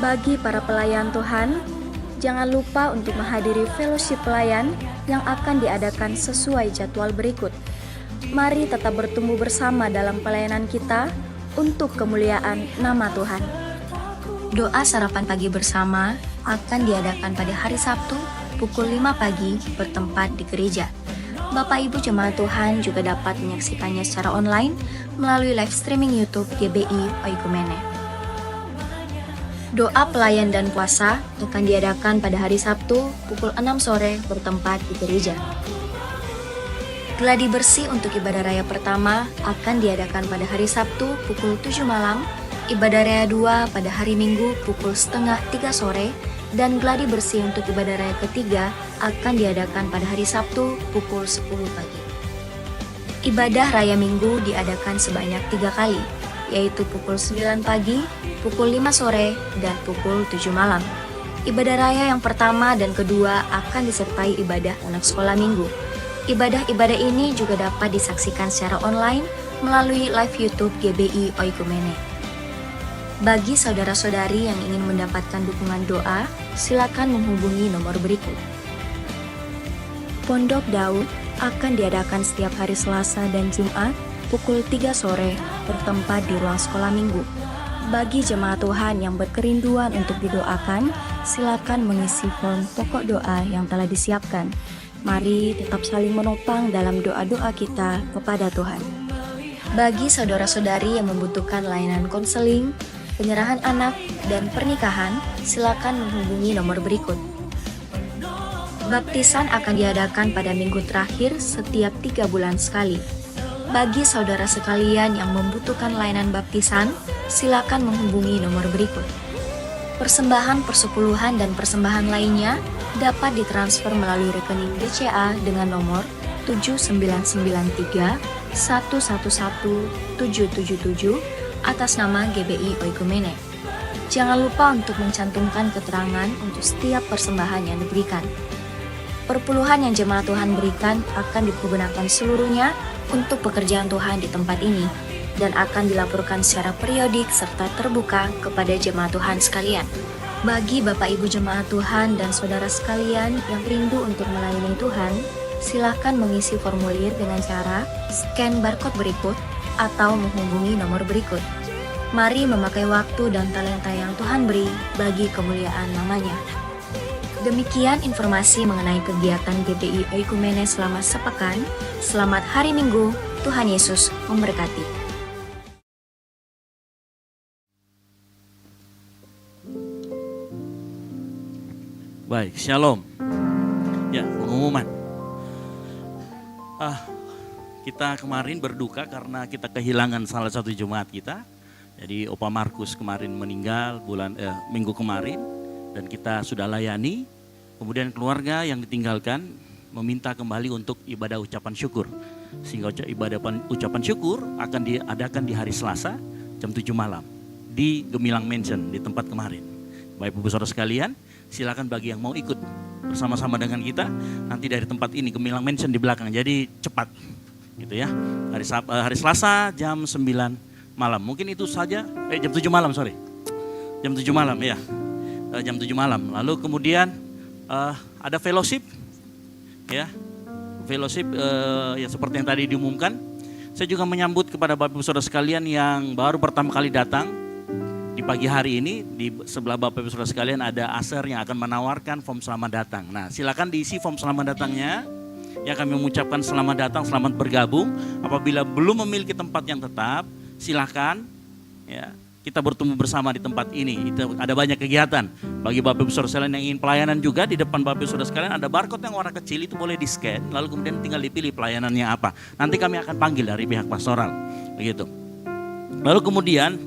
Bagi para pelayan Tuhan, jangan lupa untuk menghadiri fellowship pelayan yang akan diadakan sesuai jadwal berikut. Mari tetap bertumbuh bersama dalam pelayanan kita untuk kemuliaan nama Tuhan. Doa sarapan pagi bersama akan diadakan pada hari Sabtu pukul 5 pagi bertempat di gereja. Bapak Ibu jemaat Tuhan juga dapat menyaksikannya secara online melalui live streaming YouTube GBI Oikumene. Doa pelayan dan puasa akan diadakan pada hari Sabtu pukul 6 sore bertempat di gereja. Gladi bersih untuk ibadah raya pertama akan diadakan pada hari Sabtu pukul 7 malam, ibadah raya 2 pada hari Minggu pukul setengah 3 sore, dan gladi bersih untuk ibadah raya ketiga akan diadakan pada hari Sabtu pukul 10 pagi. Ibadah raya Minggu diadakan sebanyak 3 kali, yaitu pukul 9 pagi, pukul 5 sore, dan pukul 7 malam. Ibadah raya yang pertama dan kedua akan disertai ibadah anak sekolah minggu. Ibadah-ibadah ini juga dapat disaksikan secara online melalui live YouTube GBI Oikumene. Bagi saudara-saudari yang ingin mendapatkan dukungan doa, silakan menghubungi nomor berikut. Pondok Daud akan diadakan setiap hari Selasa dan Jumat pukul 3 sore bertempat di ruang sekolah minggu. Bagi jemaat Tuhan yang berkerinduan untuk didoakan, silakan mengisi form pokok doa yang telah disiapkan. Mari tetap saling menopang dalam doa-doa kita kepada Tuhan. Bagi saudara-saudari yang membutuhkan layanan konseling, penyerahan anak, dan pernikahan, silakan menghubungi nomor berikut. Baptisan akan diadakan pada minggu terakhir setiap 3 bulan sekali. Bagi saudara sekalian yang membutuhkan layanan baptisan, silakan menghubungi nomor berikut. Persembahan persepuluhan dan persembahan lainnya dapat ditransfer melalui rekening BCA dengan nomor 7993 111 777 atas nama GBI Oikumene. Jangan lupa untuk mencantumkan keterangan untuk setiap persembahan yang diberikan. Perpuluhan yang jemaat Tuhan berikan akan dipergunakan seluruhnya untuk pekerjaan Tuhan di tempat ini dan akan dilaporkan secara periodik serta terbuka kepada jemaat Tuhan sekalian. Bagi Bapak Ibu jemaat Tuhan dan saudara sekalian yang rindu untuk melayani Tuhan, silakan mengisi formulir dengan cara scan barcode berikut atau menghubungi nomor berikut. Mari memakai waktu dan talenta yang Tuhan beri bagi kemuliaan namanya. Demikian informasi mengenai kegiatan GBI Oikumene selama sepekan. Selamat hari Minggu, Tuhan Yesus memberkati. Baik, shalom. Ya, pengumuman. Kita kemarin berduka karena kita kehilangan salah satu jemaat kita. Jadi Opa Markus kemarin meninggal minggu kemarin dan kita sudah layani. Kemudian keluarga yang ditinggalkan meminta kembali untuk ibadah ucapan syukur. Sehingga ibadah ucapan syukur akan diadakan di hari Selasa jam 7 malam di Gemilang Mansion di tempat kemarin. Bapak Ibu Saudara sekalian, silakan bagi yang mau ikut bersama-sama dengan kita nanti dari tempat ini Gemilang Mansion di belakang. Jadi cepat gitu ya. Hari Selasa jam 9 malam. Mungkin itu saja jam 7 malam, sorry. Jam 7 malam ya. Jam 7 malam. Lalu kemudian ada fellowship ya. Fellowship ya seperti yang tadi diumumkan. Saya juga menyambut kepada Bapak Ibu Saudara sekalian yang baru pertama kali datang. Di pagi hari ini di sebelah Bapak Ibu Saudara sekalian ada Aser yang akan menawarkan form selamat datang. Nah, silakan diisi form selamat datangnya. Ya, kami mengucapkan selamat datang, selamat bergabung. Apabila belum memiliki tempat yang tetap, silakan ya kita bertemu bersama di tempat ini. Itu ada banyak kegiatan. Bagi Bapak Ibu Saudara sekalian yang ingin pelayanan juga, di depan Bapak Ibu Saudara sekalian ada barcode yang warna kecil, itu boleh di-scan, lalu kemudian tinggal dipilih pelayanannya apa. Nanti kami akan panggil dari pihak pastoral. Begitu. Lalu kemudian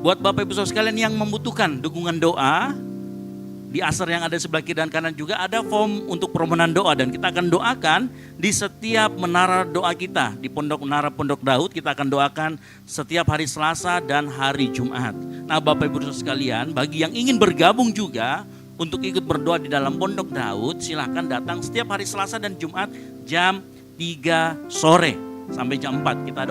buat Bapak Ibu Saudara sekalian yang membutuhkan dukungan doa, di asar yang ada sebelah kiri dan kanan juga ada form untuk permohonan doa, dan kita akan doakan di setiap menara doa kita di Menara Pondok Daud. Kita akan doakan setiap hari Selasa dan hari Jumat. Nah, Bapak Ibu Saudara sekalian, bagi yang ingin bergabung juga untuk ikut berdoa di dalam Pondok Daud, silahkan datang setiap hari Selasa dan Jumat jam 3 sore sampai jam 4. Kita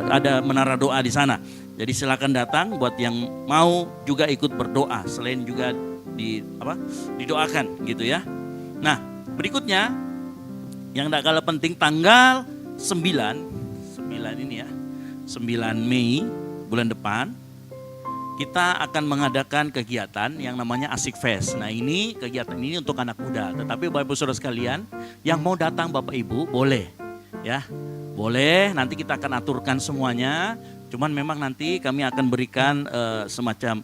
ada menara doa di sana. Jadi silakan datang buat yang mau juga ikut berdoa, selain juga didoakan gitu ya. Nah, berikutnya yang tidak kalah penting, tanggal 9 ini ya, 9 Mei bulan depan kita akan mengadakan kegiatan yang namanya Asik Fest. Nah, ini kegiatan ini untuk anak muda, tetapi Bapak Ibu Saudara sekalian yang mau datang Bapak Ibu boleh ya. Boleh, nanti kita akan aturkan semuanya. Cuman memang nanti kami akan berikan semacam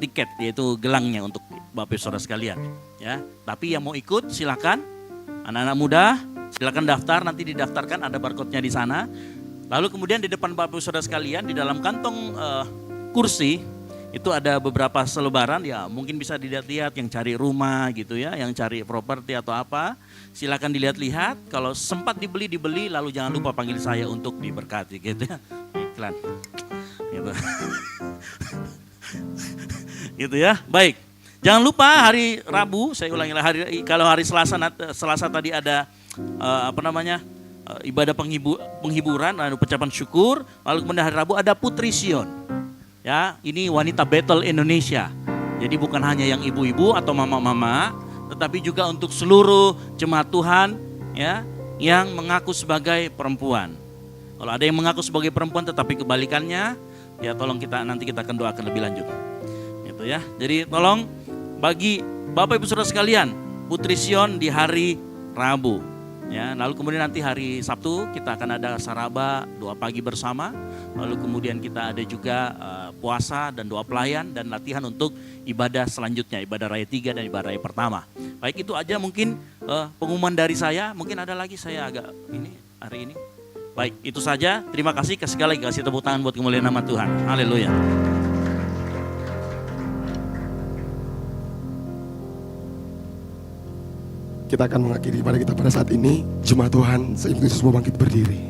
tiket, yaitu gelangnya untuk Bapak Ibu Saudara sekalian ya. Tapi yang mau ikut silakan, anak-anak muda silakan daftar, nanti didaftarkan, ada barcode-nya di sana. Lalu kemudian di depan Bapak Ibu Saudara sekalian di dalam kantong kursi itu ada beberapa selebaran ya, mungkin bisa dilihat-lihat yang cari rumah gitu ya, yang cari properti atau apa. Silakan dilihat-lihat, kalau sempat dibeli, lalu jangan lupa panggil saya untuk diberkati gitu ya. Iklan. Gitu. Gitu ya. Baik. Jangan lupa hari Rabu, saya ulangi kalau hari Selasa tadi ada ibadah penghiburan, ada ucapan syukur, lalu kemudian hari Rabu ada Putri Sion. Ya, ini wanita Battle Indonesia. Jadi bukan hanya yang ibu-ibu atau mama-mama, tetapi juga untuk seluruh jemaat Tuhan ya yang mengaku sebagai perempuan. Kalau ada yang mengaku sebagai perempuan tetapi kebalikannya, ya tolong nanti kita akan doakan lebih lanjut. Gitu ya. Jadi tolong bagi Bapak Ibu Saudara sekalian, Putri Sion di hari Rabu. Ya, lalu kemudian nanti hari Sabtu kita akan ada saraba, doa pagi bersama. Lalu kemudian kita ada juga puasa dan doa pelayan dan latihan untuk ibadah selanjutnya, ibadah raya 3 dan ibadah raya pertama. Baik, itu aja mungkin pengumuman dari saya. Mungkin ada lagi, saya agak ini hari ini. Baik, itu saja. Terima kasih. Sekali lagi kasih tepuk tangan buat kemuliaan nama Tuhan. Haleluya. Kita akan mengakhiri ibadah kita pada saat ini. Jemaat Tuhan, seiring Yesus mau bangkit berdiri.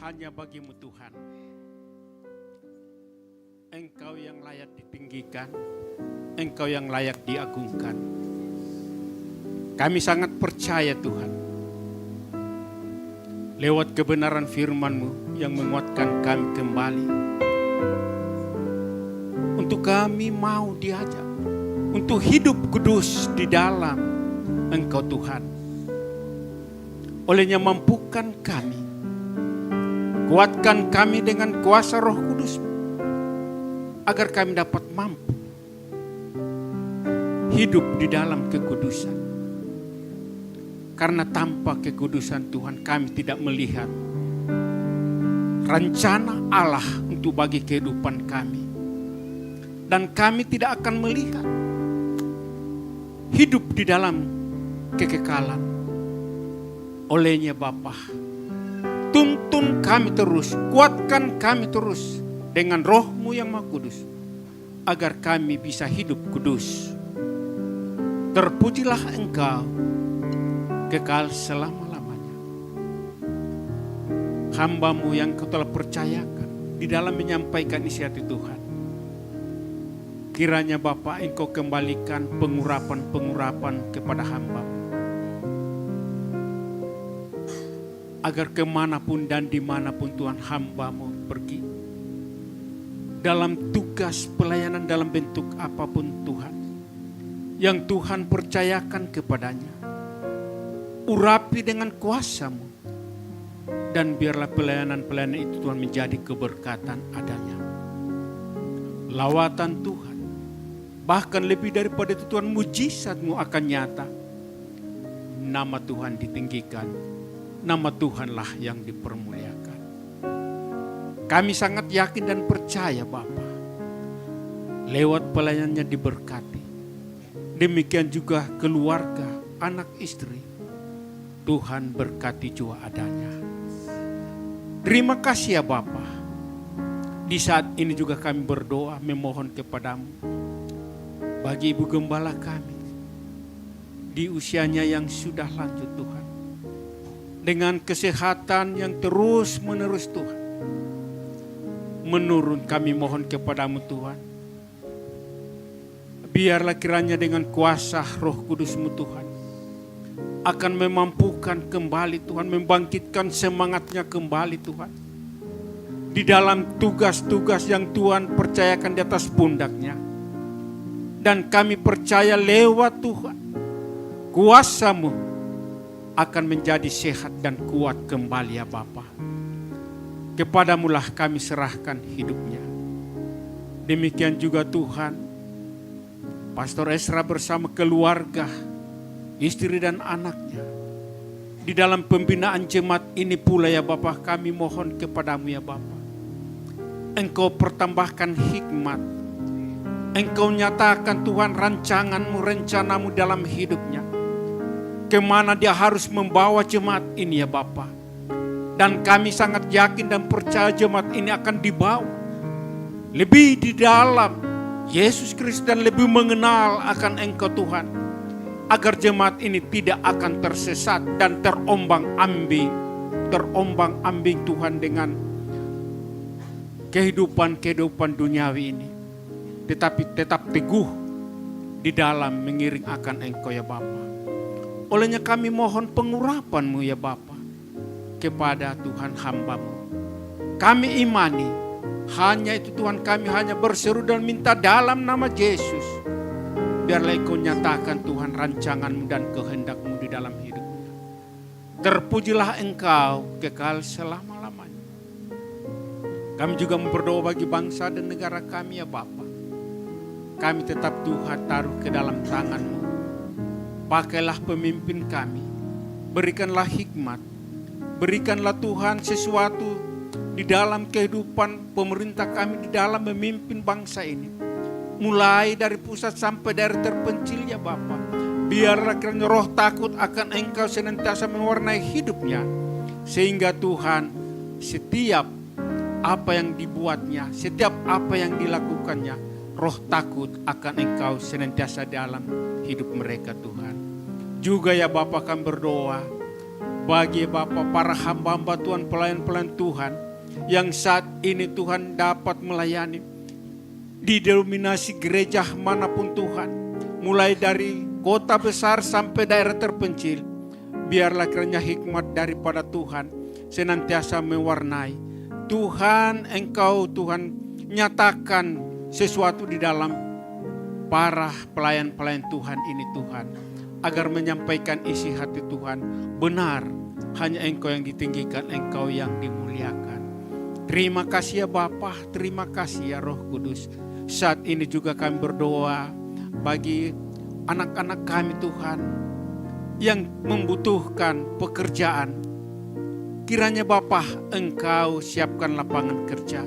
hanya bagimu Tuhan. Engkau yang layak ditinggikan, Engkau yang layak diagungkan. Kami sangat percaya Tuhan, lewat kebenaran firman-Mu yang menguatkan kami kembali. Untuk kami mau diajak untuk hidup kudus di dalam Engkau Tuhan. Olehnya mampukan kami, kuatkan kami dengan kuasa Roh Kudus, agar kami dapat mampu hidup di dalam kekudusan. Karena tanpa kekudusan Tuhan kami tidak melihat rencana Allah untuk bagi kehidupan kami. Dan kami tidak akan melihat hidup di dalam kekekalan. Olehnya Bapa, tuntun kami terus, kuatkan kami terus dengan Roh-Mu yang Maha Kudus, agar kami bisa hidup kudus. Terpujilah Engkau kekal selama-lamanya. Hamba-Mu yang Kau telah percayakan di dalam menyampaikan isi hati Tuhan, kiranya Bapa Engkau kembalikan pengurapan-pengurapan kepada hamba-Mu, agar kemanapun dan dimanapun Tuhan hamba-Mu pergi, dalam tugas pelayanan dalam bentuk apapun Tuhan, yang Tuhan percayakan kepadanya, urapi dengan kuasa-Mu, dan biarlah pelayanan-pelayanan itu Tuhan menjadi keberkatan adanya. Lawatan Tuhan, bahkan lebih daripada itu Tuhan, mujizat-Mu akan nyata. Nama Tuhan ditinggikan, nama Tuhanlah yang dipermuliakan. Kami sangat yakin dan percaya Bapa, lewat pelayanannya diberkati. Demikian juga keluarga, anak istri, Tuhan berkati jua adanya. Terima kasih ya Bapa. Di saat ini juga kami berdoa memohon kepadamu bagi Ibu Gembala kami di usianya yang sudah lanjut Tuhan, dengan kesehatan yang terus menerus Tuhan menurun, kami mohon kepadamu Tuhan, biarlah kiranya dengan kuasa Roh Kudus-Mu Tuhan akan memampukan kembali Tuhan, membangkitkan semangatnya kembali Tuhan, di dalam tugas-tugas yang Tuhan percayakan di atas pundaknya. Dan kami percaya lewat Tuhan, kuasa-Mu akan menjadi sehat dan kuat kembali ya Bapa. Kepadamulah kami serahkan hidupnya. Demikian juga Tuhan, Pastor Esra bersama keluarga, istri dan anaknya, di dalam pembinaan jemaat ini pula ya Bapa, kami mohon kepadamu ya Bapa, Engkau pertambahkan hikmat, Engkau nyatakan Tuhan rancangan-Mu, rencana-Mu dalam hidupnya, kemana dia harus membawa jemaat ini ya Bapa. Dan kami sangat yakin dan percaya jemaat ini akan dibawa lebih di dalam Yesus Kristus dan lebih mengenal akan Engkau Tuhan, agar jemaat ini tidak akan tersesat dan terombang-ambing Tuhan dengan kehidupan duniawi ini, tetapi tetap teguh di dalam mengiring akan Engkau ya Bapa. Olehnya kami mohon pengurapan-Mu ya Bapa kepada Tuhan hamba-Mu. Kami imani hanya itu Tuhan, kami hanya berseru dan minta dalam nama Yesus, biarlah Engkau nyatakan Tuhan rancangan-Mu dan kehendak-Mu di dalam hidupnya. Terpujilah Engkau kekal selama-lamanya. Kami juga berdoa bagi bangsa dan negara kami ya Bapa. Kami tetap Tuhan taruh ke dalam tangan-Mu. Pakailah pemimpin kami, berikanlah hikmat, berikanlah Tuhan sesuatu di dalam kehidupan pemerintah kami, di dalam memimpin bangsa ini. Mulai dari pusat sampai dari terpencil ya Bapa. Biarlah kiranya roh takut akan Engkau senantiasa mewarnai hidupnya. Sehingga Tuhan setiap apa yang dibuatnya, setiap apa yang dilakukannya, roh takut akan Engkau senantiasa dalam hidup mereka Tuhan. Juga ya Bapa kami berdoa Bagi Bapa para hamba-hamba Tuhan, pelayan-pelayan Tuhan yang saat ini Tuhan dapat melayani di denominasi gereja manapun Tuhan, mulai dari kota besar sampai daerah terpencil. Biarlah kiranya hikmat daripada Tuhan senantiasa mewarnai. Tuhan, Engkau Tuhan nyatakan sesuatu di dalam para pelayan-pelayan Tuhan ini Tuhan, agar menyampaikan isi hati Tuhan. Benar, hanya Engkau yang ditinggikan, Engkau yang dimuliakan. Terima kasih ya Bapa, terima kasih ya Roh Kudus. Saat ini juga kami berdoa bagi anak-anak kami Tuhan yang membutuhkan pekerjaan. Kiranya Bapa, Engkau siapkan lapangan kerja.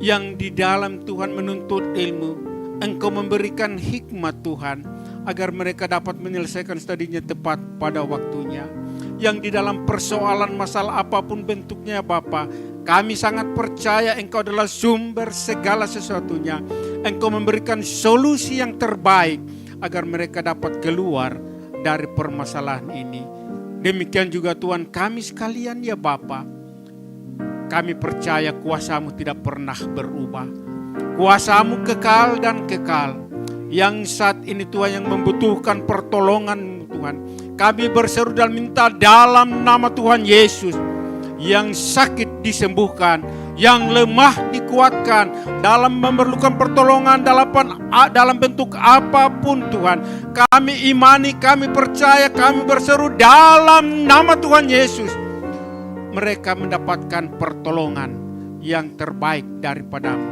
Yang di dalam Tuhan menuntut ilmu, Engkau memberikan hikmat Tuhan, agar mereka dapat menyelesaikan studinya tepat pada waktunya. Yang di dalam persoalan masalah apapun bentuknya Bapa, kami sangat percaya Engkau adalah sumber segala sesuatunya. Engkau memberikan solusi yang terbaik agar mereka dapat keluar dari permasalahan ini. Demikian juga Tuhan kami sekalian ya Bapa. Kami percaya kuasa-Mu tidak pernah berubah. Kuasa-Mu kekal dan kekal. Yang saat ini Tuhan yang membutuhkan pertolongan Tuhan, kami berseru dan minta dalam nama Tuhan Yesus. Yang sakit disembuhkan, yang lemah dikuatkan, dalam memerlukan pertolongan dalam bentuk apapun Tuhan. Kami imani, kami percaya, kami berseru dalam nama Tuhan Yesus. Mereka mendapatkan pertolongan yang terbaik daripada-Mu.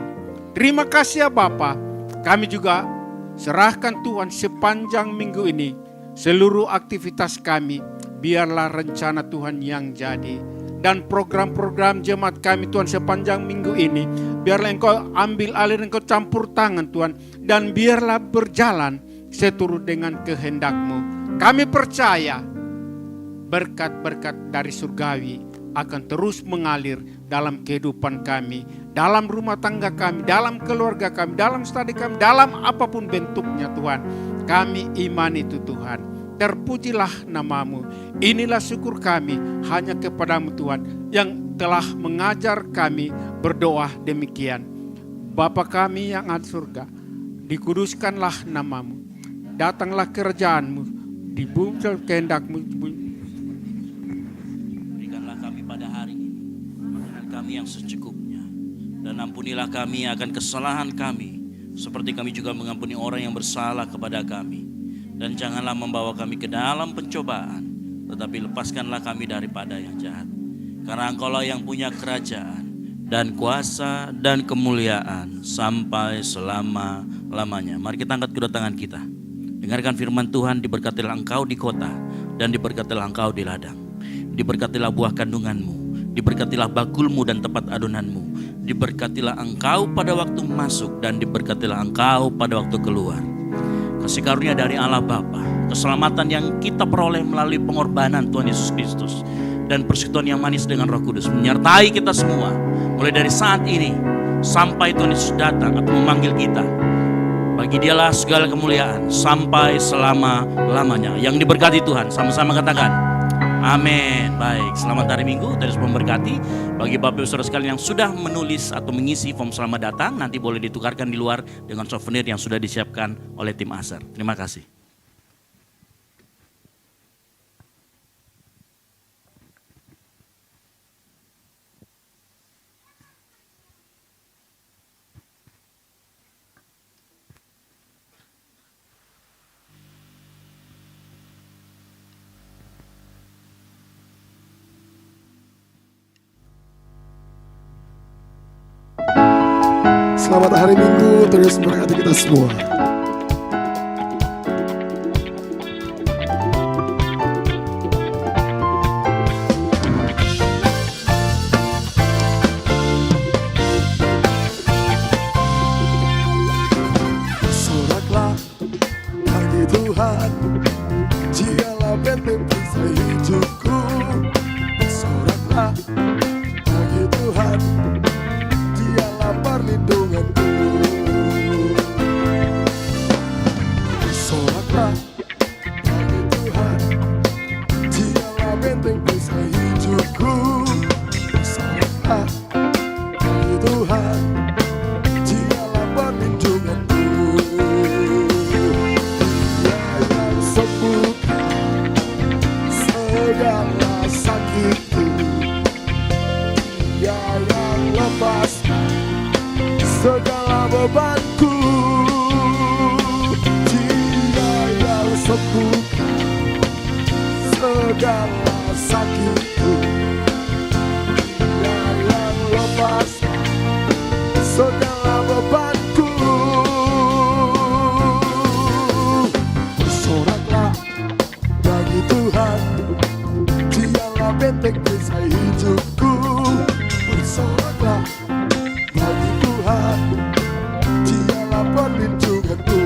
Terima kasih ya Bapa. Kami juga serahkan Tuhan sepanjang minggu ini. Seluruh aktivitas kami, biarlah rencana Tuhan yang jadi. Dan program-program jemaat kami Tuhan sepanjang minggu ini, biarlah Engkau ambil alih, Engkau campur tangan Tuhan. Dan biarlah berjalan seturut dengan kehendak-Mu. Kami percaya berkat-berkat dari surgawi akan terus mengalir dalam kehidupan kami, dalam rumah tangga kami, dalam keluarga kami, dalam studi kami, dalam apapun bentuknya Tuhan. Kami iman itu Tuhan. Terpujilah nama-Mu. Inilah syukur kami hanya kepada-Mu Tuhan, yang telah mengajar kami berdoa demikian. Bapa kami yang ada di surga, dikuduskanlah nama-Mu. Datanglah kerajaan-Mu, di bumi kehendak-Mu. Berikanlah kami pada hari ini makanan kami yang secukupnya, dan ampunilah kami akan kesalahan kami, seperti kami juga mengampuni orang yang bersalah kepada kami. Dan janganlah membawa kami ke dalam pencobaan, tetapi lepaskanlah kami daripada yang jahat. Karena Engkaulah yang punya kerajaan dan kuasa dan kemuliaan sampai selama-lamanya. Mari kita angkat kedua tangan kita. Dengarkan firman Tuhan, diberkatilah engkau di kota dan diberkatilah engkau di ladang. Diberkatilah buah kandunganmu, diberkatilah bakulmu dan tempat adonanmu. Diberkatilah engkau pada waktu masuk dan diberkatilah engkau pada waktu keluar. Kasih karunia dari Allah Bapa, keselamatan yang kita peroleh melalui pengorbanan Tuhan Yesus Kristus, dan persekutuan yang manis dengan Roh Kudus menyertai kita semua mulai dari saat ini sampai Tuhan Yesus datang atau memanggil kita. Bagi Dialah segala kemuliaan sampai selama-lamanya. Yang diberkati Tuhan, sama-sama katakan amin. Baik, selamat hari Minggu, terus memberkati. Bagi Bapak Ibu Saudara sekalian yang sudah menulis atau mengisi form selamat datang, nanti boleh ditukarkan di luar dengan souvenir yang sudah disiapkan oleh tim Aser. Terima kasih. Selamat hari Minggu, terus memberkati kita semua. Soraklah bagi Tuhan, jikalau benteng perisai hidupku. Soraklah bagi Tuhan, Dialah perlindunganku. Tuhan, Dialah perlindunganku. Dia yang sembuhkan segala sakitku, Dia yang lepaskan segala bebanku. Dia yang sembuhkan segala sakitku, Dia yang lepaskan segala bebanku. Bersoraklah bagi Tuhan, Dialah benteng perisai hidupku. Bersoraklah bagi Tuhan, Dialah perlindunganku.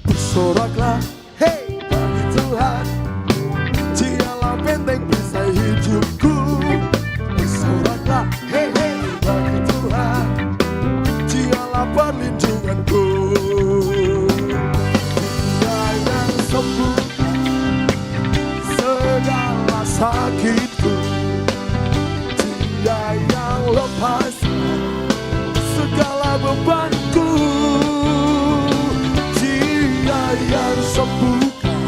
Bersoraklah, hey, bagi Tuhan, Dialah benteng perisai hidupku. Bersoraklah, hey, hey, bagi Tuhan, Dialah perlindunganku. Dia yang sembuhkan segala sakitku, Dia yang lepaskan segala bebanku. Yang sembuhkan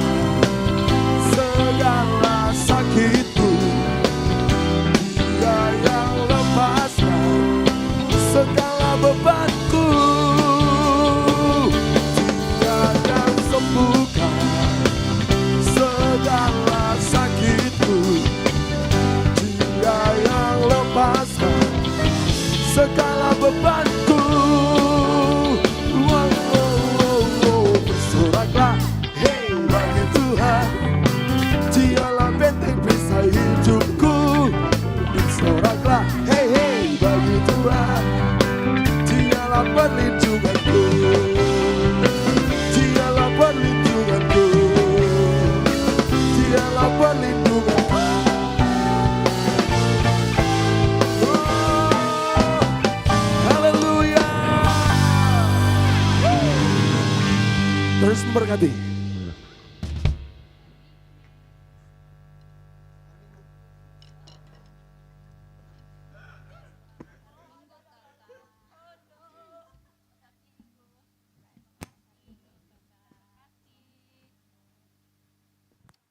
segala sakitku, Dia yang lepaskan segala bebanku. Dia yang sembuhkan segala sakitku, Dia yang lepaskan segala bebanku. Bersoraklah, hey, bagi Tuhan, Dialah benteng perisai hidupku. Bersoraklah, hey, hey, bagi Tuhan, Dialah perlindunganku. Dialah perlindunganku. Dialah perlindunganku. Oh, haleluya. Terus memberkati.